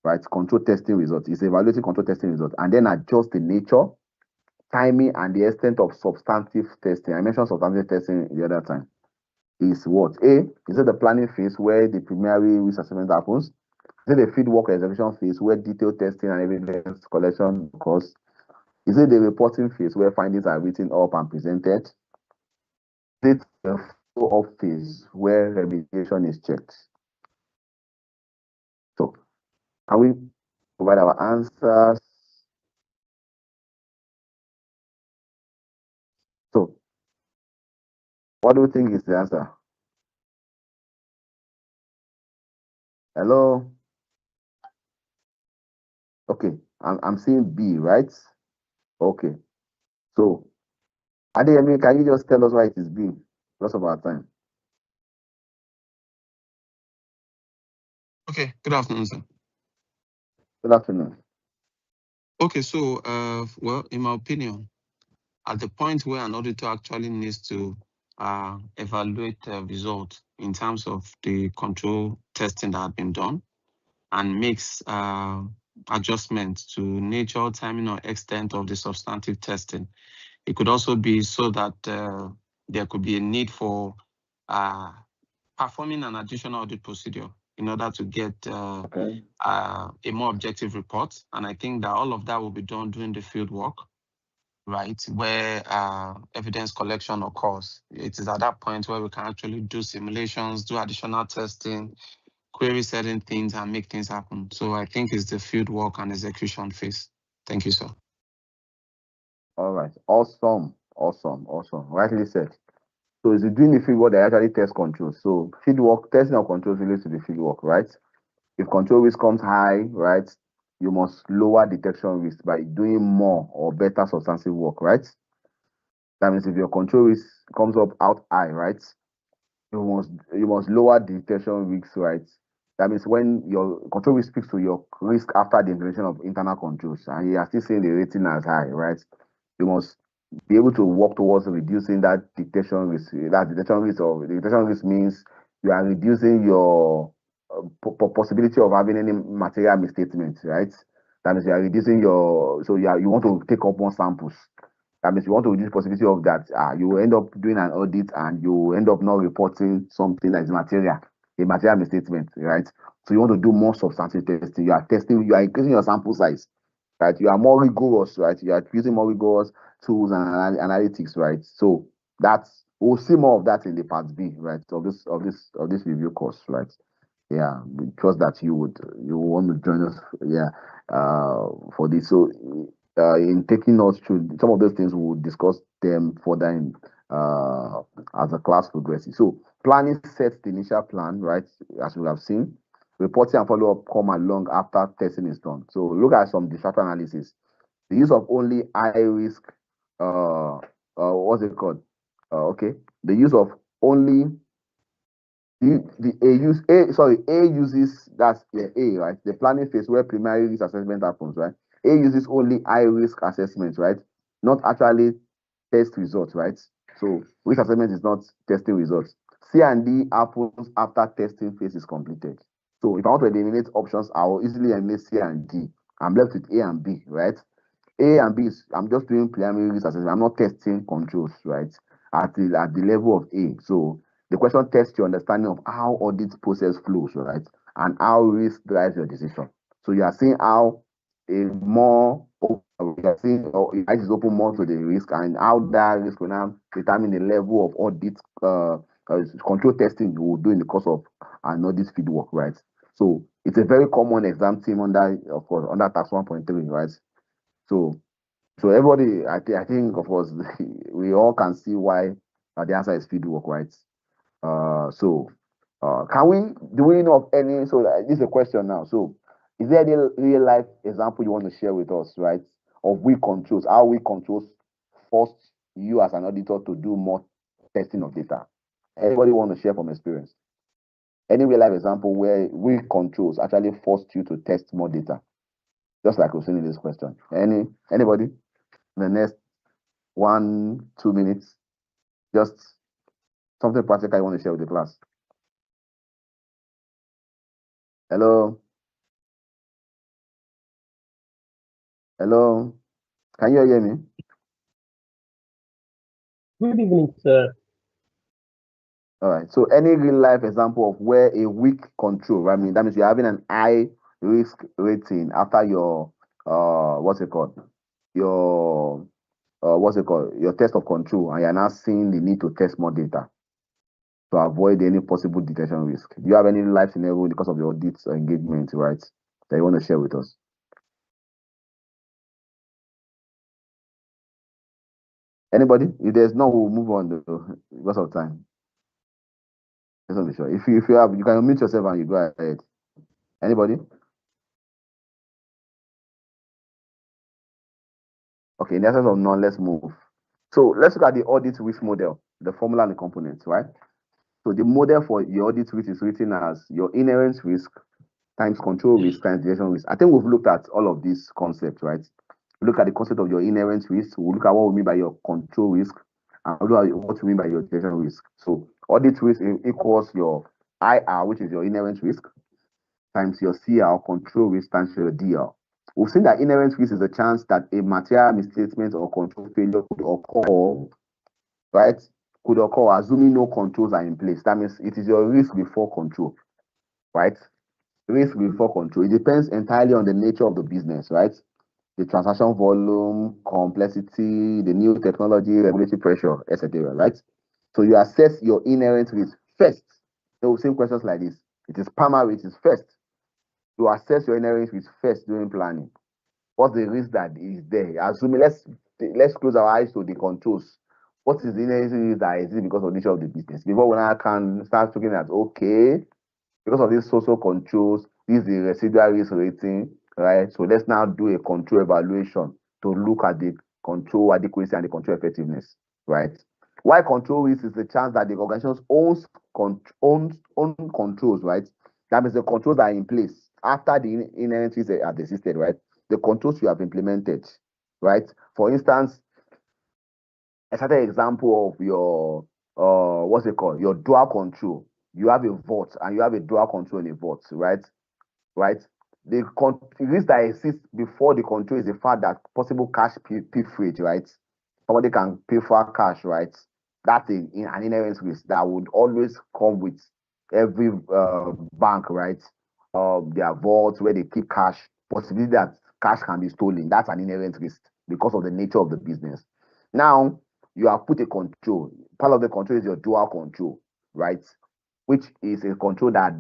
right? Control testing results is evaluating control testing results and then adjust the nature, timing, and the extent of substantive testing. I mentioned substantive testing the other time. Is what? Is it the planning phase where the primary risk assessment happens? Is it the fieldwork execution phase where detailed testing and evidence collection occurs? Is it the reporting phase where findings are written up and presented? Is it the follow-up phase where remediation is checked? So, can we provide our answers? So, what do you think is the answer? Hello? Okay, I'm seeing B, right? Okay. So, Adeyemi, can you just tell us why it is B? Lots of our time. Okay, good afternoon, sir. Good afternoon. Okay, so, well, in my opinion, at the point where an auditor actually needs to evaluate the result in terms of the control testing that had been done and makes adjustments to nature, timing, or extent of the substantive testing, it could also be so that there could be a need for performing an additional audit procedure in order to get a more objective report. And I think that all of that will be done during the field work, right, where evidence collection occurs. It is at that point where we can actually do simulations, do additional testing, query certain things, and make things happen. So I think it's the field work and execution phase. Thank you, sir. All right. Awesome. Rightly said. So it's doing the field work that actually test controls. So field work, testing of controls relates to the field work, right? If control risk comes high, right, you must lower detection risk by doing more or better substantive work, right? That means if your control risk comes up out high, right, you must lower the detection risk, right? That means when your control risk speaks to your risk after the implementation of internal controls, and you are still seeing the rating as high, right? You must be able to work towards reducing that detection risk. That detection risk, or the detection risk means you are reducing your possibility of having any material misstatements, right? That means you are reducing your, so you want to take up more samples. That means you want to reduce the possibility of that you will end up doing an audit and you end up not reporting something that is material, a material misstatement, right? So you want to do more substantive testing. You are testing, you are increasing your sample size, right? You are more rigorous, right? You are using more rigorous tools and analytics, right? So that's, we'll see more of that in the part B, right? Of this review course, right? Yeah, we trust that you want to join us, yeah, for this. So in taking us through some of those things, we'll discuss them further in as the class progresses. So planning sets the initial plan, right? As we have seen, reporting and follow-up come along after testing is done. So look at some disaster analysis. The use of only high risk, what's it called? Okay, the use of only A uses, that's the A, right? The planning phase where primary risk assessment happens, right? A uses only high risk assessments, right? Not actually test results, right? So risk assessment is not testing results. C and D happens after testing phase is completed. So if I want to eliminate options, I will easily eliminate C and D. I'm left with A and B, right? A and B is, I'm just doing preliminary risk assessment. I'm not testing controls, right? At the level of A. So the question tests your understanding of how audit process flows, right? And how risk drives your decision. So you are seeing how a more, you are seeing your eyes is open more to the risk, and how that risk will now determine the level of audit control testing you will do in the course of an audit field work, right? So it's a very common exam team under, of course, under tax 1.3, right? So everybody, I think, of course, we all can see why the answer is field work, right? Do we know of any? So this is a question now. So, is there any real life example you want to share with us, right? Of weak controls, how weak controls forced you as an auditor to do more testing of data? Anybody want to share from experience? Any real life example where weak controls actually forced you to test more data? Just like we've seen in this question. Anybody? In the next 1-2 minutes, just something practical you want to share with the class. Hello? Hello? Can you hear me? Good evening, sir. All right. So any real life example of where a weak control, I mean, that means you're having an high risk rating after your what's it called? Your Your test of control, and you're now seeing the need to test more data to avoid any possible detection risk. Do you have any life scenario because of your audit engagement, right? That you want to share with us? Anybody? If there's no, we'll move on because of time. Just want to be sure. If you have, you can unmute yourself and you go ahead. Anybody? Okay, in the essence of none, let's move. So let's look at the audit risk model, the formula and the components, right? So the model for your audit risk is written as your inherent risk times control risk times direction risk. I think we've looked at all of these concepts, right? We look at the concept of your inherent risk. We'll look at what we mean by your control risk and we'll look at what we mean by your direction risk. So audit risk equals your IR, which is your inherent risk, times your CR, control risk, times your DR. We've seen that inherent risk is a chance that a material misstatement or control failure could occur, right? Could occur assuming no controls are in place. That means it is your risk before control, right? Risk before control. It depends entirely on the nature of the business, right? The transaction volume, complexity, the new technology, regulatory pressure, etc., right? So you assess your inherent risk first. There will same questions like this. It is primary, it is first. You assess your inherent risk first during planning. What's the risk that is there? Assuming let's close our eyes to the controls. What is the inherent risk that is because of the nature of the business? Before we now can start looking at okay, because of these social controls, this is the residual risk rating, right? So let's now do a control evaluation to look at the control adequacy and the control effectiveness, right? Why control risk is the chance that the organization's own controls, right? That means the controls are in place after the inherent risks have existed, right? The controls you have implemented, right? For instance, a certain example of your what's it called? Your dual control. You have a vote and you have a dual control in a vote, right? Right? The risk that exists before the control is the fact that possible cash pilferage, right? Somebody can pay for cash, right? That's an inherent risk that would always come with every bank, right? Their vaults where they keep cash, possibility that cash can be stolen. That's an inherent risk because of the nature of the business. Now, you have put a control. Part of the control is your dual control, right? Which is a control that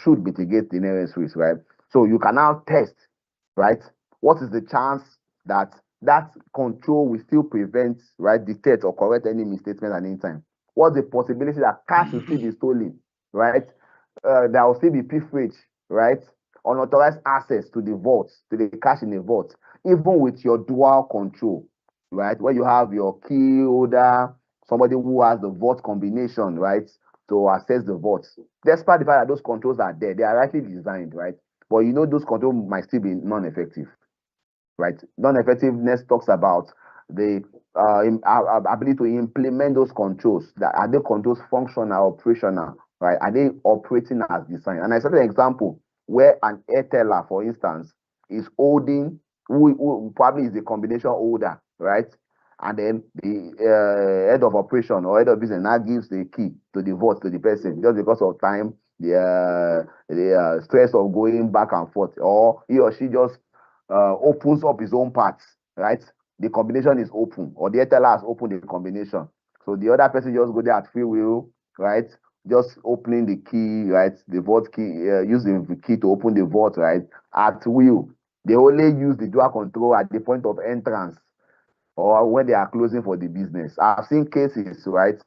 should mitigate the inherent risk, right? So you can now test, right? What is the chance that that control will still prevent, right, detect or correct any misstatement at any time? What's the possibility that cash will still be stolen, right? There will still be pilferage, right? Unauthorized access to the vaults, to the cash in the vault, even with your dual control, right? Where you have your key holder, somebody who has the vault combination, right, to access the vaults. Despite the fact that those controls are there, they are rightly designed, right? But you know those controls might still be non-effective, right? Non-effectiveness talks about the ability to implement those controls. That are the controls functional, operational, right? Are they operating as designed? And I set an example where an airteller, for instance, is holding, who probably is a combination holder, right? And then the head of operation or head of business now gives the key to the vault to the person just because of time, the stress of going back and forth, or he or she just opens up his own parts, right? The combination is open, or the retailer has opened the combination. So the other person just go there at free will, right? Just opening the key, right? The vault key, using the key to open the vault, right? At will. They only use the dual control at the point of entrance or when they are closing for the business. I've seen cases, right,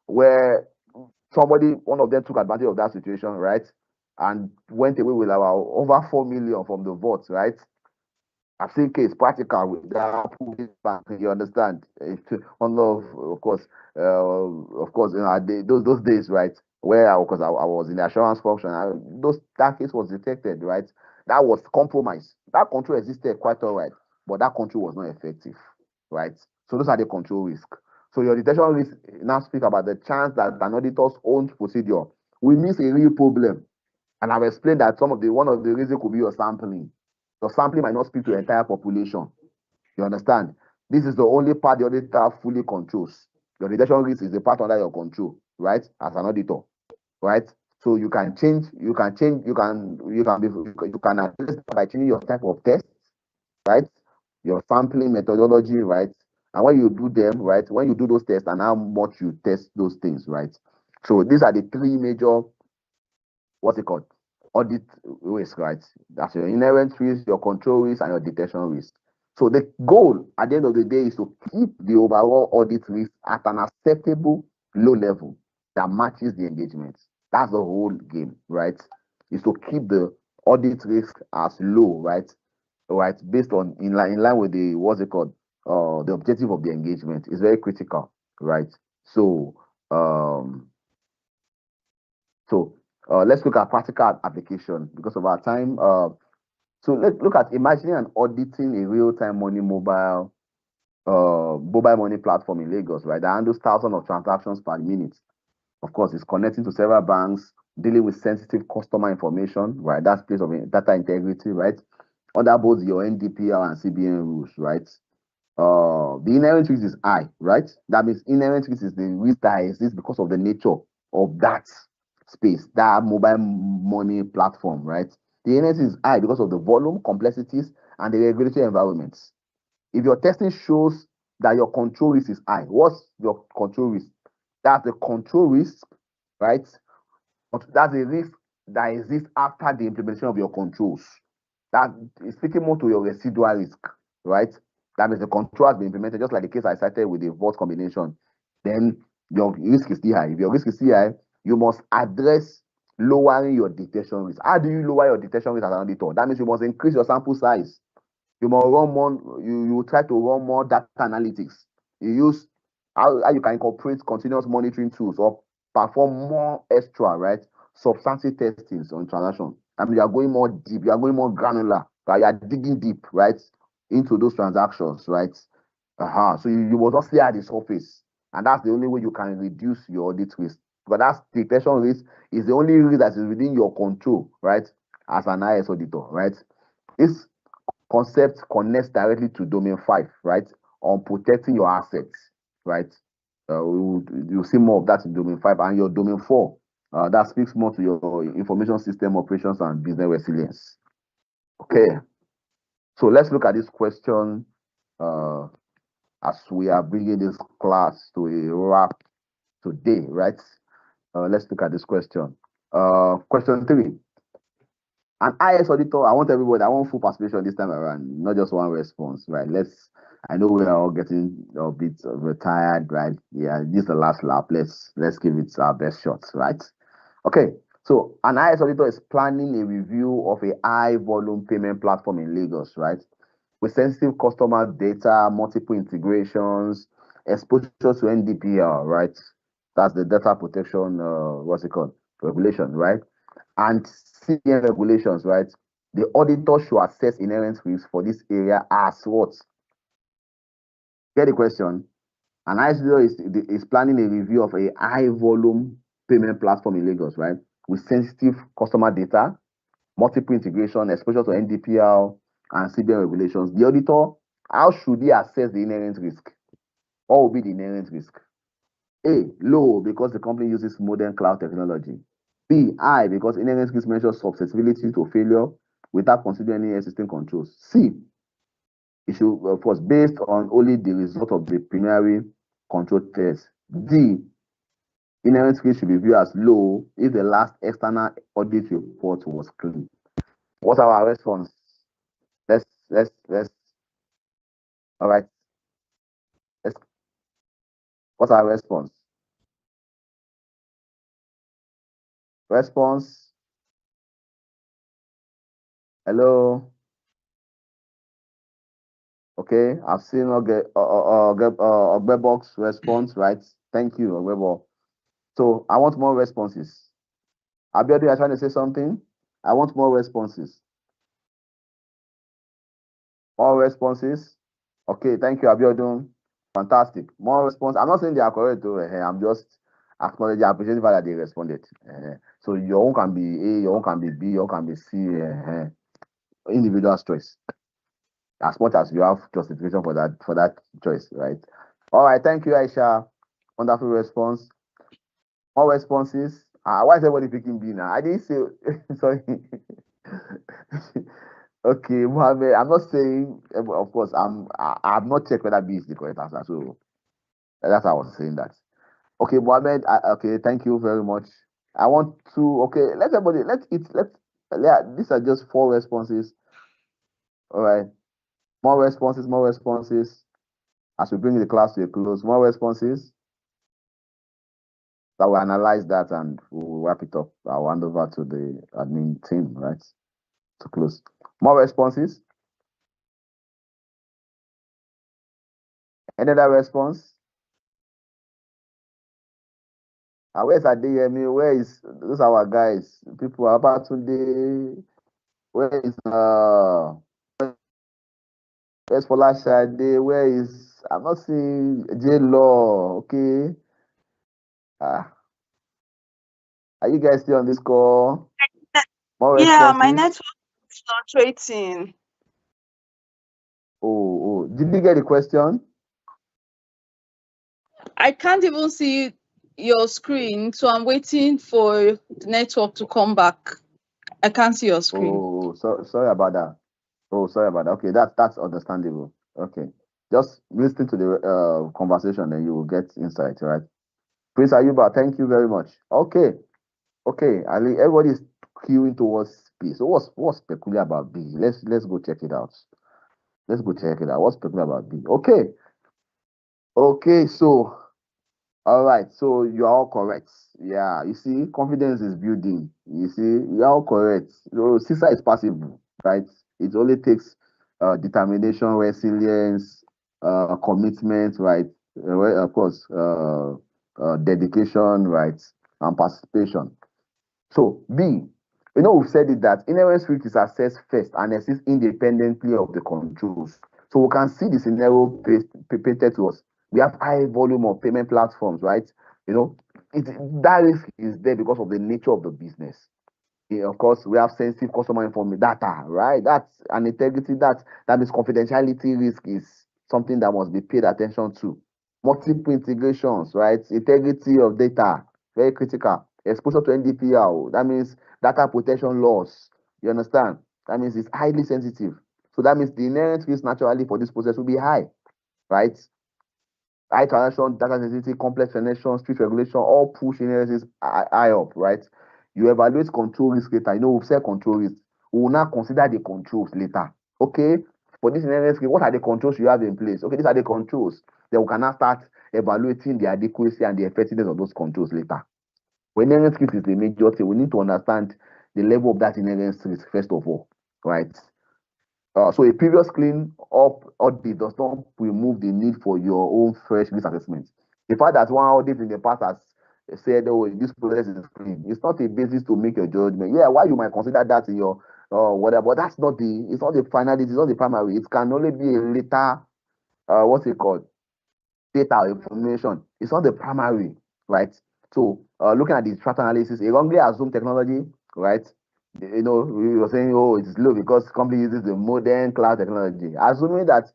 where one of them took advantage of that situation, right, and went away with about over 4 million from the vault, right? I've seen case practical with that bank. You understand? One of course, you know, those days, right? Where I was in the assurance function, that case was detected, right? That was compromise. That control existed quite all right, but that control was not effective, right? So those are the control risk. So your detection risk now speak about the chance that an auditor's own procedure will miss a real problem. And I've explained that one of the reasons could be your sampling. Your sampling might not speak to the entire population. You understand? This is the only part the auditor fully controls. Your detection risk is the part under your control, right? As an auditor, right? So you can address by changing your type of test, right? Your sampling methodology, right? And when you do them, right? When you do those tests and how much you test those things, right? So these are the three major, what's it called? Audit risk, right? That's your inherent risk, your control risk, and your detection risk. So the goal at the end of the day is to keep the overall audit risk at an acceptable low level that matches the engagement. That's the whole game, right? Is to keep the audit risk as low, right? Right, based on in line with the what's it called? the objective of the engagement is very critical, right? So, let's look at practical application because of our time. So let's look at imagining and auditing a real-time mobile money platform in Lagos, right? That handles thousands of transactions per minute. Of course, it's connecting to several banks, dealing with sensitive customer information, right? That's place of data integrity, right? Under both your NDPL and CBN rules, right? The inherent risk is high, right? That means inherent risk is the risk that exists because of the nature of that space, that mobile money platform, right? The inherent risk is high because of the volume, complexities, and the regulatory environments. If your testing shows that your control risk is high, what's your control risk? That's the control risk, right? But that's a risk that exists after the implementation of your controls. That is speaking more to your residual risk, right? That means the control has been implemented, just like the case I cited with the vote combination. Then your risk is still high. If your risk is still high, you must address lowering your detection risk. How do you lower your detection risk as an auditor? That means you must increase your sample size. You must run more, you try to run more data analytics. You use how you can incorporate continuous monitoring tools or perform more extra, right? Substantive testings on transaction. I mean, you are going more deep, you are going more granular, right? You are digging deep, right, into those transactions, right? So you must not stay at the surface. And that's the only way you can reduce your audit risk. But that detection risk is the only risk that is within your control, right? As an IS auditor, right? This concept connects directly to domain 5, right? On protecting your assets, right? You'll see more of that in domain 5 and your domain 4. That speaks more to your information system operations and business resilience. Okay, so let's look at this question as we are bringing this class to a wrap today, right? Let's look at this question. Question 3. An IS auditor, I want full participation this time around, not just one response, right? I know we are all getting a bit tired, right? Yeah, this is the last lap. Let's give it our best shots, right? Okay, so an IS auditor is planning a review of a high volume payment platform in Lagos, right? With sensitive customer data, multiple integrations, exposure to NDPL, right? That's the data protection, regulation, right? And CBN regulations, right? The auditor should assess inherent risks for this area as what? Get the question? An ICO is planning a review of a high volume payment platform in Lagos, right? With sensitive customer data, multiple integration, exposure to NDPL and CBN regulations. The auditor, how should he assess the inherent risk? What will be the inherent risk? A, low, because the company uses modern cloud technology. B, high, because inherent risk measures susceptibility to failure without considering any existing controls. C, it should, of course, based on only the result of the primary control test. D, inherent risk should be viewed as low if the last external audit report was clean. What's our response? Let's all right. What's our response? Response. Hello. Okay, I've seen Ogbebox response, right? Thank you, Ogbebo. So I want more responses. Abiodun, you're trying to say something? I want more responses. More responses? Okay, thank you, Abiodun. Fantastic. More response. I'm not saying they are correct, though. I'm just acknowledging, appreciating the fact that they responded. So your own can be A, your own can be B, your own can be C. Individual choice. As much as you have justification for that choice, right? All right, thank you, Aisha. Wonderful response. More responses. Why is everybody picking B now? I didn't say sorry. Okay, Mohammed. I'm not saying, of course, I've not checked whether B is the correct answer. So that's why I was saying that. Okay, Mohammed. Okay, thank you very much. I want to. Okay, these are just 4 responses. All right. More responses. More responses. As we bring the class to a close, more responses. So we'll analyze that and we'll wrap it up. I'll hand over to the admin team, right? To close. More responses. Any other response? Where's Adeyemi? Where is those are our guys? People are about today. Where is where's Folashade? Where is I'm not seeing J Law? Okay. Are you guys still on this call? More Yeah, my responses? network is fluctuating. Oh, did you get the question? I can't even see your screen, so I'm waiting for the network to come back. I can't see your screen. Oh, sorry about that. Oh, sorry about that. Okay, that's understandable. Okay, just listen to the conversation, then you will get insight, right? Prince Ayuba, thank you very much. Okay, Ali, everybody's queuing towards B. So what's peculiar about B? Let's go check it out. Let's go check it out. What's peculiar about B? Okay, so all right, so you are all correct. Yeah, you see, confidence is building. You see, you are all correct. So CISA is possible, right? It only takes determination, resilience, commitment, right? Well, of course, dedication, right, and participation. So B, we've said it that inherent risk is assessed first and exists independently of the controls. So we can see the scenario painted to us. We have high volume of payment platforms, right? That risk is there because of the nature of the business. Yeah, of course, we have sensitive customer information data, right? That's an integrity that means confidentiality risk is something that must be paid attention to. Multiple integrations, right? Integrity of data, very critical. Exposure to NDPR, that means data protection laws. You understand? That means it's highly sensitive. So that means the inherent risk naturally for this process will be high, right? High transaction, data sensitivity, complex financial, strict regulation, all push inheritance high up, right? You evaluate control risk later. We've said control risk. We will now consider the controls later. Okay? For this inheritance risk, what are the controls you have in place? Okay, these are the controls. Then we can now start evaluating the adequacy and the effectiveness of those controls later. When inheritance risk is the major thing, we need to understand the level of that inheritance risk first of all, right? So a previous clean up audit does not remove the need for your own fresh risk assessment. The fact that one audit in the past has said, oh, this process is clean, it's not a basis to make your judgment. Yeah, why you might consider that in your whatever, but it's not the final, it's not the primary. It can only be a later, what's it called? Data or information. It's not the primary, right? So looking at the strat analysis, a wrongly assumed technology, right? We were saying, oh, it's low because company uses the modern cloud technology. Assuming that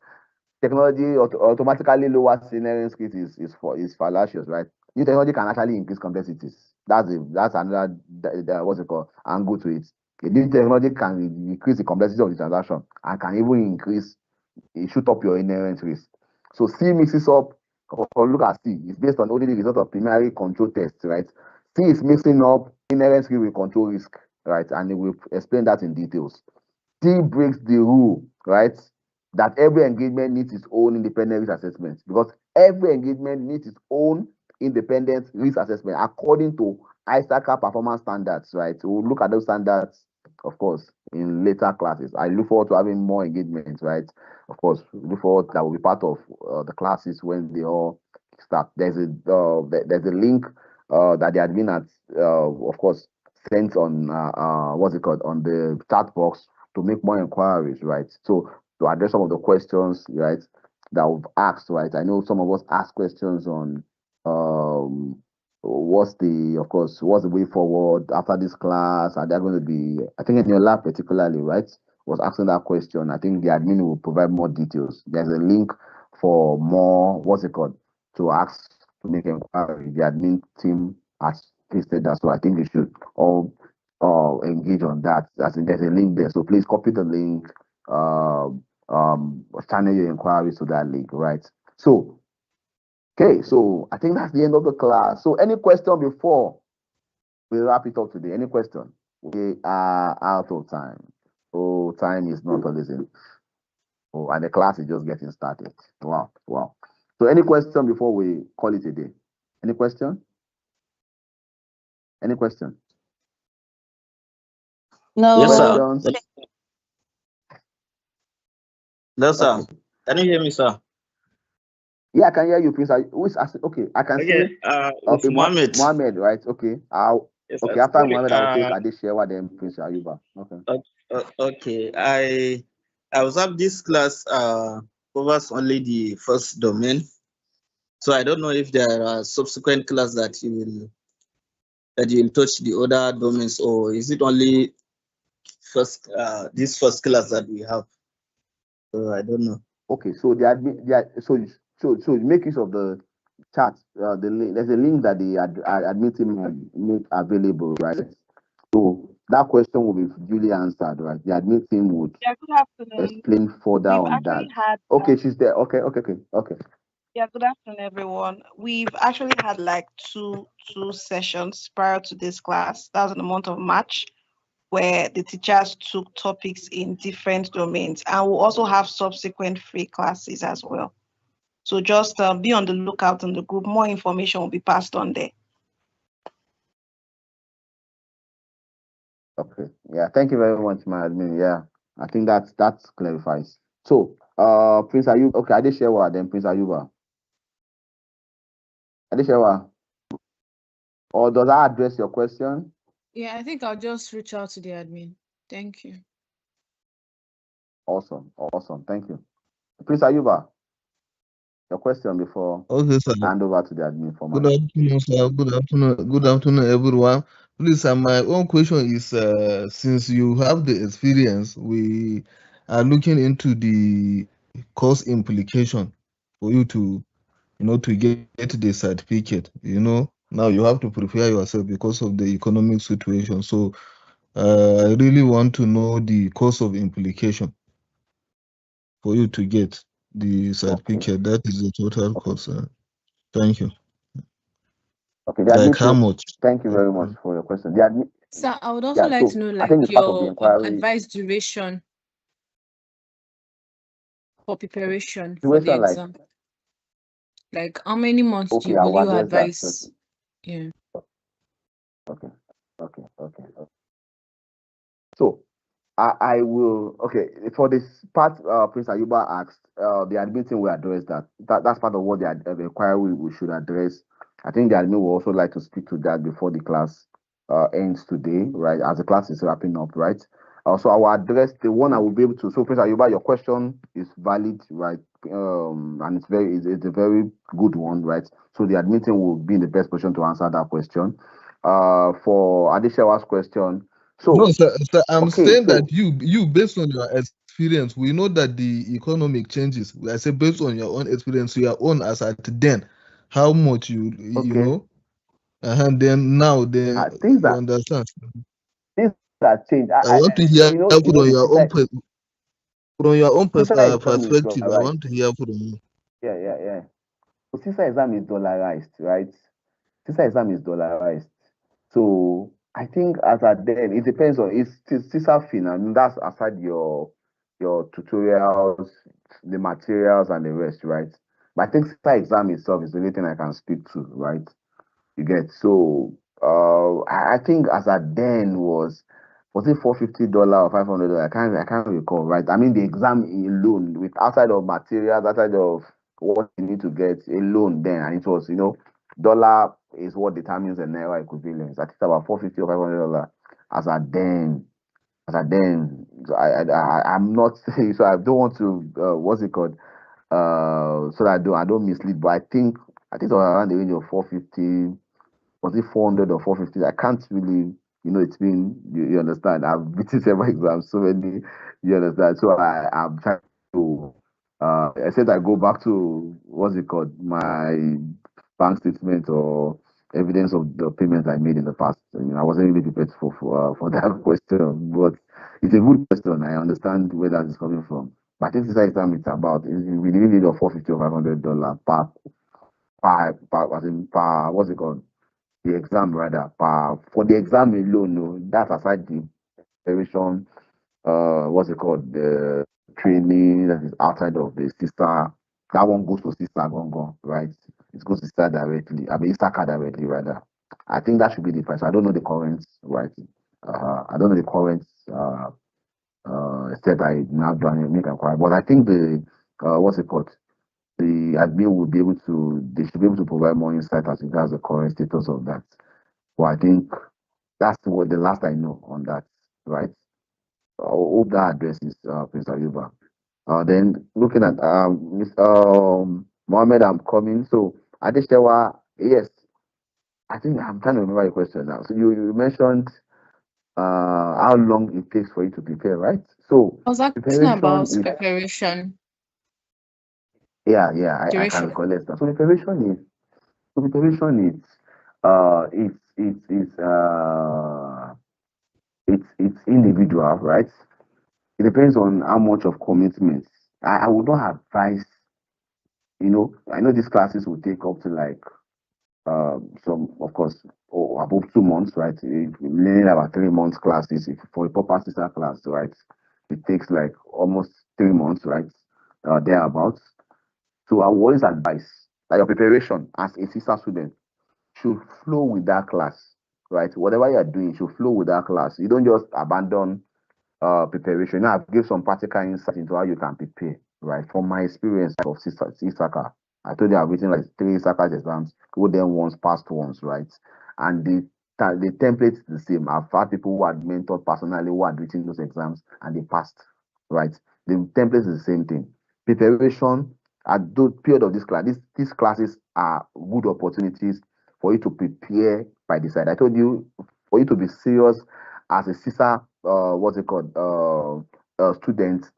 technology automatically lowers engineering skills is fallacious, right? New technology can actually increase complexities. That's another what's it called angle to it. A new technology can increase the complexity of the transaction and can even increase shoot up your inherent risk. So C mixes up, or look at C, it's based on only the result of primary control tests, right? C is mixing up inherent risk with control risk, right? And we'll explain that in details. D breaks the rule, right? That every engagement needs its own independent risk assessment because every engagement needs its own independent risk assessment according to ICAN performance standards, right? We'll look at those standards, of course, in later classes. I look forward to having more engagements, right? Of course, look forward that will be part of the classes when they all start. There's a link that the admin has, of course, sent on what's it called on the chat box to make more inquiries, right? So to address some of the questions, right, that we've asked, right? I know some of us asked questions on what's the way forward after this class? Are there going to be, I think in your lab particularly, right? Was asking that question. I think the admin will provide more details. There's a link for more, what's it called, to ask to make inquiry. The admin team has pasted that, so I think we should all engage on that. There's a link there, so please copy the link, channel your inquiries to that link, right? So, okay, so I think that's the end of the class. So, any question before we wrap it up today? Any question? We are out of time. Oh, time is not always in. Oh, and the class is just getting started. Wow. So, any question before we call it a day? Any question? Any question? No. Yes, sir. Questions? Yes, sir. Okay. Can you hear me, sir? Yeah, I can hear you, Prince. Who is asking? Okay, I can Okay, say it's Mohammed. Mohammed, right? Okay. Yes, Okay, after Mohammed, I'll take Adeshewa, then Prince Ayuba. Okay. okay. I was up this class covers only the first domain. So I don't know if there are subsequent class that you will touch the other domains, or is it only first this first class that we have? So I don't know. Okay, so so make use of the chat. The link, there's a link that the admin team make available, right? So that question will be duly answered, right? The admin team would Yeah, good afternoon. explain further We've on actually that. had Okay, she's there. Okay. yeah, good afternoon, everyone. We've actually had like two sessions prior to this class. That was in the month of March, where the teachers took topics in different domains, and we'll also have subsequent free classes as well. So just be on the lookout in the group. More information will be passed on there. Okay. Yeah. Thank you very much, my admin. Yeah. I think that clarifies. So, Prince Ayuba. Okay, Adeshewa, then Prince Ayuba. Adeshewa, or does that address your question? Yeah, I think I'll just reach out to the admin. Thank you. Awesome. Thank you. Prince Ayuba, your question before Okay, sir. I hand over to the admin for Good my. afternoon, sir. Good afternoon, everyone. Please, my own question is, since you have the experience, we are looking into the cost implication for you to, to get the certificate. Now you have to prepare yourself because of the economic situation. So, I really want to know the cost of implication for you to get the certificate. That is the total cost. Thank you. Okay, the Like admin how team. much? Thank you very much for your question. The admin. Sir, I would also Yeah. like So to know I think like it's part of the your inquiry. advice duration for preparation for the Duration, like, exam. Like how many months okay, will I'll you address that. advise? Yeah. Okay. So I will, okay, for this part Prince Ayuba asked, the admin team will address that. That's part of what the inquiry we should address. I think the admin will also like to speak to that before the class ends today, right? As the class is wrapping up, right? So I will address the one I will be able to. So Prince Ayuba, your question is valid, right? And it's a very good one, right? So the admin team will be in the best position to answer that question. For Adishawa's question, No, so sir, I'm okay, saying so that you, based on your experience, we know that the economic changes. I say based on your own experience, your own as at then, how much you okay, know, and then now, then things you that understand. change. I want to hear from The your own CISA exam is perspective. I dollarized. want to hear from you. Yeah. So CISA exam is dollarized, right? CISA exam is dollarized. So I think as at then, it depends on it's CISA fin. I mean, that's aside your tutorials, the materials, and the rest, right? But I think CISA exam itself is the only thing I can speak to, right? You get so I think as at then was it $450 or $500? I can't recall, right? I mean the exam alone with outside of materials, outside of what you need to get alone then, and it was dollar is what determines the naira equivalence. I think about $450 or $500 as at then. As at then, so I'm not saying, so I don't want to what's it called, so that I don't mislead, but I think it was around the range of 450. Was it 400 or 450? I can't really, it's been, you understand. I've written several exams, so many, you understand. So I'm trying to, I said I go back to, what's it called, my bank statement or evidence of the payments I made in the past. I wasn't really prepared for that question, but it's a good question. I understand where that is coming from. But I think this exam it's about, we really need a 450 or $500 per, what's it called? The exam rather for the exam alone. No, that's aside the preparation, what's it called, the training that is outside of the sister. That one goes to sister gongon, right? It goes to sister directly. I mean Istaka directly rather. I think that should be the price. I don't know the current, right? I don't know the current except I now done make inquiry. But I think the what's it called? the admin will be able to, they should be able to provide more insight as regards the current status of that. Well, I think that's what the last I know on that, right? I hope that addresses Prince Ayuba. Then looking at Mr. Mohammed, I'm coming. So Adeshewa, yes, I think I'm trying to remember your question now. So you mentioned how long it takes for you to prepare, right? So I was asking preparation about is, preparation yeah, I can duration. recollect that. So preparation is it's individual, right? It depends on how much of commitment. I would not advise, I know these classes will take up to like some, of course, above 2 months, right? If you're learning about 3 months classes, if for a proper sister class, right? It takes like almost 3 months, right? Thereabouts. So I would always advise that your preparation as a sister student should flow with that class, right? Whatever you are doing should flow with that class. You don't just abandon preparation. Now, I've give some practical insight into how you can prepare, right? From my experience of CISACA, I told you I've written like 3 SACA exams, go them once, passed once, right? And the template is the same. I've had people who had mentored personally who had written those exams and they passed, right? The template is the same thing. Preparation at the period of this class, these classes are good opportunities for you to prepare by the side. I told you for you to be serious as a CISA, what's it called, student,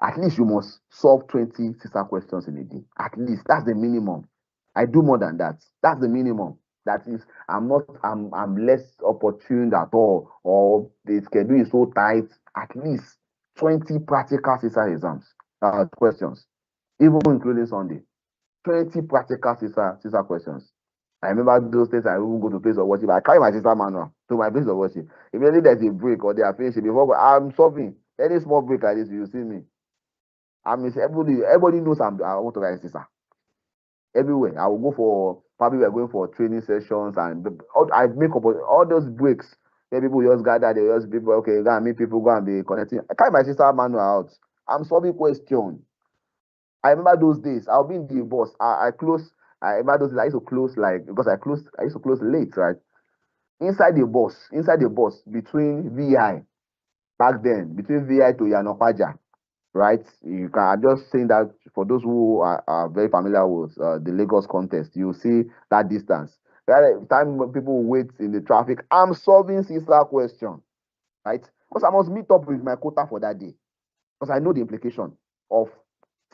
at least you must solve 20 CISA questions in a day. At least that's the minimum. I do more than that. That's the minimum. That is, I'm less opportune at all, or the schedule is so tight. At least 20 practical CISA exams, questions, even including Sunday. 20 practical CISA questions. I remember those days I even go to place of worship. I carry my sister manual to my place of worship. Immediately there's a break or they are finishing before I'm solving any small break like this, you see me. I mean, everybody knows I want to write sister. Everywhere I will go for, probably we're going for training sessions and I make up all those breaks. Then people just gather, they just people, okay, go and meet people, go and be connecting. I carry my sister manual out. I'm solving questions. I remember those days. I'll be in the bus. I close. I remember those days. I used to close like because I used to close late, right? Inside the bus between VI back then, between VI to Yanopaja, right? You can. I'm just saying that for those who are very familiar with the Lagos contest, you see that distance. Right? Time when people wait in the traffic, I'm solving sister question, right? Because I must meet up with my quota for that day. Because I know the implication of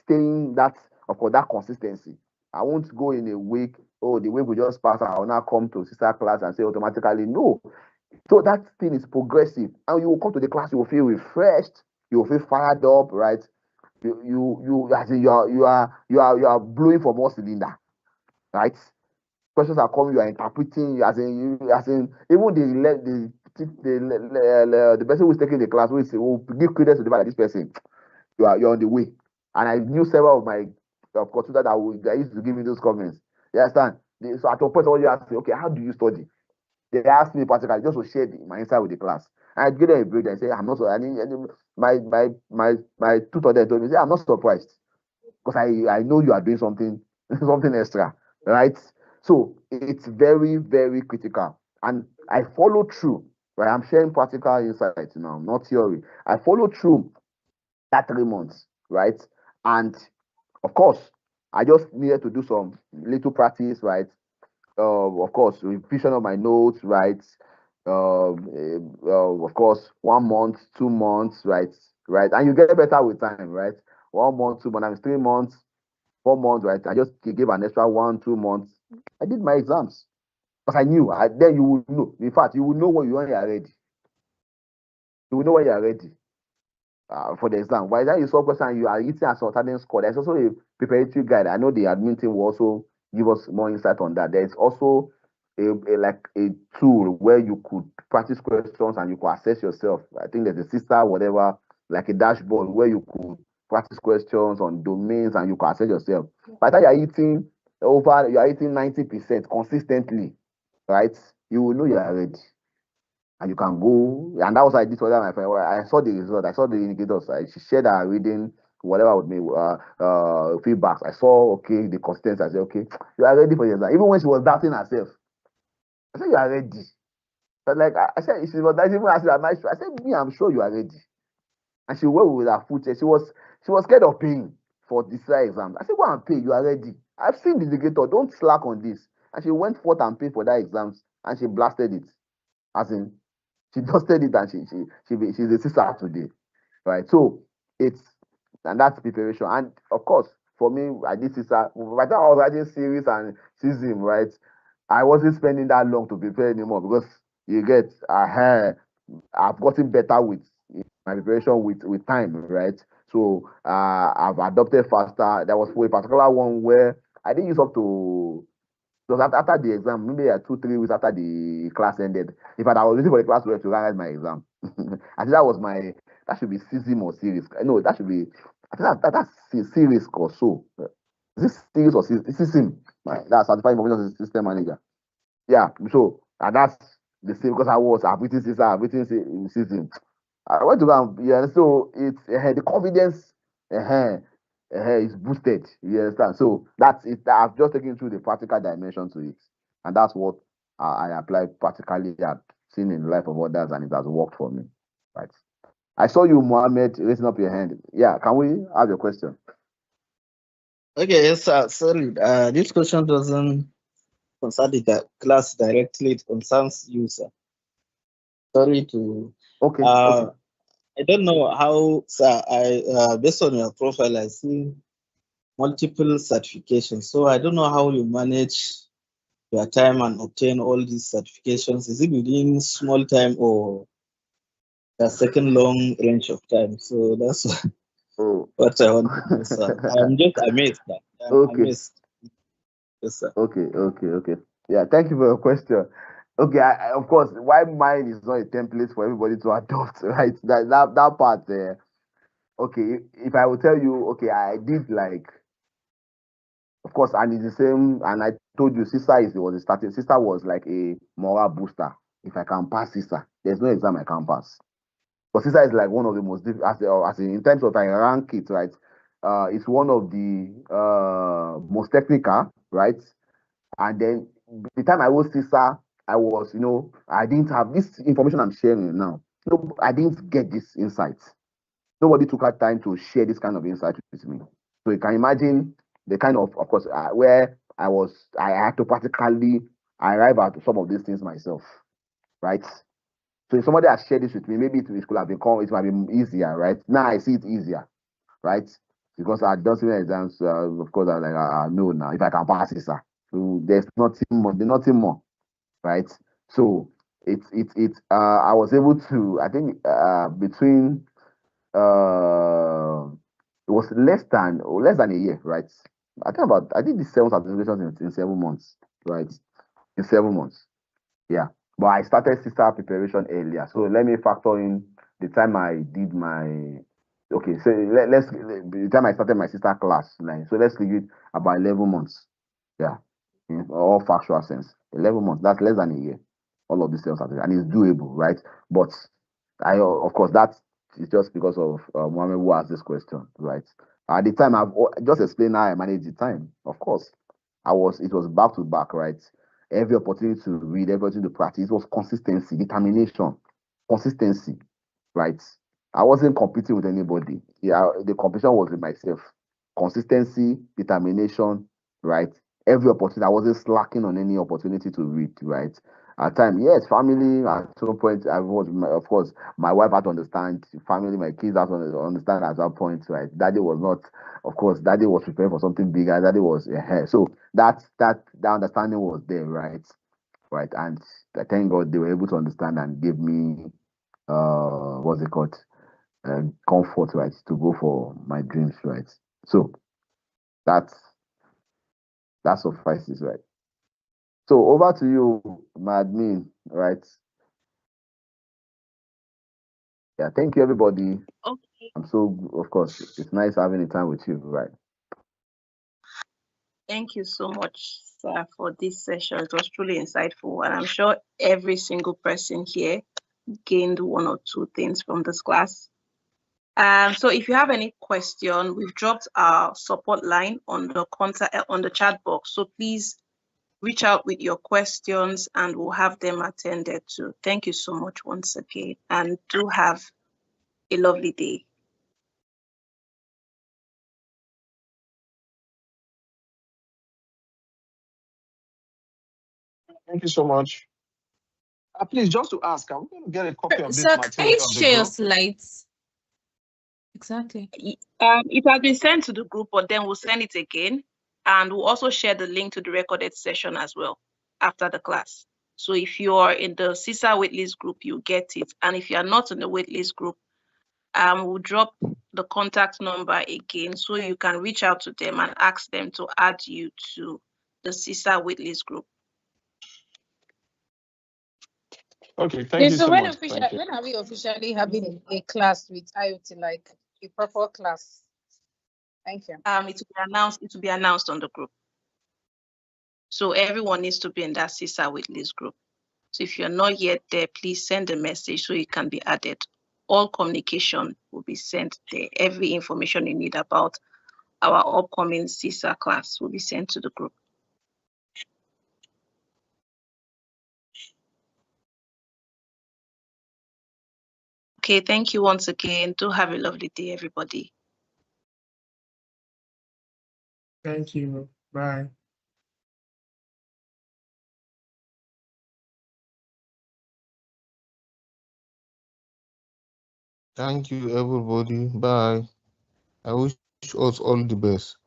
staying that, of course, that consistency. I won't go in a week, oh, the week will just pass, I will now come to sister class and say automatically no. So that thing is progressive. And you will come to the class, you will feel refreshed, you will feel fired up, right? As in you are blowing from all cylinder, right? Questions are coming, you are interpreting, as in even the person who is taking the class will give credence to the fact that this person you're on the way. And I knew several of my consultants that used to give me those comments. You understand? So at a point, somebody asked me, okay, how do you study? They asked me practically just to share my insight with the class. And I give them a break and say, I'm not so. My tutor then told me, say, I'm not surprised because I know you are doing something something extra, right? So it's very very critical, and I follow through. Right, I'm sharing practical insights now, not theory. I follow through that 3 months, right? And of course, I just needed to do some little practice, right? Of course, revision of my notes, right? Of course, 1 month, 2 months, right? Right, and you get better with time, right? 1 month, 2 months, I mean 3 months, 4 months, right? I just gave an extra 1, 2 months. I did my exams because I knew. Then you will know. In fact, you will know when you are ready. You will know when you are ready for the exam. By the time you solve question, you are hitting a certain score. There's also a preparatory guide. I know the admin team will also give us more insight on that. There's also like a tool where you could practice questions and you could assess yourself. I think there's a sister, whatever, like a dashboard where you could practice questions on domains and you could assess yourself. By the time you are hitting 90% consistently, right? You will know you are ready and you can go. And that was I did for that my friend. I saw the result. I saw the indicators. She shared her reading whatever with me, feedbacks. I saw, okay, the consistency. I said, okay, you are ready for the exam. Even when she was doubting herself, I said, you are ready. But like I said, she was even asking, am I sure? I said, me, I'm sure you are ready. And she went with her foot. She was scared of paying for this exam. I said, go and pay. You are ready. I've seen the indicator. Don't slack on this. And she went forth and paid for that exams, and she blasted it. As in, she dusted it, and she's a sister today, right? So that's preparation. And of course, for me, I did sister. By the time I was writing series and season, right, I wasn't spending that long to prepare anymore because you get I've gotten better with my preparation with time, right? So I've adopted faster. There was for a particular one where I didn't use up to. It was after the exam, maybe 2-3 weeks after the class ended. In fact, I was waiting for the class to write my exam. I think that should be season or series. No, that should be, I think that's series or so. Is this series or season? System. That's certified information system manager. Yeah, so and that's the same because I've written Cisa, I've written season. I went to go and, yeah, so it's the confidence is boosted. You understand? So that's it. I've just taken through the practical dimension to it, and that's what I apply practically. I've seen in the life of others, and it has worked for me. Right? I saw you, Mohammed, raising up your hand. Yeah, can we have your question? Okay, yes, sir. Sorry, this question doesn't concern the class directly. It concerns you, sir. Sorry to. Okay. Okay. I don't know how, sir. Based on your profile, I see multiple certifications. So I don't know how you manage your time and obtain all these certifications. Is it within small time or a second long range of time? So that's what I want to know, sir. I'm just amazed. Sir. I'm amazed. Yes, sir. Okay. Yeah, thank you for your question. Okay, of course, why mine is not a template for everybody to adopt, right? That part there. Okay, if I will tell you, okay, I did like, of course, and it's the same. And I told you, Sister was like a moral booster. If I can pass Sister, there's no exam I can pass. But Sister is like one of the most in terms of I rank it, right? It's one of the most technical, right? And then the time I was Sister, I was, I didn't have this information I'm sharing now. No, I didn't get this insight. Nobody took our time to share this kind of insight with me. So you can imagine the kind of course, where I had to practically arrive at some of these things myself, right? So if somebody has shared this with me, maybe it could have it might be easier, right? Now I see it easier, right? Because I just seen exams, of course, I was like, I know now if I can pass it, sir. So there's nothing more, right? So I was able to, I think, between it was less than a year, right? I did the 7 certifications in 7 months, right? In 7 months. Yeah. But I started sister preparation earlier. So let me factor in the time I did my so the time I started my sister class, like, so let's leave it about 11 months. Yeah. In all factual sense. 11 months, that's less than a year. All of these sales and it's doable, right? But of course, that is just because of Mohammed who asked this question, right? At the time, I've just explained how I manage the time. Of course, it was back to back, right? Every opportunity to read, every opportunity to practice. It was consistency, determination, consistency, right? I wasn't competing with anybody. Yeah, the competition was with myself. Consistency, determination, right? Every opportunity, I wasn't slacking on any opportunity to read, right? At times, yes, family. At some point, of course, my wife had to understand. Family, my kids had to understand at that point, right? Daddy was not, of course, Daddy was preparing for something bigger. Daddy was ahead. So that understanding was there, right? Right, and I thank God they were able to understand and give me what's it called, comfort, right, to go for my dreams, right? So that suffices, right? So over to you, my admin, right? Yeah, thank you, everybody. Okay. Of course, it's nice having a time with you, right? Thank you so much, sir, for this session. It was truly insightful, and I'm sure every single person here gained one or two things from this class. So if you have any question, we've dropped our support line on the contact on the chat box. So please reach out with your questions and we'll have them attended to. Thank you so much once again, and do have a lovely day. Thank you so much. Please, just to ask, are we going to get a copy of this Sir, can material you on the share your group? slides? Exactly. It has been sent to the group, but then we'll send it again. And we'll also share the link to the recorded session as well after the class. So if you're in the Cisa waitlist group, you get it. And if you're not in the waitlist group, we'll drop the contact number again so you can reach out to them and ask them to add you to the Cisa waitlist group. Okay, thank you So so when much. Thank you. when are we officially having a class with IoT, like a proper class? Thank you. It will be announced on the group. So everyone needs to be in that Cisa waitlist group. So if you're not yet there, please send a message so you can be added. All communication will be sent there. Every information you need about our upcoming CISA class will be sent to the group. Okay, thank you once again. Do have a lovely day, everybody. Thank you. Bye. Thank you, everybody. Bye. I wish us all the best.